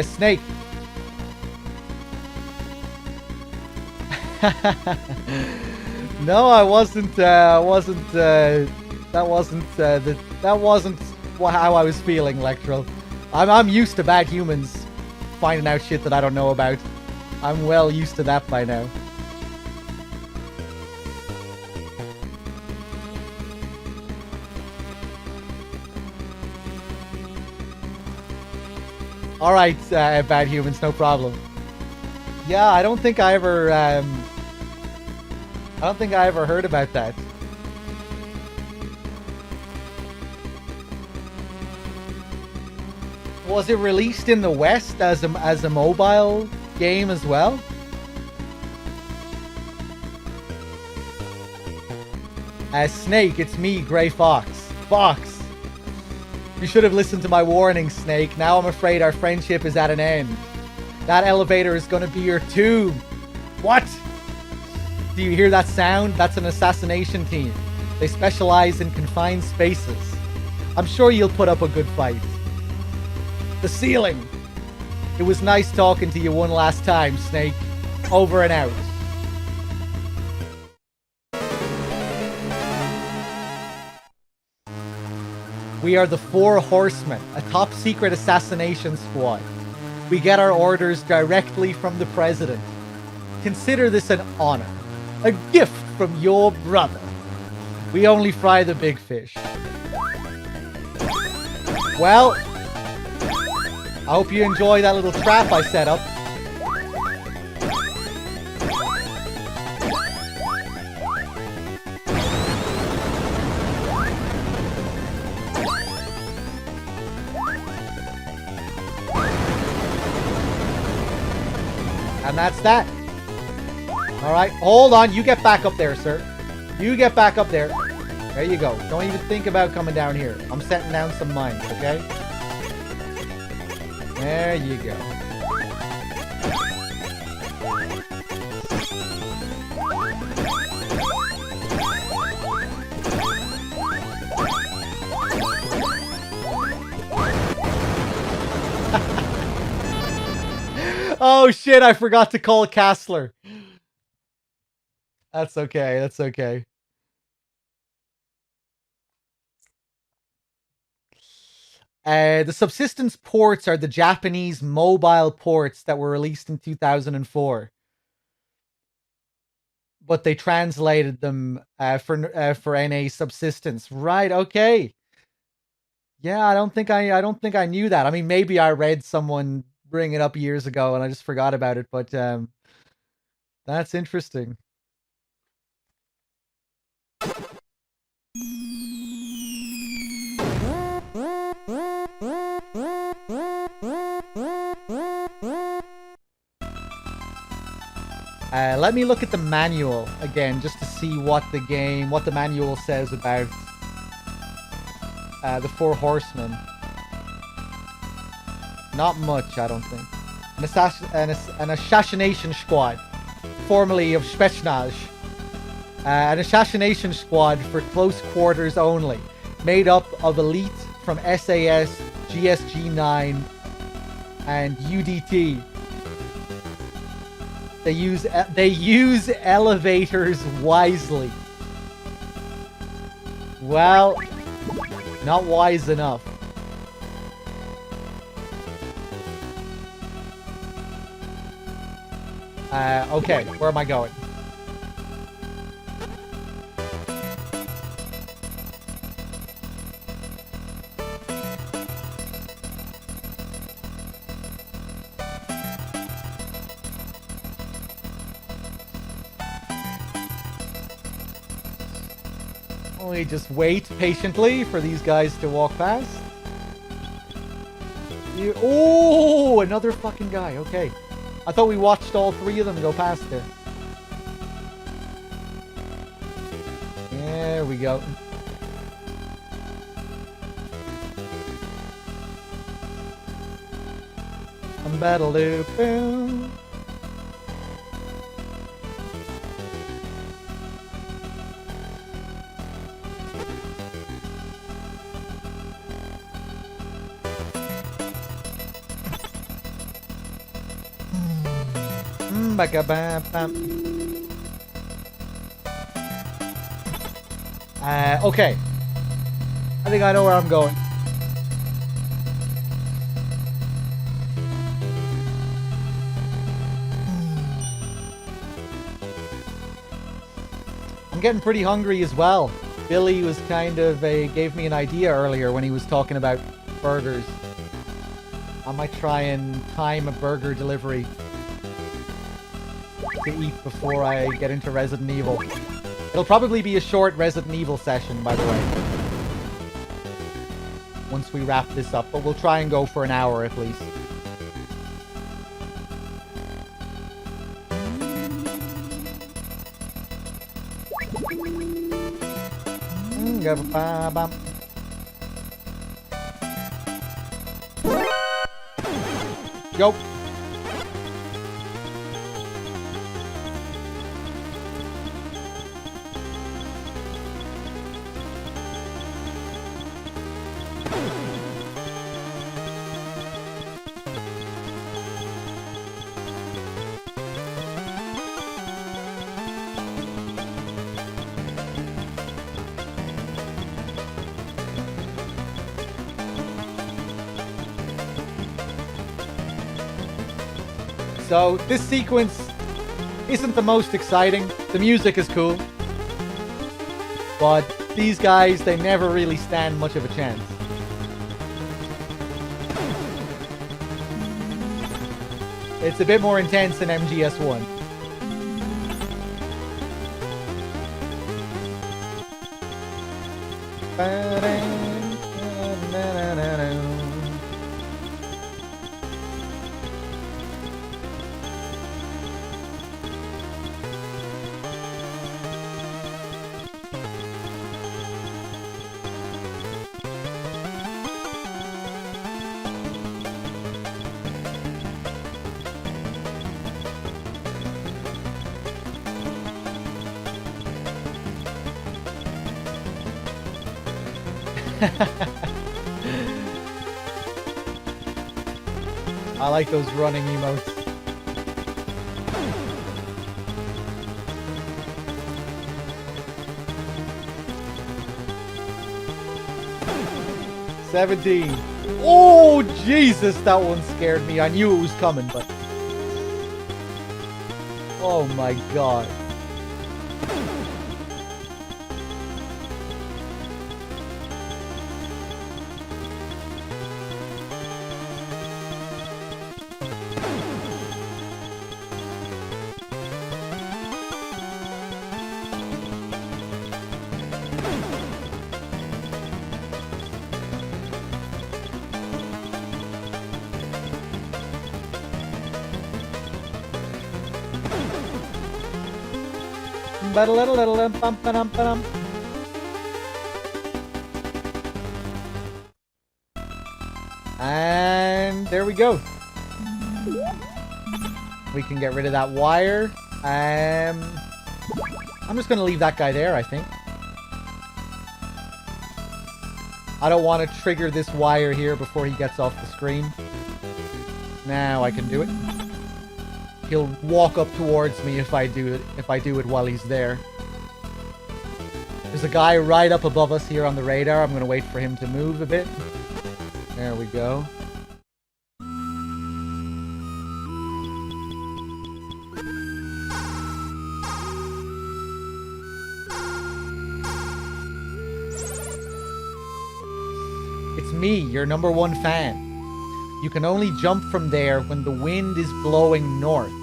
Snake. No, I wasn't. That wasn't how I was feeling, Electro. I'm used to bad humans finding out shit that I don't know about. I'm well used to that by now. All right, bad humans, no problem. Yeah, I don't think I ever heard about that. Was it released in the West as a mobile game as well? Snake, it's me, Grey Fox. Fox! You should have listened to my warning, Snake. Now I'm afraid our friendship is at an end. That elevator is going to be your tomb. What? Do you hear that sound? That's an assassination team. They specialize in confined spaces. I'm sure you'll put up a good fight. The ceiling. It was nice talking to you one last time, Snake. Over and out. We are the Four Horsemen, a top-secret assassination squad. We get our orders directly from the President. Consider this an honor. A gift from your brother. We only fry the big fish. Well, I hope you enjoy that little trap I set up. And that's that. Alright, hold on. You get back up there, sir. You get back up there. There you go. Don't even think about coming down here. I'm setting down some mines, okay? There you go. Oh shit, I forgot to call Castler. That's okay, that's okay. The subsistence ports are the Japanese mobile ports that were released in 2004. But they translated them for NA subsistence. Right, okay. Yeah, I don't think I knew that. I mean, maybe I read someone bring it up years ago and I just forgot about it, but that's interesting. Let me look at the manual again, just to see what the manual says about the Four Horsemen. Not much, I don't think. An assassination squad, formerly of Spetsnaz. An assassination squad for close quarters only, made up of elite from SAS, GSG-9, and UDT. They use elevators wisely. Well, not wise enough. Okay, where am I going? We just wait patiently for these guys to walk past. Oh, another fucking guy. Okay. I thought we watched all three of them go past there. There we go. I'm battle looping. Okay. I think I know where I'm going. I'm getting pretty hungry as well. Billy was kind of gave me an idea earlier when he was talking about burgers. I might try and time a burger delivery to eat before I get into Resident Evil. It'll probably be a short Resident Evil session, by the way, once we wrap this up, but we'll try and go for an hour at least. Go. So this sequence isn't the most exciting. The music is cool. But these guys, they never really stand much of a chance. It's a bit more intense than MGS1. I like those running emotes. $17. Oh, Jesus, that one scared me. I knew it was coming, but... Oh my God. And there we go. We can get rid of that wire. I'm just going to leave that guy there, I think. I don't want to trigger this wire here before he gets off the screen. Now I can do it. He'll walk up towards me if I do it while he's there. There's a guy right up above us here on the radar. I'm going to wait for him to move a bit. There we go. It's me, your #1 fan. You can only jump from there when the wind is blowing north.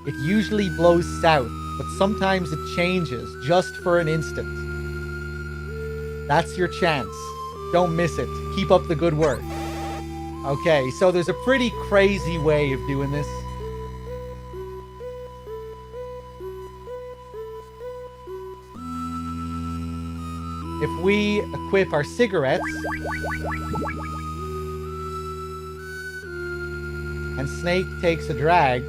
It usually blows south, but sometimes it changes, just for an instant. That's your chance. Don't miss it. Keep up the good work. Okay, so there's a pretty crazy way of doing this. If we equip our cigarettes, and Snake takes a drag,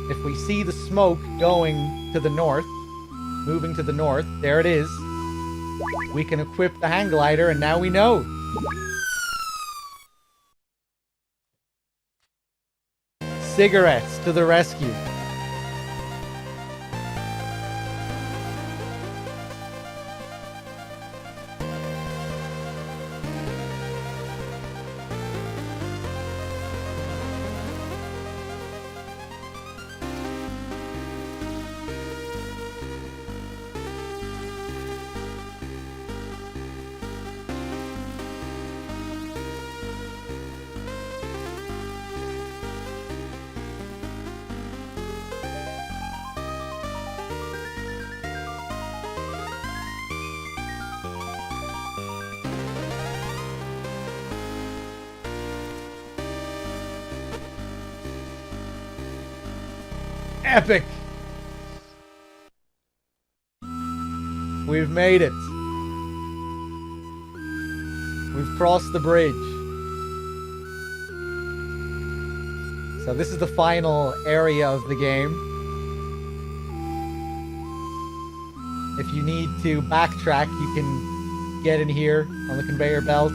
if we see the smoke going to the north, moving to the north, there it is, we can equip the hang glider, and now we know. Cigarettes to the rescue. Epic! We've made it. We've crossed the bridge. So this is the final area of the game. If you need to backtrack, you can get in here on the conveyor belt.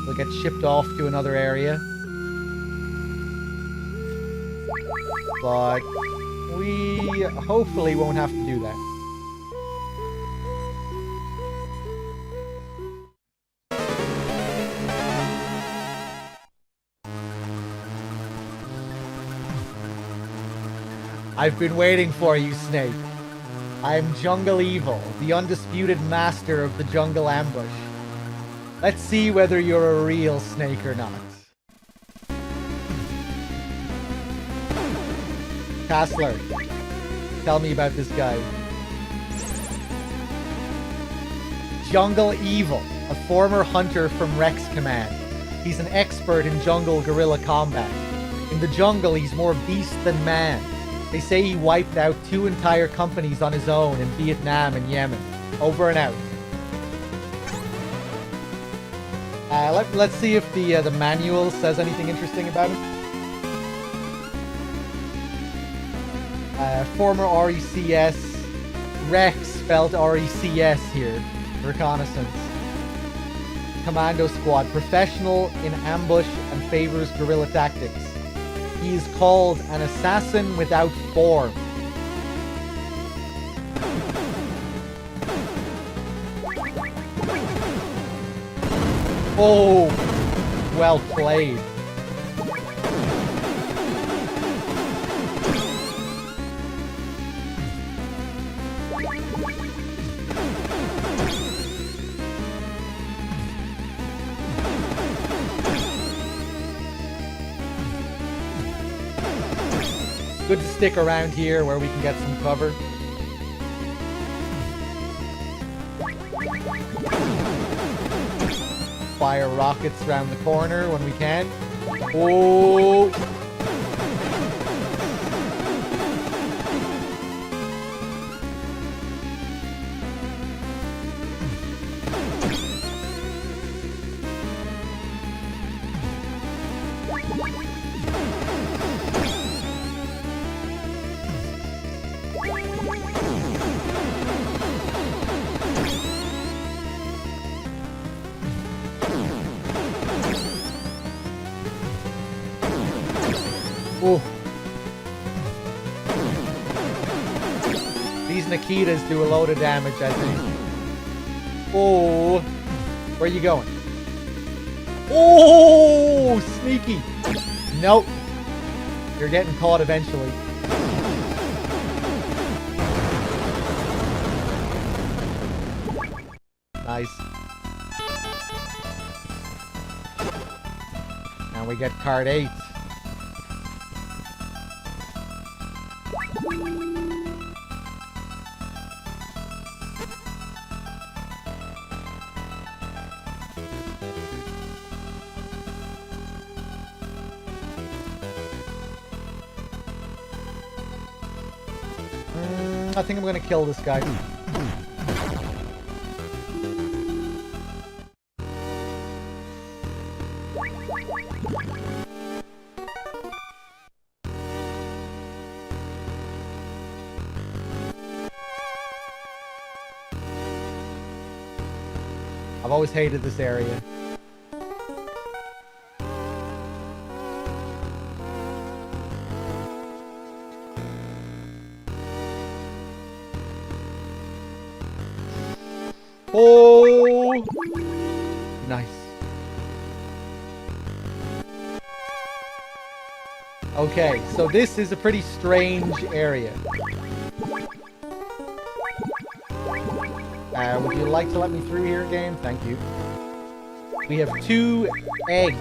They'll get shipped off to another area. But we hopefully won't have to do that. I've been waiting for you, Snake. I am Jungle Evil, the undisputed master of the jungle ambush. Let's see whether you're a real snake or not. Kassler, tell me about this guy. Jungle Evil, a former hunter from Rex Command. He's an expert in jungle guerrilla combat. In the jungle, he's more beast than man. They say he wiped out 2 entire companies on his own in Vietnam and Yemen. Over and out. Let's see if the manual says anything interesting about him. Former RECS. Rex spelled RECS here. Reconnaissance. Commando Squad. Professional in ambush and favors guerrilla tactics. He is called an assassin without form. Oh, well played. Good to stick around here where we can get some cover. Fire rockets around the corner when we can. Oh! Ooh. These Nikitas do a load of damage, I think. Oh, where are you going? Oh, sneaky. Nope. You're getting caught eventually. Nice. And we get card 8. I think I'm gonna kill this guy. I've always hated this area. Oh! Nice. Okay, so this is a pretty strange area. Would you like to let me through here again? Thank you. We have 2 eggs.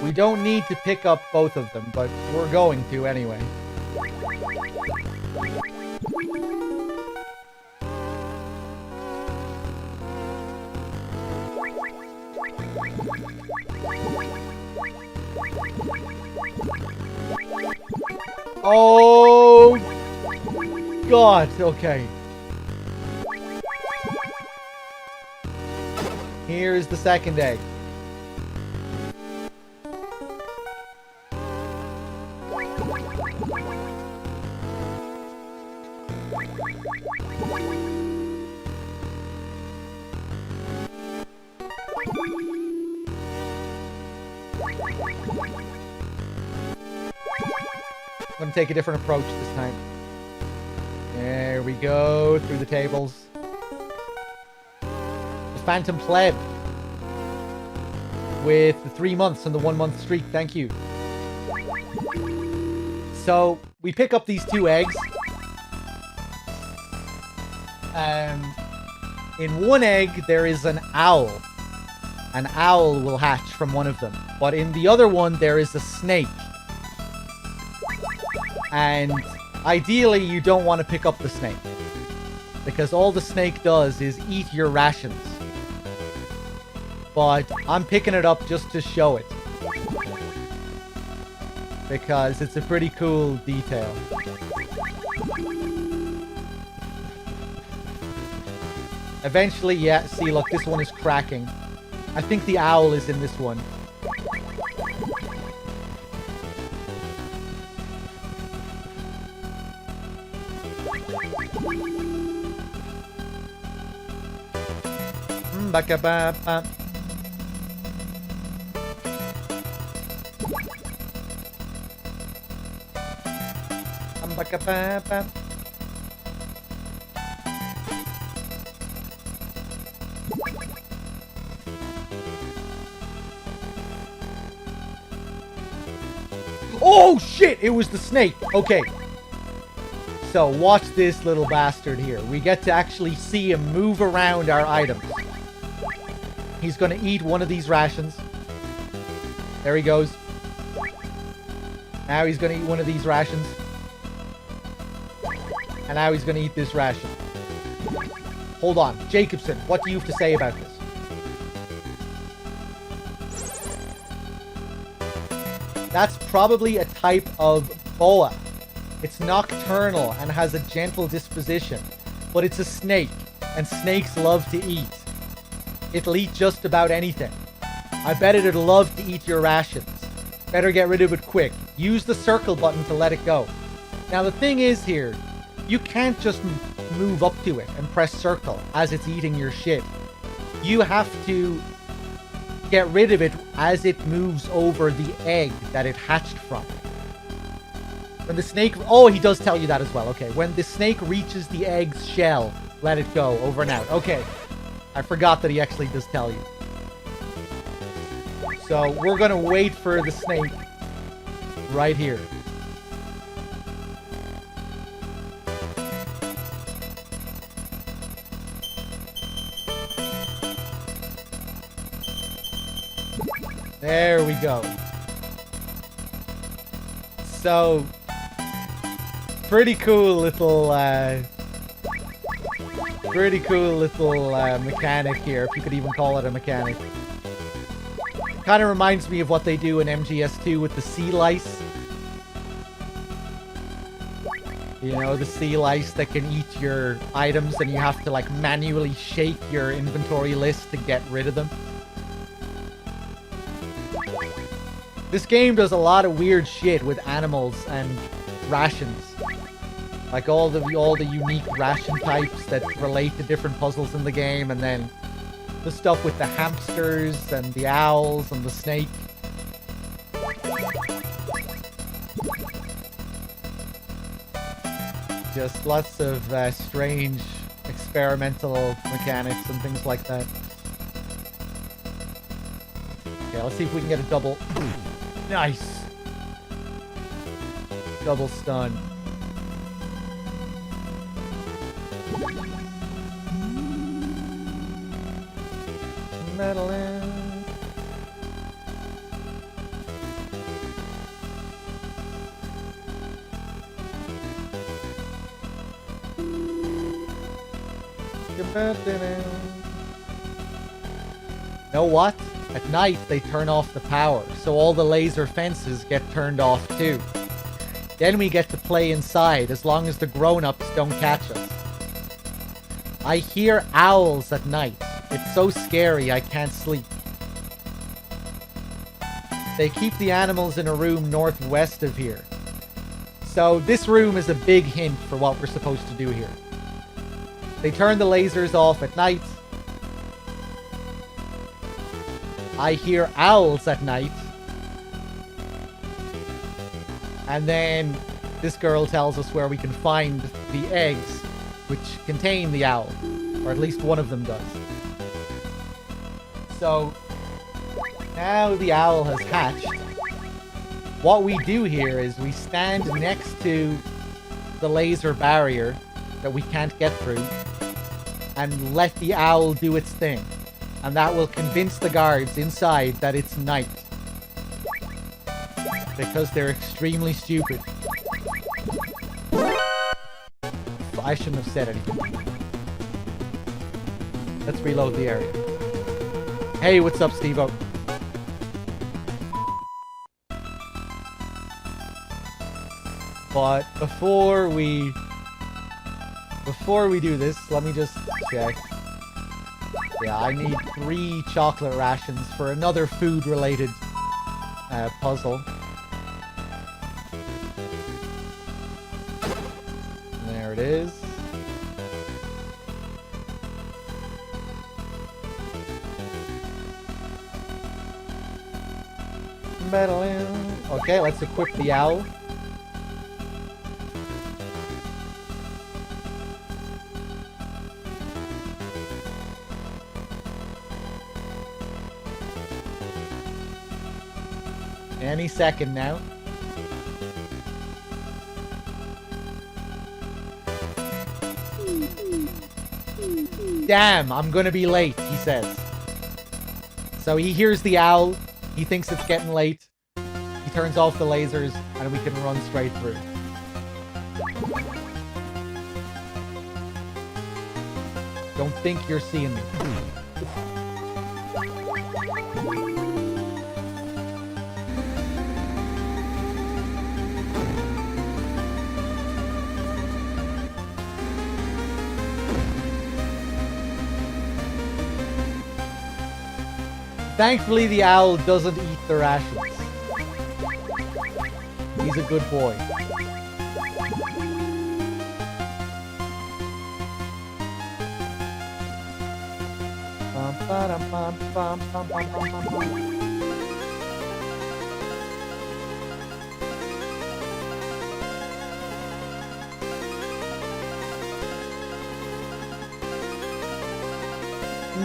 We don't need to pick up both of them, but we're going to anyway. Oh, God, okay. Here's the second egg. I'm gonna take a different approach this time. There we go, through the tables. The Phantom Pleb. With the 3 months and the 1 month streak, thank you. So, we pick up these 2 eggs. In one egg, there is an owl. An owl will hatch from one of them. But in the other one, there is a snake. And ideally, you don't want to pick up the snake. Because all the snake does is eat your rations. But I'm picking it up just to show it. Because it's a pretty cool detail. Eventually, yeah, see, look, this one is cracking. I think the owl is in this one. Ba-ka-ba-ba. Ba-ka-ba-ba. Oh shit! It was the snake. Okay. So watch this little bastard here. We get to actually see him move around our items. He's gonna eat one of these rations. There he goes. Now he's gonna eat one of these rations. And now he's gonna eat this ration. Hold on. Jacobson, what do you have to say about this? That's probably a type of boa. It's nocturnal and has a gentle disposition, but it's a snake, and snakes love to eat. It'll eat just about anything. I bet it'd love to eat your rations. Better get rid of it quick. Use the circle button to let it go. Now the thing is here, you can't just move up to it and press circle as it's eating your shit. You have to get rid of it as it moves over the egg that it hatched from. When the snake... Oh, he does tell you that as well. Okay, when the snake reaches the egg's shell, let it go. Over and out. Okay. I forgot that he actually does tell you. So, we're going to wait for the snake right here. There we go. So, pretty cool little mechanic here, if you could even call it a mechanic. Kind of reminds me of what they do in MGS2 with the sea lice. You know, the sea lice that can eat your items and you have to like manually shake your inventory list to get rid of them. This game does a lot of weird shit with animals and rations. Like all the unique ration types that relate to different puzzles in the game, and then the stuff with the hamsters and the owls and the snake. Just lots of strange experimental mechanics and things like that. Okay, let's see if we can get a double. Nice. Double stun. Metal in. Know what? At night, they turn off the power, so all the laser fences get turned off too. Then we get to play inside, as long as the grown-ups don't catch us. I hear owls at night. It's so scary I can't sleep. They keep the animals in a room northwest of here. So this room is a big hint for what we're supposed to do here. They turn the lasers off at night. I hear owls at night. And then this girl tells us where we can find the eggs which contain the owl. Or at least one of them does. So, now the owl has hatched. What we do here is we stand next to the laser barrier that we can't get through and let the owl do its thing. And that will convince the guards inside that it's night. Because they're extremely stupid. I shouldn't have said anything. Let's reload the area. Hey, what's up, Steve-O? But before we do this, let me just check. Yeah, I need 3 chocolate rations for another food-related puzzle. There it is. Metal in. Okay, let's equip the owl. Any second now. Damn, I'm gonna be late, he says. So he hears the owl. He thinks it's getting late. He turns off the lasers, and we can run straight through. Don't think you're seeing me. Thankfully, the owl doesn't eat the rations. He's a good boy.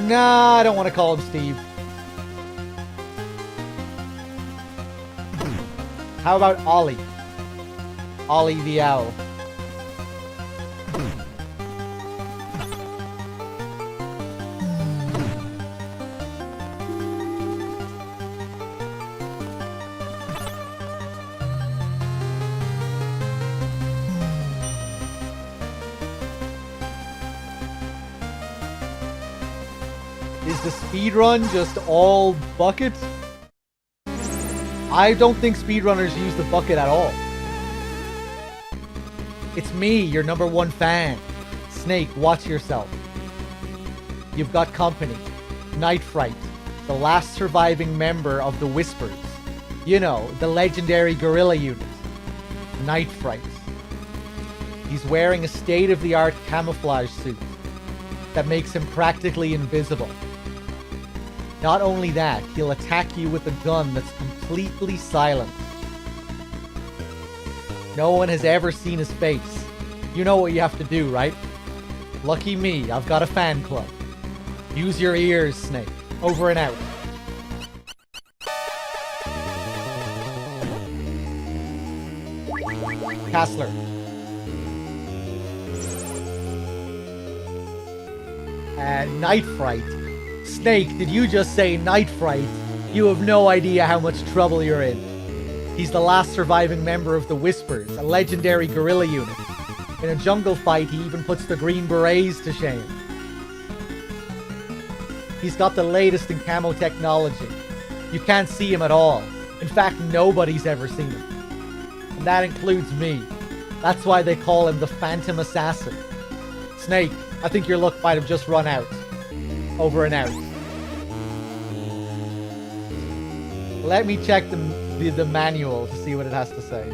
Nah, I don't want to call him Steve. How about Ollie? Ollie the owl. Is the speedrun just all bucket? I don't think speedrunners use the bucket at all. It's me, your #1 fan. Snake, watch yourself. You've got company. Night Fright, the last surviving member of the Whispers. You know, the legendary guerrilla unit. Night Fright. He's wearing a state-of-the-art camouflage suit that makes him practically invisible. Not only that, he'll attack you with a gun that's completely silent. No one has ever seen his face. You know what you have to do, right? Lucky me, I've got a fan club. Use your ears, Snake. Over and out. Castler. Night Fright. Snake, did you just say Night Fright? You have no idea how much trouble you're in. He's the last surviving member of the Whispers, a legendary guerrilla unit. In a jungle fight, he even puts the Green Berets to shame. He's got the latest in camo technology. You can't see him at all. In fact, nobody's ever seen him. And that includes me. That's why they call him the Phantom Assassin. Snake, I think your luck might have just run out. Over and out. Let me check the manual to see what it has to say.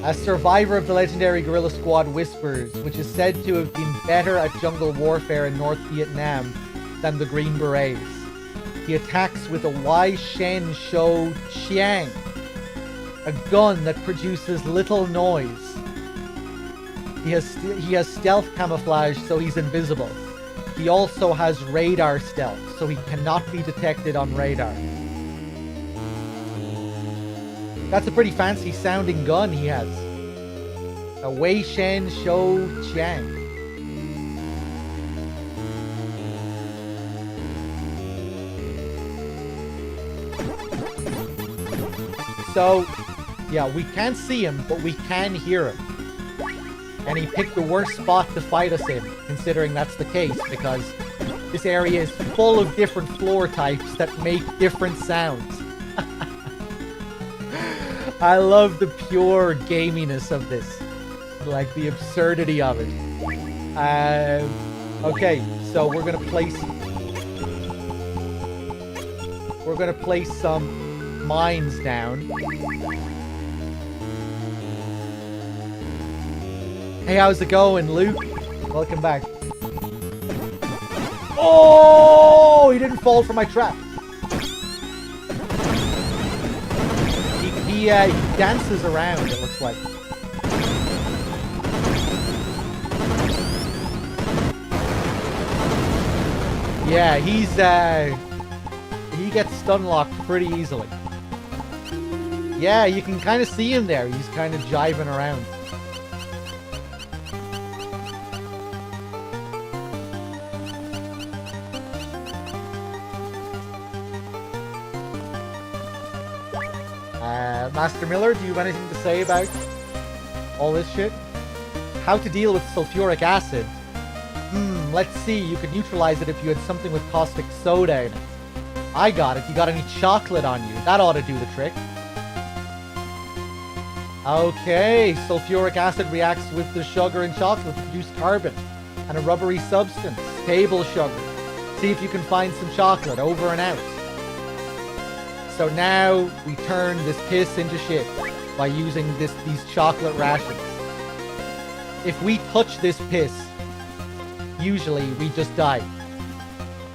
A survivor of the legendary guerrilla squad Whispers, which is said to have been better at jungle warfare in North Vietnam than the Green Berets. He attacks with a Wai Shen Shou Chiang, a gun that produces little noise. He has stealth camouflage, so he's invisible. He also has radar stealth, so he cannot be detected on radar. That's a pretty fancy sounding gun he has. A Wei Shen Shou Chiang. So, yeah, we can't see him, but we can hear him. And he picked the worst spot to fight us in, considering that's the case, because this area is full of different floor types that make different sounds. I love the pure gaminess of this. Like, the absurdity of it. Okay, so we're gonna place some mines down. Hey, how's it going, Luke? Welcome back. Oh, he didn't fall for my trap. He dances around, it looks like. Yeah, he gets stun locked pretty easily. Yeah, you can kind of see him there. He's kind of jiving around. Master Miller, do you have anything to say about all this shit? How to deal with sulfuric acid? Let's see. You could neutralize it if you had something with caustic soda in it. I got it. You got any chocolate on you? That ought to do the trick. Okay, sulfuric acid reacts with the sugar in chocolate to produce carbon and a rubbery substance, table sugar. See if you can find some chocolate, over and out. So now we turn this piss into shit by using these chocolate rations. If we touch this piss, usually we just die.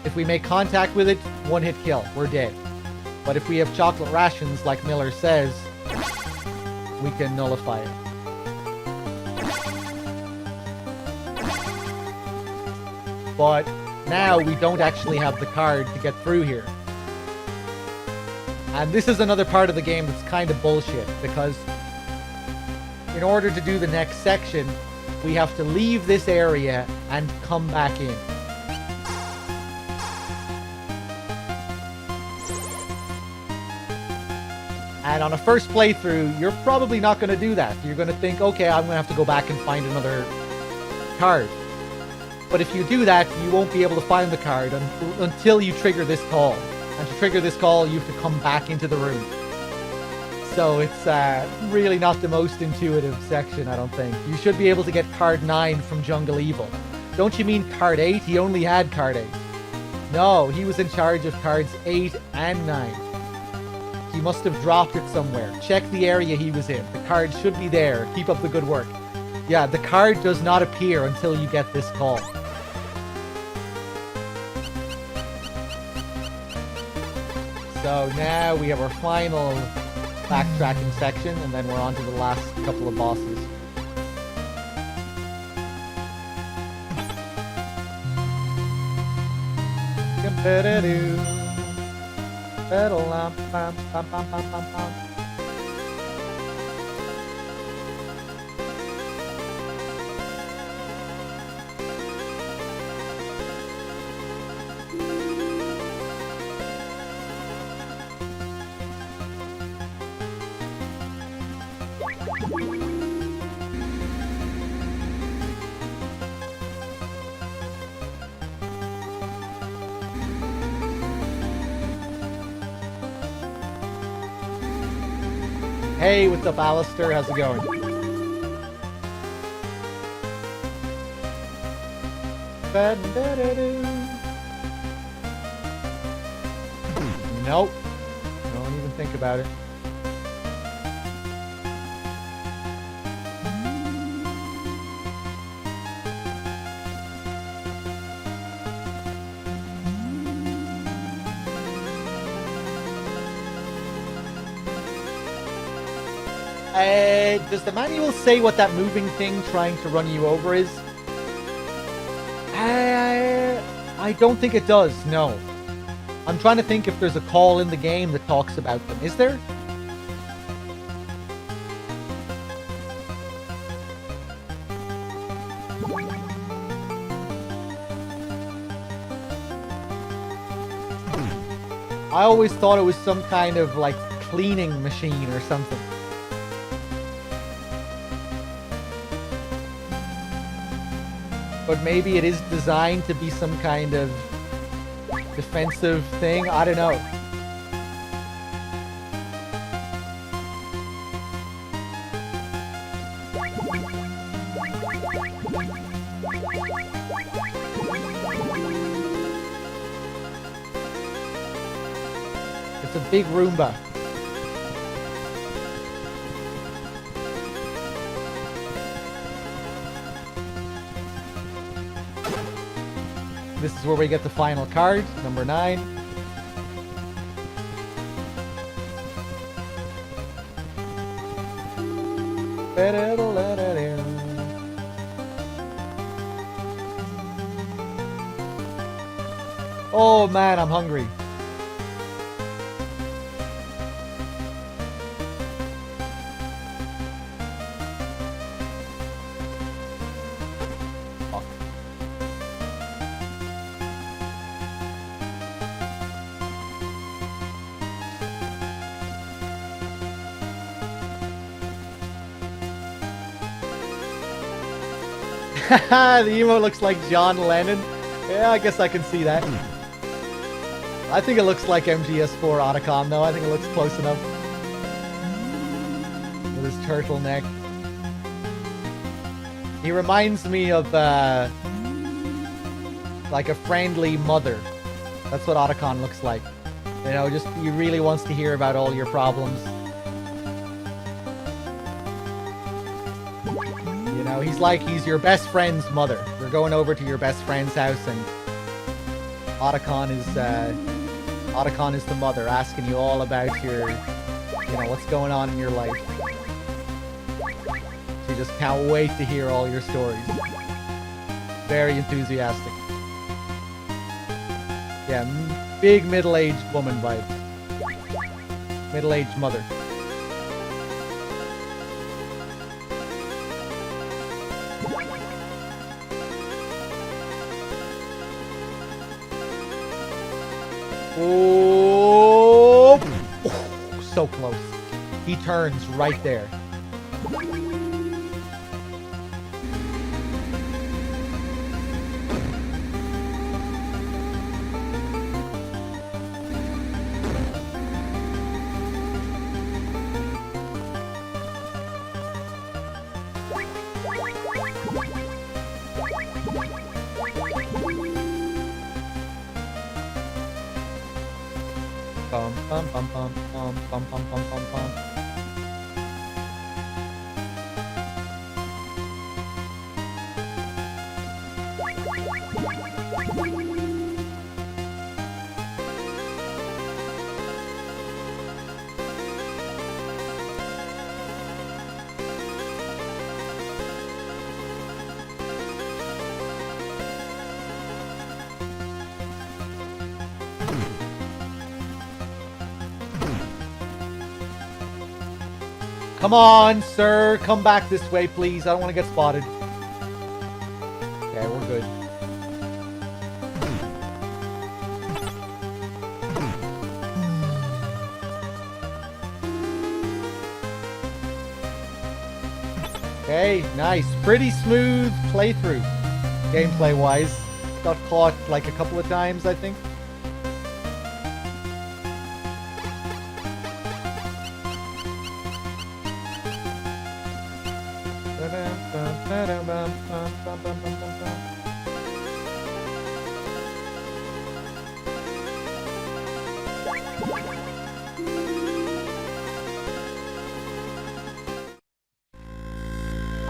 If we make contact with it, one hit kill, we're dead. But if we have chocolate rations, like Miller says, we can nullify it. But now we don't actually have the card to get through here. And this is another part of the game that's kind of bullshit, because in order to do the next section, we have to leave this area and come back in. And on a first playthrough, you're probably not going to do that. You're going to think, okay, I'm going to have to go back and find another card. But if you do that, you won't be able to find the card until you trigger this call. And to trigger this call, you have to come back into the room. So it's really not the most intuitive section, I don't think. You should be able to get card 9 from Jungle Evil. Don't you mean card 8? He only had card 8. No, he was in charge of cards 8 and 9. He must have dropped it somewhere. Check the area he was in. The card should be there. Keep up the good work. Yeah, the card does not appear until you get this call. So now we have our final backtracking section, and then we're on to the last couple of bosses. Hey, what's up, Alistair? How's it going? Nope. Don't even think about it. Does the manual say what that moving thing trying to run you over is? I don't think it does, no. I'm trying to think if there's a call in the game that talks about them. Is there? I always thought it was some kind of, like, cleaning machine or something. But maybe it is designed to be some kind of defensive thing. I don't know. It's a big Roomba. This is where we get the final card, number 9. Oh man, I'm hungry. The emo looks like John Lennon. Yeah, I guess I can see that. I think it looks like MGS4 Otacon, though. I think it looks close enough. With his turtleneck. He reminds me of, like a friendly mother. That's what Otacon looks like. You know, just, he really wants to hear about all your problems. You know, he's your best friend's mother. We're going over to your best friend's house, and Otacon is the mother, asking you all about your, you know, what's going on in your life. She just can't wait to hear all your stories. Very enthusiastic. Yeah, big middle-aged woman vibes. Middle-aged mother. Oh, so close. He turns right there. Bum bum bum bum bum bum bum bum bum bum. Come on, sir. Come back this way, please. I don't want to get spotted. Okay, we're good. Okay, nice. Pretty smooth playthrough. Gameplay-wise. Got caught like a couple of times, I think.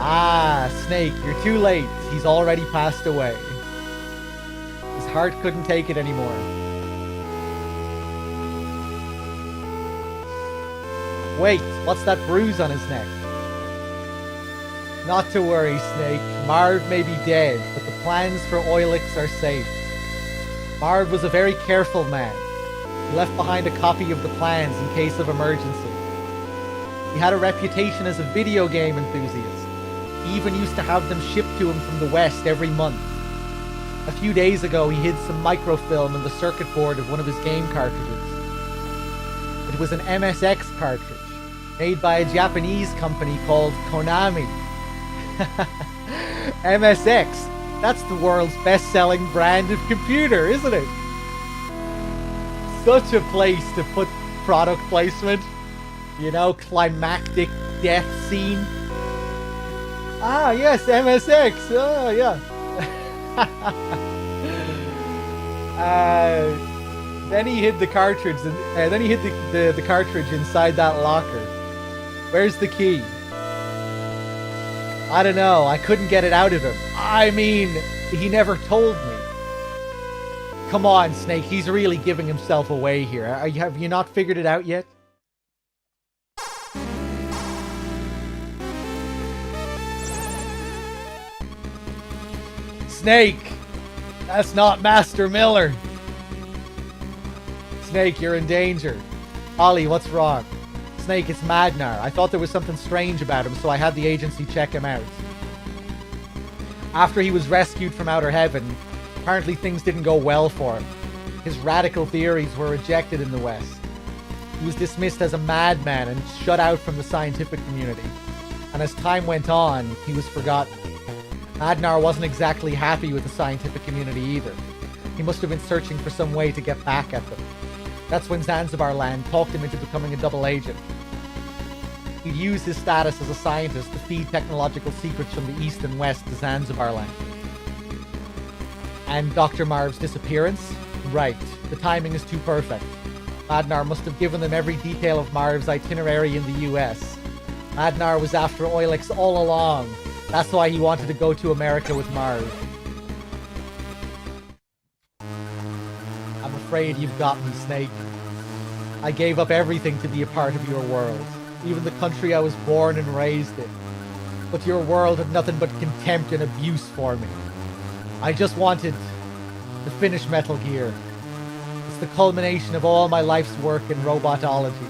Ah, Snake, you're too late. He's already passed away. His heart couldn't take it anymore. Wait, what's that bruise on his neck? Not to worry, Snake. Marv may be dead, but the plans for Oilix are safe. Marv was a very careful man. He left behind a copy of the plans in case of emergency. He had a reputation as a video game enthusiast. He even used to have them shipped to him from the West every month. A few days ago, he hid some microfilm in the circuit board of one of his game cartridges. It was an MSX cartridge, made by a Japanese company called Konami. MSX, that's the world's best-selling brand of computer, isn't it? Such a place to put product placement. You know, climactic death scene. Ah, yes, MSX. Oh, yeah. Then he hid the cartridge. Then he hid the cartridge inside that locker. Where's the key? I don't know. I couldn't get it out of him. I mean, he never told me. Come on, Snake. He's really giving himself away here. Have you not figured it out yet? Snake! That's not Master Miller. Snake, you're in danger. Ollie, what's wrong? Snake, it's Madnar. I thought there was something strange about him, so I had the agency check him out. After he was rescued from outer heaven, apparently things didn't go well for him. His radical theories were rejected in the West. He was dismissed as a madman and shut out from the scientific community. And as time went on, he was forgotten. Madnar wasn't exactly happy with the scientific community either. He must have been searching for some way to get back at them. That's when Zanzibar Land talked him into becoming a double agent. He'd use his status as a scientist to feed technological secrets from the east and west to Zanzibar land. And Dr. Marv's disappearance? Right. The timing is too perfect. Madnar must have given them every detail of Marv's itinerary in the US. Madnar was after Oilix all along. That's why he wanted to go to America with Marv. I'm afraid you've got me, Snake. I gave up everything to be a part of your world. Even the country I was born and raised in. But your world had nothing but contempt and abuse for me. I just wanted to finish Metal Gear. It's the culmination of all my life's work in robotology.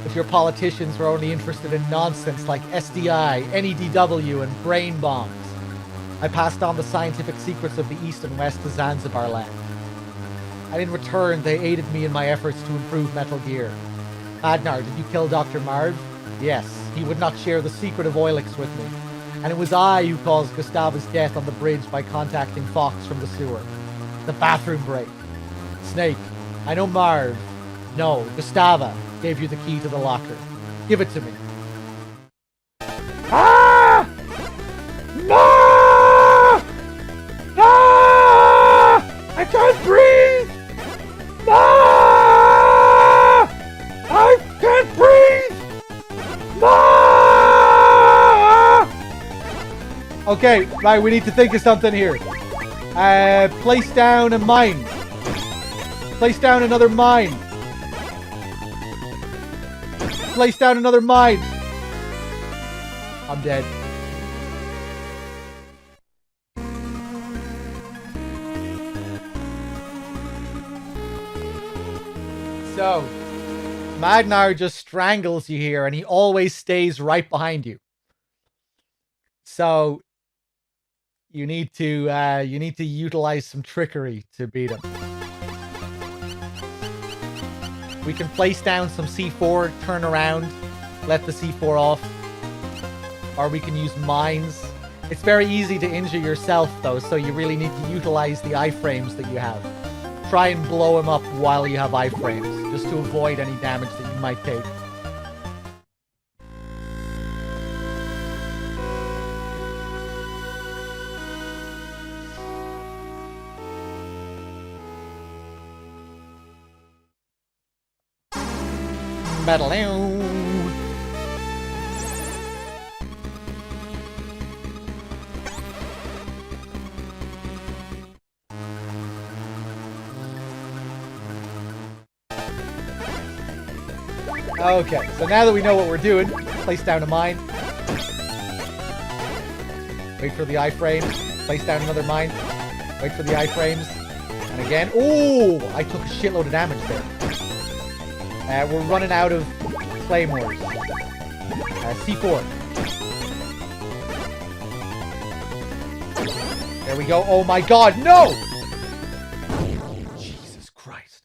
But your politicians were only interested in nonsense like SDI, NEDW, and brain bombs. I passed on the scientific secrets of the East and West to Zanzibar land. And in return, they aided me in my efforts to improve Metal Gear. Madnar, did you kill Dr. Marv? Yes, he would not share the secret of Oilix with me. And it was I who caused Gustava's death on the bridge by contacting Fox from the sewer. The bathroom break. Snake, I know Marv. No, Gustava gave you the key to the locker. Give it to me. Ah! No! No! I can't breathe! No! I can't breathe! No! Okay, right, we need to think of something here. Place down a mine. Place down another mine. Place down another mine. I'm dead. So, Magnar just strangles you here, and he always stays right behind you. So, you need to utilize some trickery to beat him. We can place down some C4, turn around, let the C4 off. Or we can use mines. It's very easy to injure yourself, though, so you really need to utilize the iframes that you have. Try and blow him up while you have iframes, just to avoid any damage that you might take. Battle. Okay, so now that we know what we're doing, place down a mine. Wait for the iframe. Place down another mine. Wait for the iframes. And again. Ooh! I took a shitload of damage there. We're running out of claymores. C4. There we go. Oh my god, no! Jesus Christ.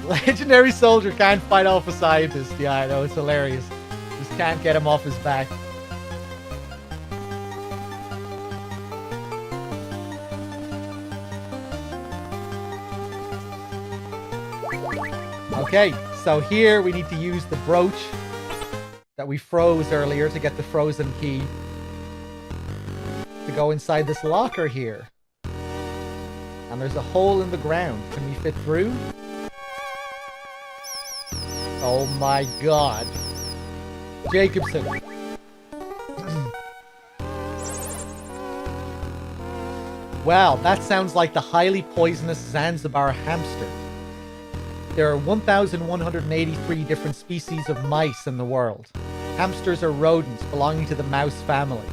Legendary soldier can't fight off a scientist. Yeah, I know, it's hilarious. Just can't get him off his back. Okay, so here we need to use the brooch that we froze earlier to get the frozen key to go inside this locker here. And there's a hole in the ground. Can we fit through? Oh my god. Jacobson. Well, that sounds like the highly poisonous Zanzibar hamster. There are 1,183 different species of mice in the world. Hamsters are rodents belonging to the mouse family.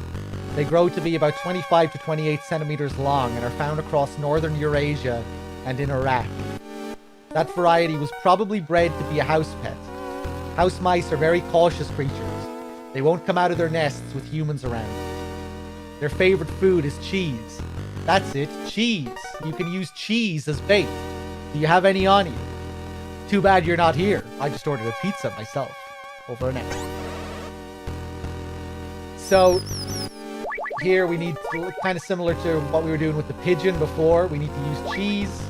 They grow to be about 25 to 28 centimeters long and are found across northern Eurasia and in Iraq. That variety was probably bred to be a house pet. House mice are very cautious creatures. They won't come out of their nests with humans around. Their favorite food is cheese. That's it, cheese. You can use cheese as bait. Do you have any on you? Too bad you're not here. I just ordered a pizza myself. Over and out. So, here we need to, kind of similar to what we were doing with the pigeon before, we need to use cheese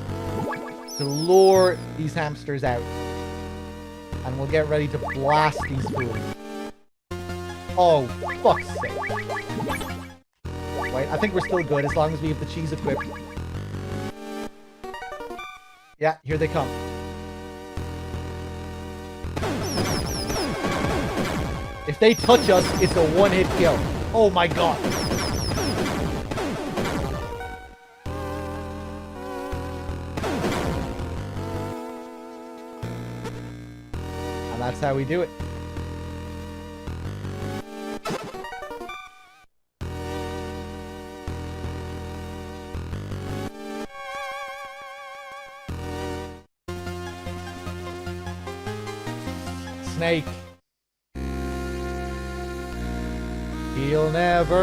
to lure these hamsters out. And we'll get ready to blast these fools. Oh, fuck's sake. Wait, I think we're still good as long as we have the cheese equipped. Yeah, here they come. If they touch us, it's a one-hit kill. Oh my god. And that's how we do it. Snake. He'll never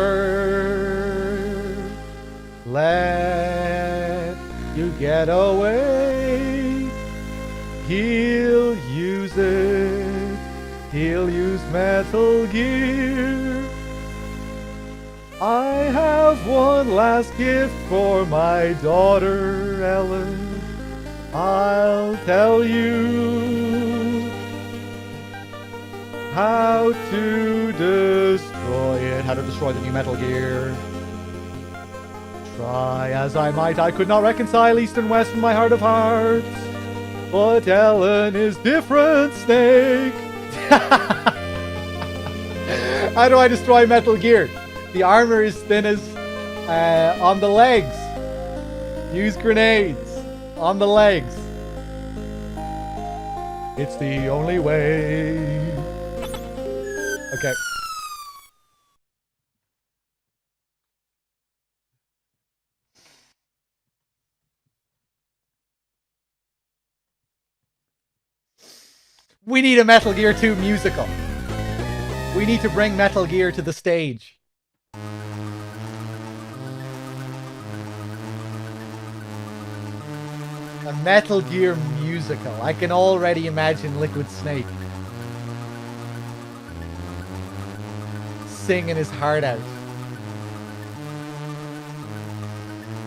let you get away. He'll use it. He'll use Metal Gear. I have one last gift for my daughter, Ellen. I'll tell you how to destroy it. How to destroy the new Metal Gear. Try as I might, I could not reconcile East and West from my heart of hearts. But Ellen is different, Snake. How do I destroy Metal Gear? The armor is thinnest on the legs. Use grenades on the legs. It's the only way. Okay. We need a Metal Gear 2 musical. We need to bring Metal Gear to the stage. A Metal Gear musical. I can already imagine Liquid Snake singing his heart out.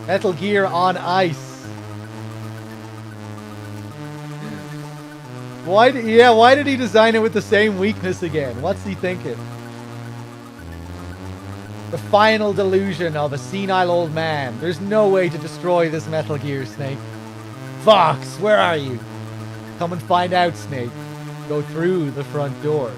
Metal Gear on Ice. Why did he design it with the same weakness again? What's he thinking? The final delusion of a senile old man. There's no way to destroy this Metal Gear, Snake. Fox, where are you? Come and find out, Snake. Go through the front door.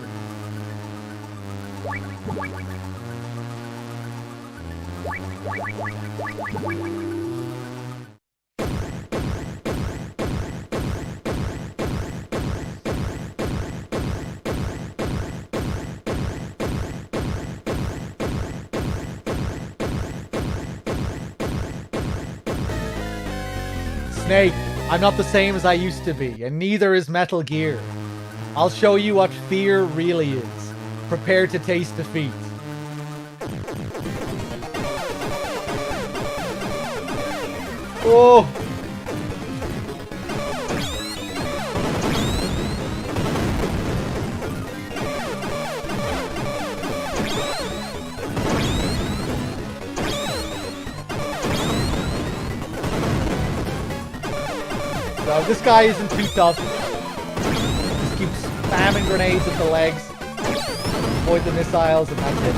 Snake, I'm not the same as I used to be, and neither is Metal Gear. I'll show you what fear really is. Prepare to taste defeat. Oh! So this guy isn't too tough. Just keep spamming grenades at the legs. Avoid the missiles and that's it.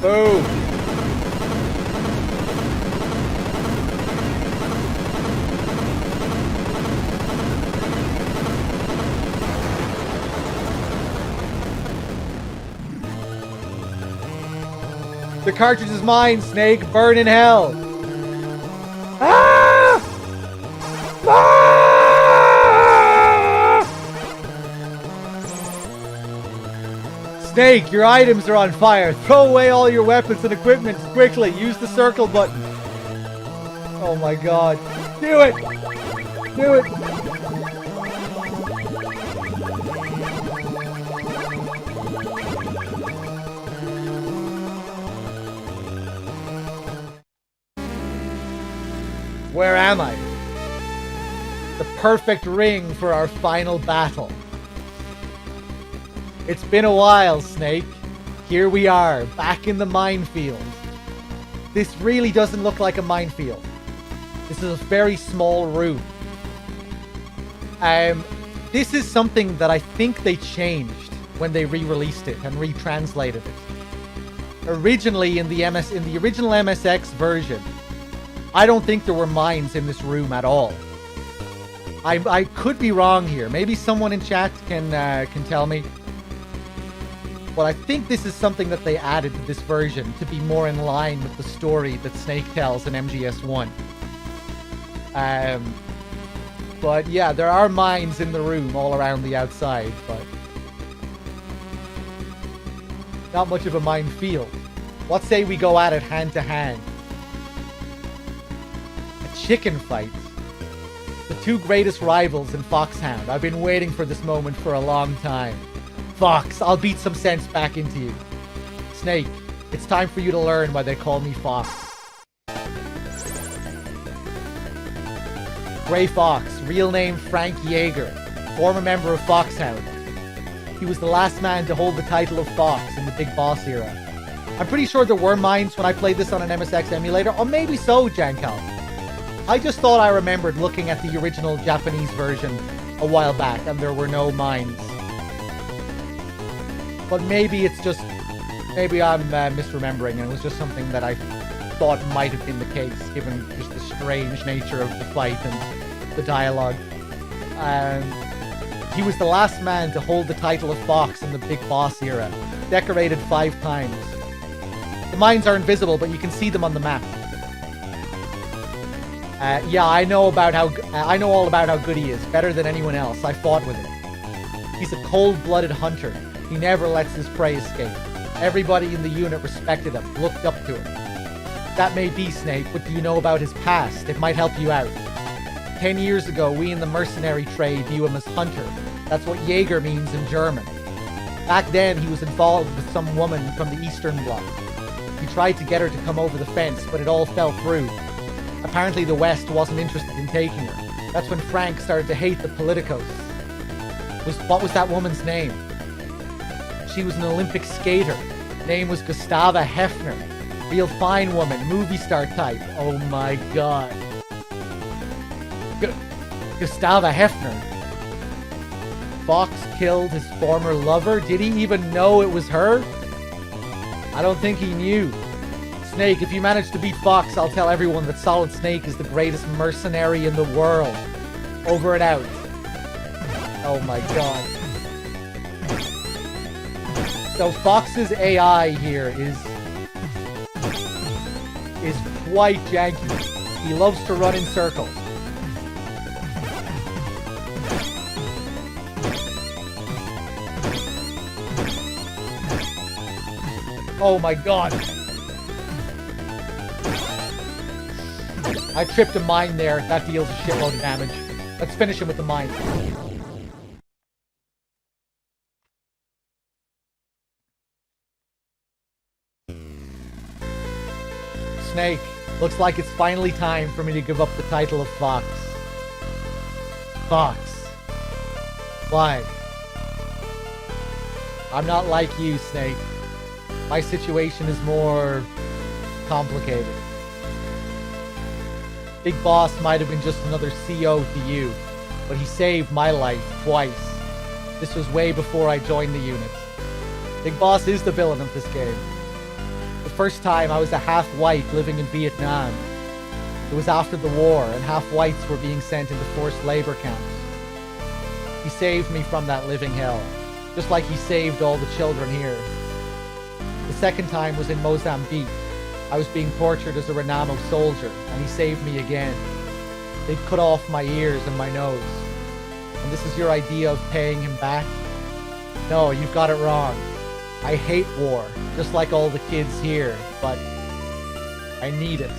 Boom! The cartridge is mine, Snake. Burn in hell. Ah! Ah! Snake, your items are on fire. Throw away all your weapons and equipment quickly. Use the circle button. Oh my god. Do it! Do it! Where am I? The perfect ring for our final battle. It's been a while, Snake. Here we are, back in the minefield. This really doesn't look like a minefield. This is a very small room. This is something that I think they changed when they re-released it and retranslated it. Originally, in the original MSX version, I don't think there were mines in this room at all. I could be wrong here. Maybe someone in chat can tell me. But I think this is something that they added to this version to be more in line with the story that Snake tells in MGS1. But yeah, there are mines in the room all around the outside, but not much of a minefield. What say we go at it hand to hand? A chicken fight. The two greatest rivals in Foxhound. I've been waiting for this moment for a long time. Fox, I'll beat some sense back into you. Snake, it's time for you to learn why they call me Fox. Gray Fox, real name Frank Yeager, former member of Foxhound. He was the last man to hold the title of Fox in the Big Boss era. I'm pretty sure there were mines when I played this on an MSX emulator, or maybe so, Jankal. I just thought I remembered looking at the original Japanese version a while back and there were no mines. But maybe it's just, maybe I'm misremembering and it was just something that I thought might have been the case, given just the strange nature of the fight and the dialogue. He was the last man to hold the title of Fox in the Big Boss era, decorated 5 times. The mines are invisible, but you can see them on the map. Yeah, I know all about how good he is, better than anyone else. I fought with him. He's a cold-blooded hunter. He never lets his prey escape. Everybody in the unit respected him, looked up to him. That may be, Snake, but do you know about his past? It might help you out. 10 years ago, we in the mercenary trade view him as Hunter. That's what Jaeger means in German. Back then, he was involved with some woman from the Eastern Bloc. He tried to get her to come over the fence, but it all fell through. Apparently the West wasn't interested in taking her. That's when Frank started to hate the politicos. What was that woman's name? She was an Olympic skater. Name was Gustava Hefner. Real fine woman, movie star type. Oh my god. Gustava Hefner. Fox killed his former lover? Did he even know it was her? I don't think he knew. Snake, if you manage to beat Fox, I'll tell everyone that Solid Snake is the greatest mercenary in the world. Over and out. Oh my god. So Fox's AI here is quite janky. He loves to run in circles. Oh my god. I tripped a mine there. That deals a shitload of damage. Let's finish him with the mine. Snake, looks like it's finally time for me to give up the title of Fox. Fox. Why? I'm not like you, Snake. My situation is more complicated. Big Boss might have been just another CO to you, but he saved my life twice. This was way before I joined the unit. Big Boss is the villain of this game. The first time I was a half-white living in Vietnam. It was after the war, and half-whites were being sent into forced labor camps. He saved me from that living hell, just like he saved all the children here. The second time was in Mozambique. I was being tortured as a Renamo soldier, and he saved me again. They'd cut off my ears and my nose. And this is your idea of paying him back? No, you've got it wrong. I hate war, just like all the kids here, but I need it.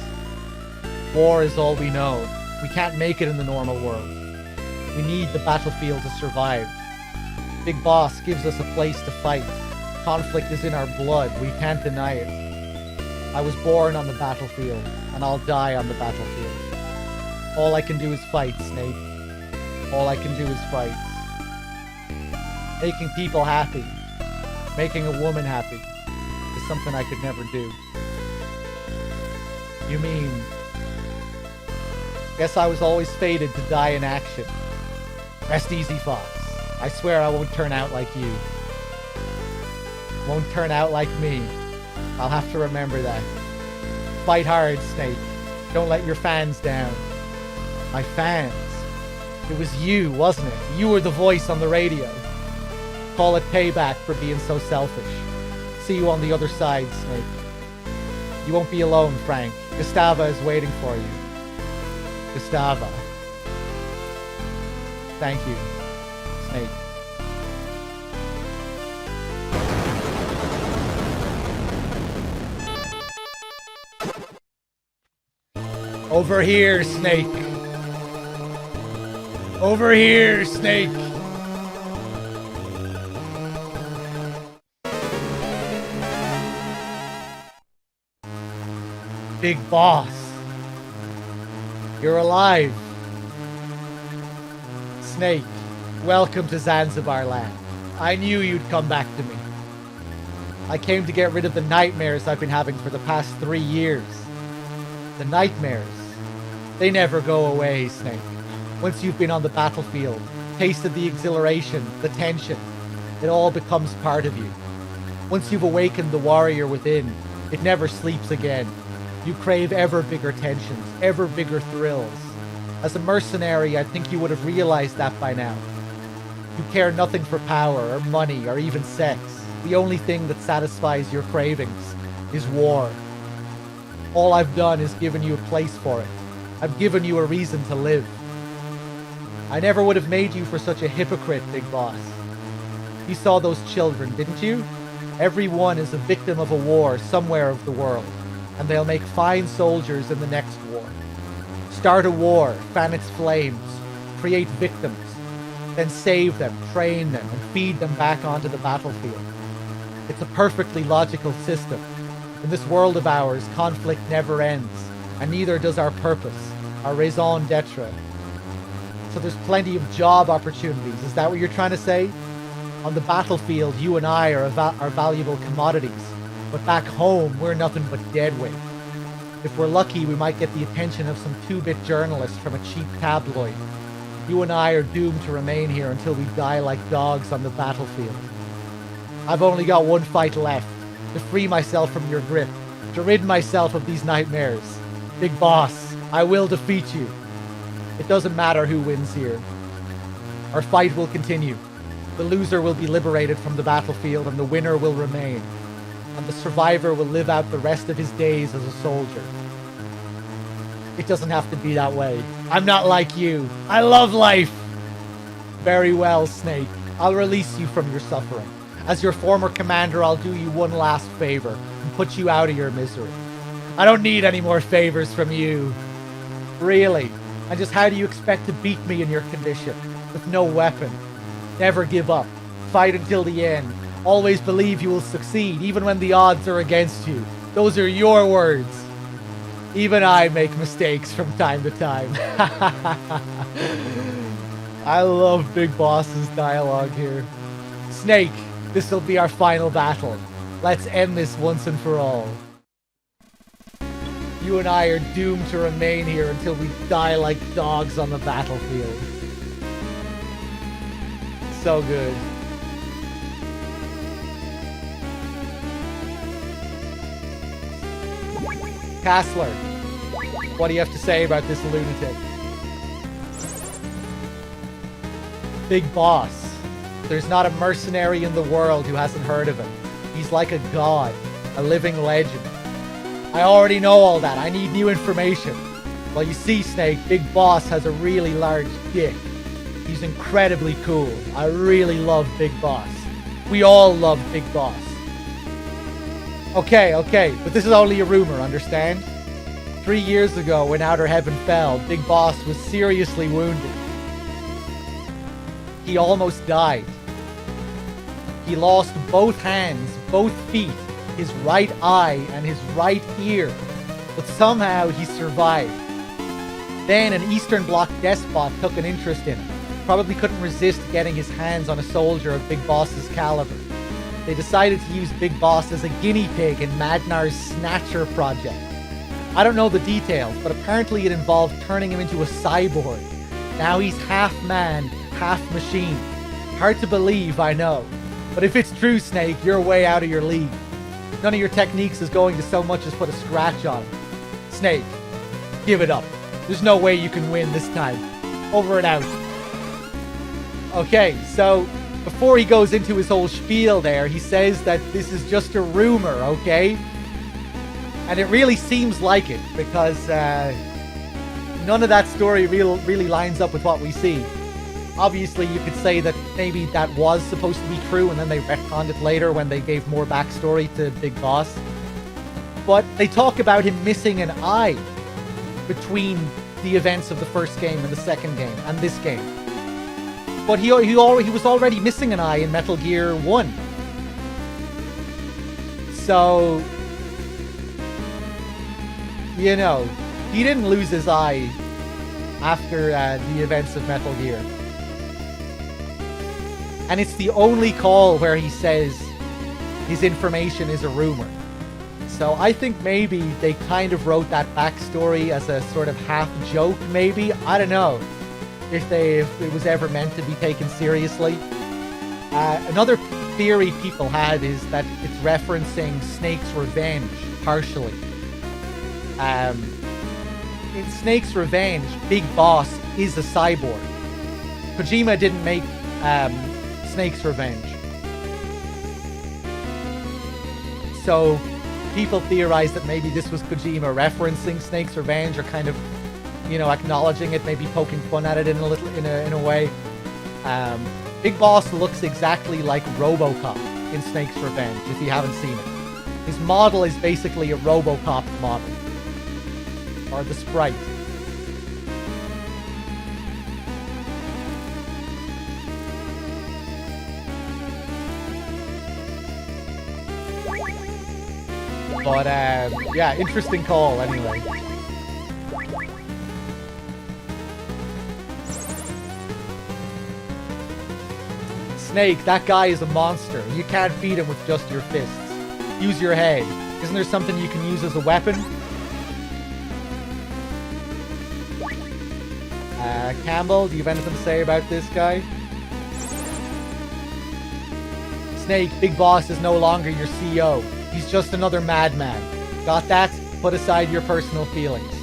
War is all we know. We can't make it in the normal world. We need the battlefield to survive. Big Boss gives us a place to fight. Conflict is in our blood. We can't deny it. I was born on the battlefield, and I'll die on the battlefield. All I can do is fight, Snake. All I can do is fight. Making people happy, making a woman happy, is something I could never do. You mean Guess I was always fated to die in action. Rest easy, Fox. I swear I won't turn out like you. Won't turn out like me. I'll have to remember that. Fight hard, Snake. Don't let your fans down. My fans? It was you, wasn't it? You were the voice on the radio. Call it payback for being so selfish. See you on the other side, Snake. You won't be alone, Frank. Gustava is waiting for you. Gustava. Thank you, Snake. Over here, Snake. Over here, Snake. Big boss. You're alive. Snake, welcome to Zanzibar land. I knew you'd come back to me. I came to get rid of the nightmares I've been having for the past 3 years. The nightmares. They never go away, Snake. Once you've been on the battlefield, tasted the exhilaration, the tension, it all becomes part of you. Once you've awakened the warrior within, it never sleeps again. You crave ever bigger tensions, ever bigger thrills. As a mercenary, I think you would have realized that by now. You care nothing for power, or money, or even sex. The only thing that satisfies your cravings is war. All I've done is given you a place for it. I've given you a reason to live. I never would have made you for such a hypocrite, Big Boss. You saw those children, didn't you? Every one is a victim of a war somewhere of the world, and they'll make fine soldiers in the next war. Start a war, fan its flames, create victims, then save them, train them, and feed them back onto the battlefield. It's a perfectly logical system. In this world of ours, conflict never ends, and neither does our purpose, our raison d'etre. So there's plenty of job opportunities. Is that what you're trying to say? On the battlefield, you and I are valuable commodities, but back home, we're nothing but deadweight. If we're lucky, we might get the attention of some two-bit journalist from a cheap tabloid. You and I are doomed to remain here until we die like dogs on the battlefield. I've only got one fight left, to free myself from your grip, to rid myself of these nightmares. Big Boss, I will defeat you. It doesn't matter who wins here. Our fight will continue. The loser will be liberated from the battlefield and the winner will remain. And the survivor will live out the rest of his days as a soldier. It doesn't have to be that way. I'm not like you. I love life. Very well, Snake. I'll release you from your suffering. As your former commander, I'll do you one last favor and put you out of your misery. I don't need any more favors from you. Really? And just how do you expect to beat me in your condition? With no weapon. Never give up. Fight until the end. Always believe you will succeed, even when the odds are against you. Those are your words. Even I make mistakes from time to time. I love Big Boss's dialogue here. Snake, this will be our final battle. Let's end this once and for all. You and I are doomed to remain here until we die like dogs on the battlefield. So good. Castler, what do you have to say about this lunatic? Big Boss. There's not a mercenary in the world who hasn't heard of him. He's like a god, a living legend. I already know all that. I need new information. Well, you see, Snake, Big Boss has a really large dick. He's incredibly cool. I really love Big Boss. We all love Big Boss. Okay, but this is only a rumor, understand? 3 years ago, when Outer Heaven fell, Big Boss was seriously wounded. He almost died. He lost both hands, both feet, his right eye, and his right ear, but somehow he survived. Then an Eastern Bloc despot took an interest in him. Probably couldn't resist getting his hands on a soldier of Big Boss's caliber. They decided to use Big Boss as a guinea pig in Magnar's Snatcher project. I don't know the details, but apparently it involved turning him into a cyborg. Now he's half man, half machine. Hard to believe, I know. But if it's true, Snake, you're way out of your league. None of your techniques is going to so much as put a scratch on him. Snake, give it up. There's no way you can win this time. Over and out. Okay, so before he goes into his whole spiel there, he says that this is just a rumor, okay? And it really seems like it, because none of that story really lines up with what we see. Obviously, you could say that maybe that was supposed to be true, and then they retconned it later when they gave more backstory to Big Boss. But they talk about him missing an eye between the events of the first game and the second game and this game. But he was already missing an eye in Metal Gear 1. So, you know, he didn't lose his eye after the events of Metal Gear. And it's the only call where he says his information is a rumor. So I think maybe they kind of wrote that backstory as a sort of half joke, maybe. I don't know if it was ever meant to be taken seriously. Another theory people had is that it's referencing Snake's Revenge, partially. In Snake's Revenge, Big Boss is a cyborg. Kojima didn't make Snake's Revenge. So people theorize that maybe this was Kojima referencing Snake's Revenge, or kind of, you know, acknowledging it, maybe poking fun at it in a way. Big Boss looks exactly like RoboCop in Snake's Revenge, if you haven't seen it. His model is basically a RoboCop model. Or the sprite. But, yeah, interesting call anyway. Snake, that guy is a monster. You can't beat him with just your fists. Use your head. Isn't there something you can use as a weapon? Campbell, do you have anything to say about this guy? Snake, Big Boss is no longer your CEO. He's just another madman. Got that? Put aside your personal feelings.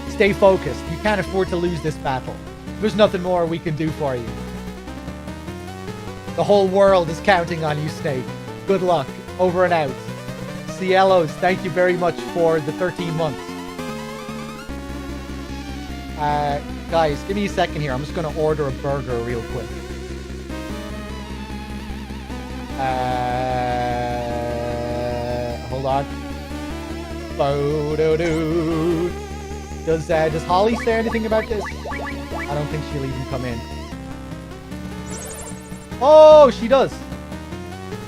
Stay focused. You can't afford to lose this battle. There's nothing more we can do for you. The whole world is counting on you, Snake. Good luck. Over and out. Cielos, thank you very much for the 13 months. Guys, give me a second here. I'm just going to order a burger real quick. Hold on. Does Holly say anything about this? I don't think she'll even come in. Oh, she does.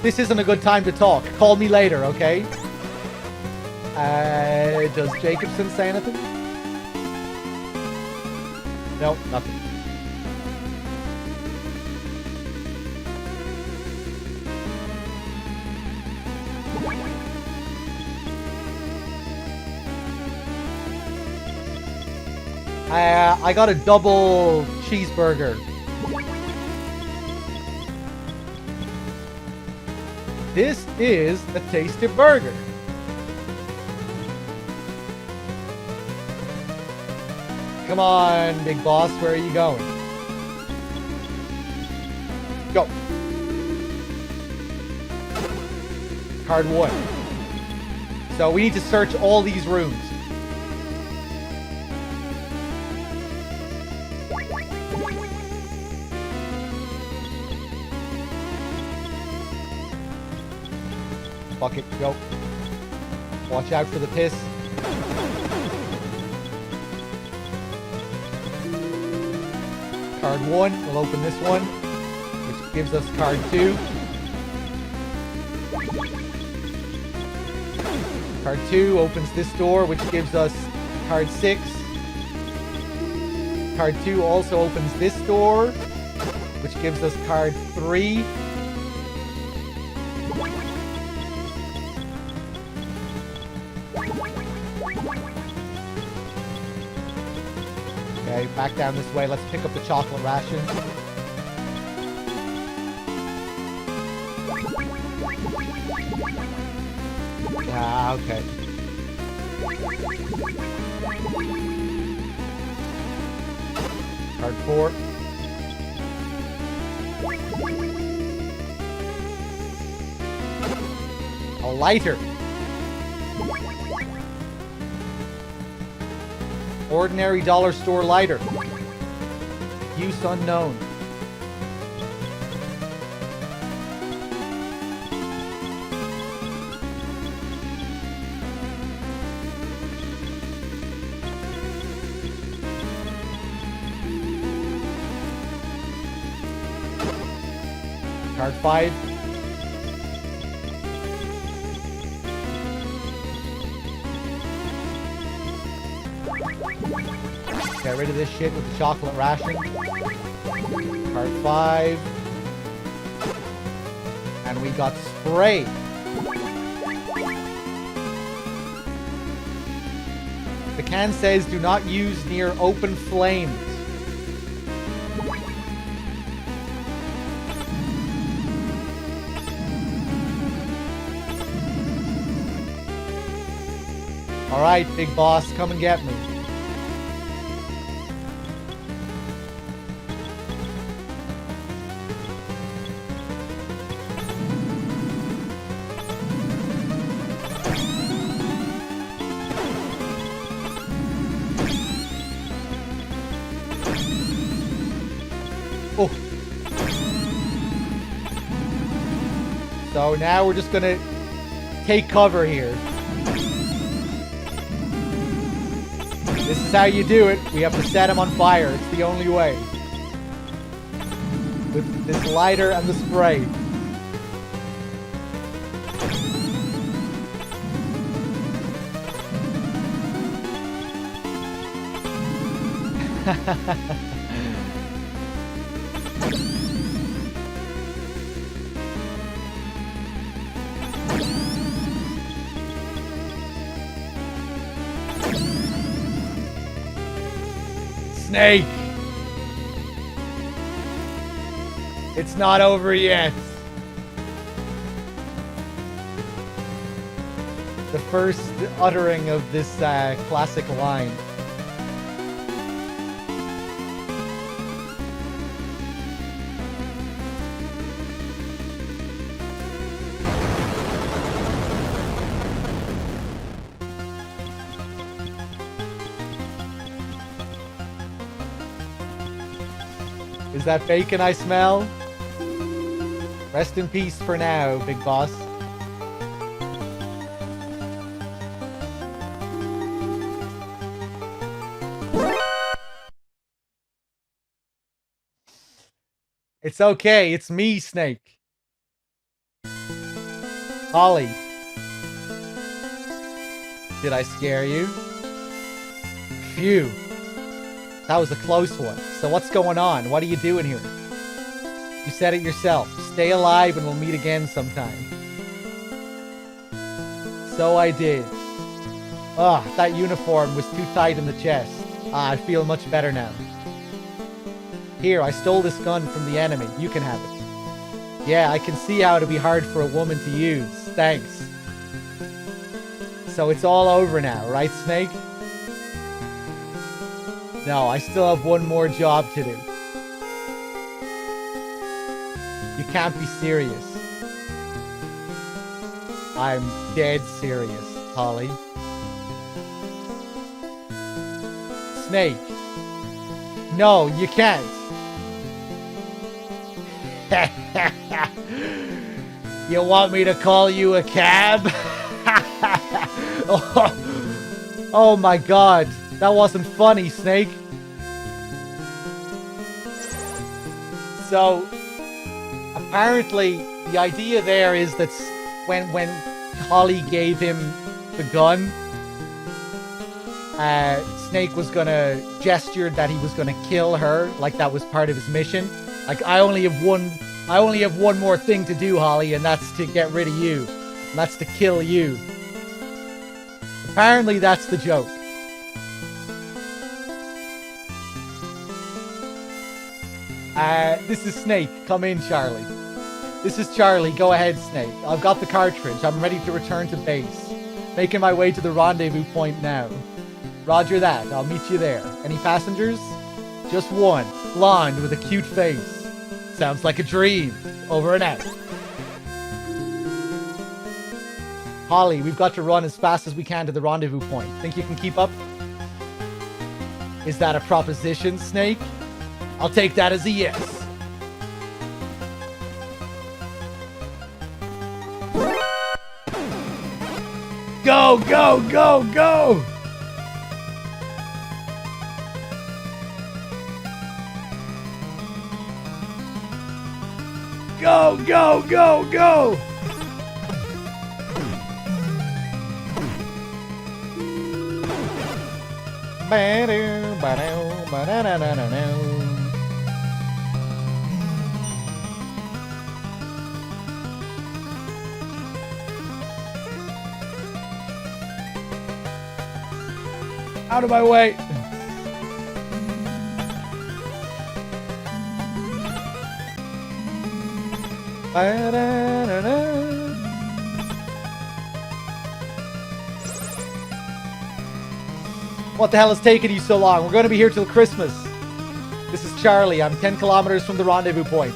This isn't a good time to talk. Call me later, okay? Does Jacobson say anything? No, nothing. I got a double cheeseburger. This is a tasty burger. Come on, Big Boss, where are you going? Go. Card 1. So we need to search all these rooms. Fuck it, go. Watch out for the piss. Card 1, we'll open this one, which gives us card 2. Card 2 opens this door, which gives us card 6. Card 2 also opens this door, which gives us card 3. Back down this way. Let's pick up the chocolate ration. Ah, okay. Card 4. A lighter. Ordinary dollar store lighter. Use unknown. Card 5. Get rid of this shit with the chocolate ration. Card 5. And we got spray. The can says do not use near open flames. Alright, big boss, come and get me. Oh. So now we're just gonna take cover here. This is how you do it. We have to set him on fire. It's the only way. With this lighter and the spray. Snake! It's not over yet. The first uttering of this classic line. Is that bacon I smell? Rest in peace for now, big boss. It's okay, it's me, Snake. Holly. Did I scare you? Phew. That was a close one. So what's going on? What are you doing here? You said it yourself. Stay alive and we'll meet again sometime. So I did. Ah, that uniform was too tight in the chest. Ah, I feel much better now. Here, I stole this gun from the enemy. You can have it. Yeah, I can see how it'd be hard for a woman to use. Thanks. So it's all over now, right, Snake? No, I still have one more job to do. You can't be serious. I'm dead serious, Holly. Snake. No, you can't. You want me to call you a cab? Oh my god. That wasn't funny, Snake. So, apparently, the idea there is that when Holly gave him the gun, Snake was gonna gesture that he was gonna kill her, like that was part of his mission. Like, I only have one more thing to do, Holly, and that's to get rid of you. And that's to kill you. Apparently, that's the joke. This is Snake. Come in, Charlie. This is Charlie. Go ahead, Snake. I've got the cartridge. I'm ready to return to base. Making my way to the rendezvous point now. Roger that. I'll meet you there. Any passengers? Just one. Blonde with a cute face. Sounds like a dream. Over and out. Holly, we've got to run as fast as we can to the rendezvous point. Think you can keep up? Is that a proposition, Snake? I'll take that as a yes. Go, go, go, go! Go, go, go, go! Out of my way! What the hell is taking you so long? We're going to be here till Christmas. This is Charlie. I'm 10 kilometers from the rendezvous point.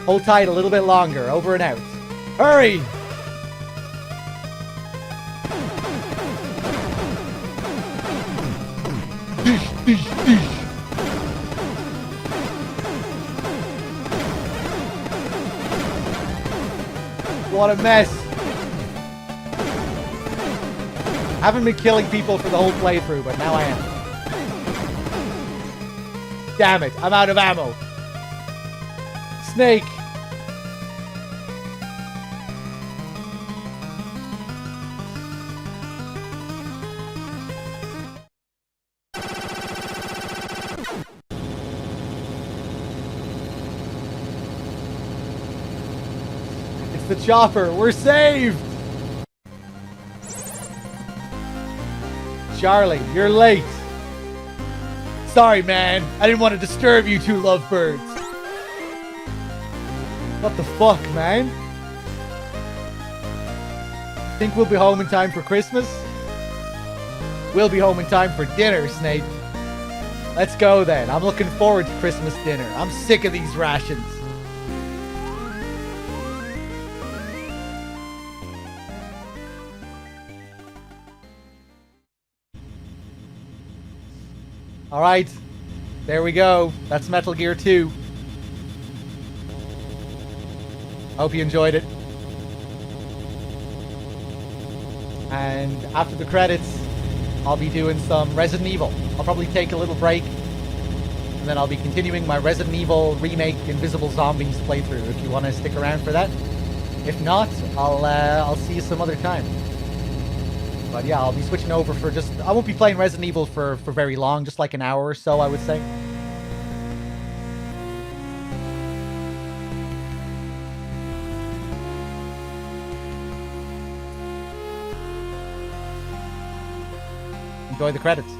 Hold tight a little bit longer. Over and out. Hurry! Dish, dish, dish. What a mess. I haven't been killing people for the whole playthrough, but now I am. Damn it, I'm out of ammo. Snake. It's the chopper. We're saved. Charlie, you're late. Sorry, man. I didn't want to disturb you two lovebirds. What the fuck, man? Think we'll be home in time for Christmas? We'll be home in time for dinner, Snake. Let's go then. I'm looking forward to Christmas dinner. I'm sick of these rations. Alright, there we go. That's Metal Gear 2. Hope you enjoyed it. And after the credits, I'll be doing some Resident Evil. I'll probably take a little break, and then I'll be continuing my Resident Evil Remake Invisible Zombies playthrough if you want to stick around for that. If not, I'll see you some other time. But yeah, I'll be switching over for just... I won't be playing Resident Evil for very long, just like an hour or so, I would say. Enjoy the credits.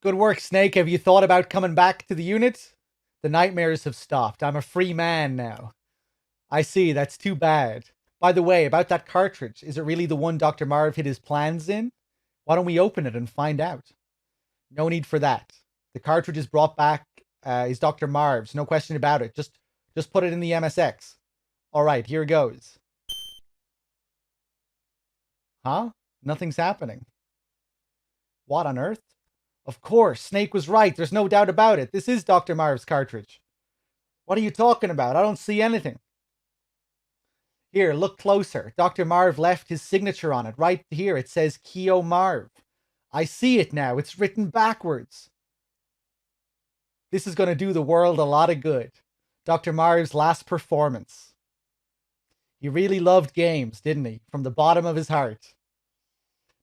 Good work, Snake. Have you thought about coming back to the unit? The nightmares have stopped. I'm a free man now. I see. That's too bad. By the way, about that cartridge, is it really the one Dr. Marv hid his plans in? Why don't we open it and find out? No need for that. The cartridge is brought back. Is Dr. Marv's. No question about it. Just put it in the MSX. All right, here goes. Huh? Nothing's happening. What on earth? Of course, Snake was right. There's no doubt about it. This is Dr. Marv's cartridge. What are you talking about? I don't see anything. Here, look closer. Dr. Marv left his signature on it. Right here, it says Keo Marv. I see it now. It's written backwards. This is going to do the world a lot of good. Dr. Marv's last performance. He really loved games, didn't he? From the bottom of his heart.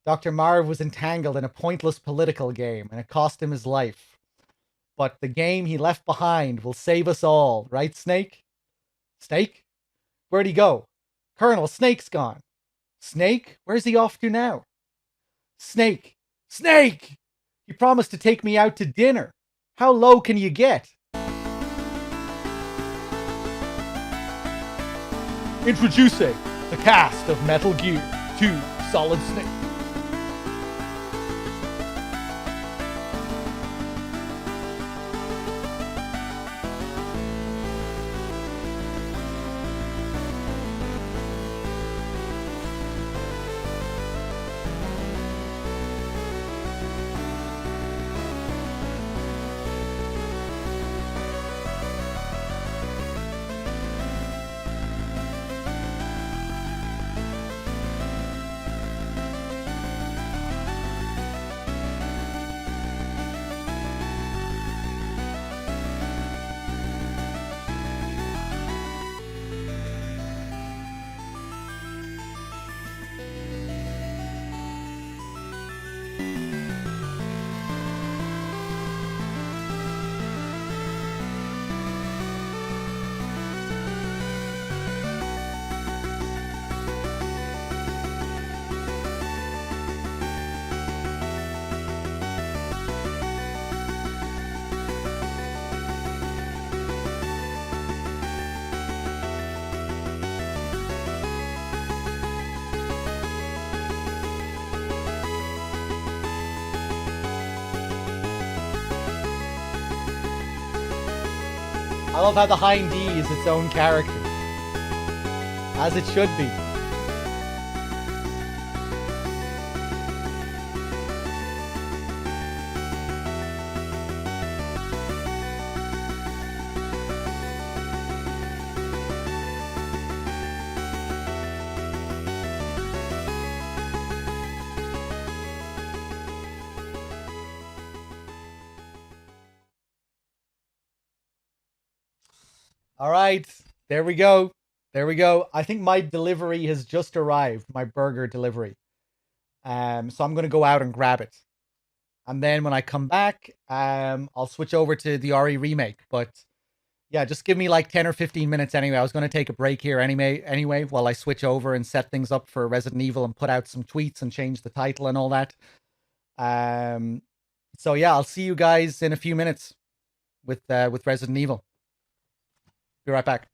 Dr. Marv was entangled in a pointless political game, and it cost him his life. But the game he left behind will save us all, right, Snake? Snake? Where'd he go? Colonel, Snake's gone. Snake? Where's he off to now? Snake! Snake! You promised to take me out to dinner. How low can you get? Introducing the cast of Metal Gear 2 Solid Snake. I love how the Hind D is its own character. As it should be. All right, there we go. There we go. I think my delivery has just arrived, my burger delivery. So I'm going to go out and grab it. And then when I come back, I'll switch over to the RE remake. But yeah, just give me like 10 or 15 minutes anyway. I was going to take a break here anyway, while I switch over and set things up for Resident Evil and put out some tweets and change the title and all that. So yeah, I'll see you guys in a few minutes with Resident Evil. Be right back.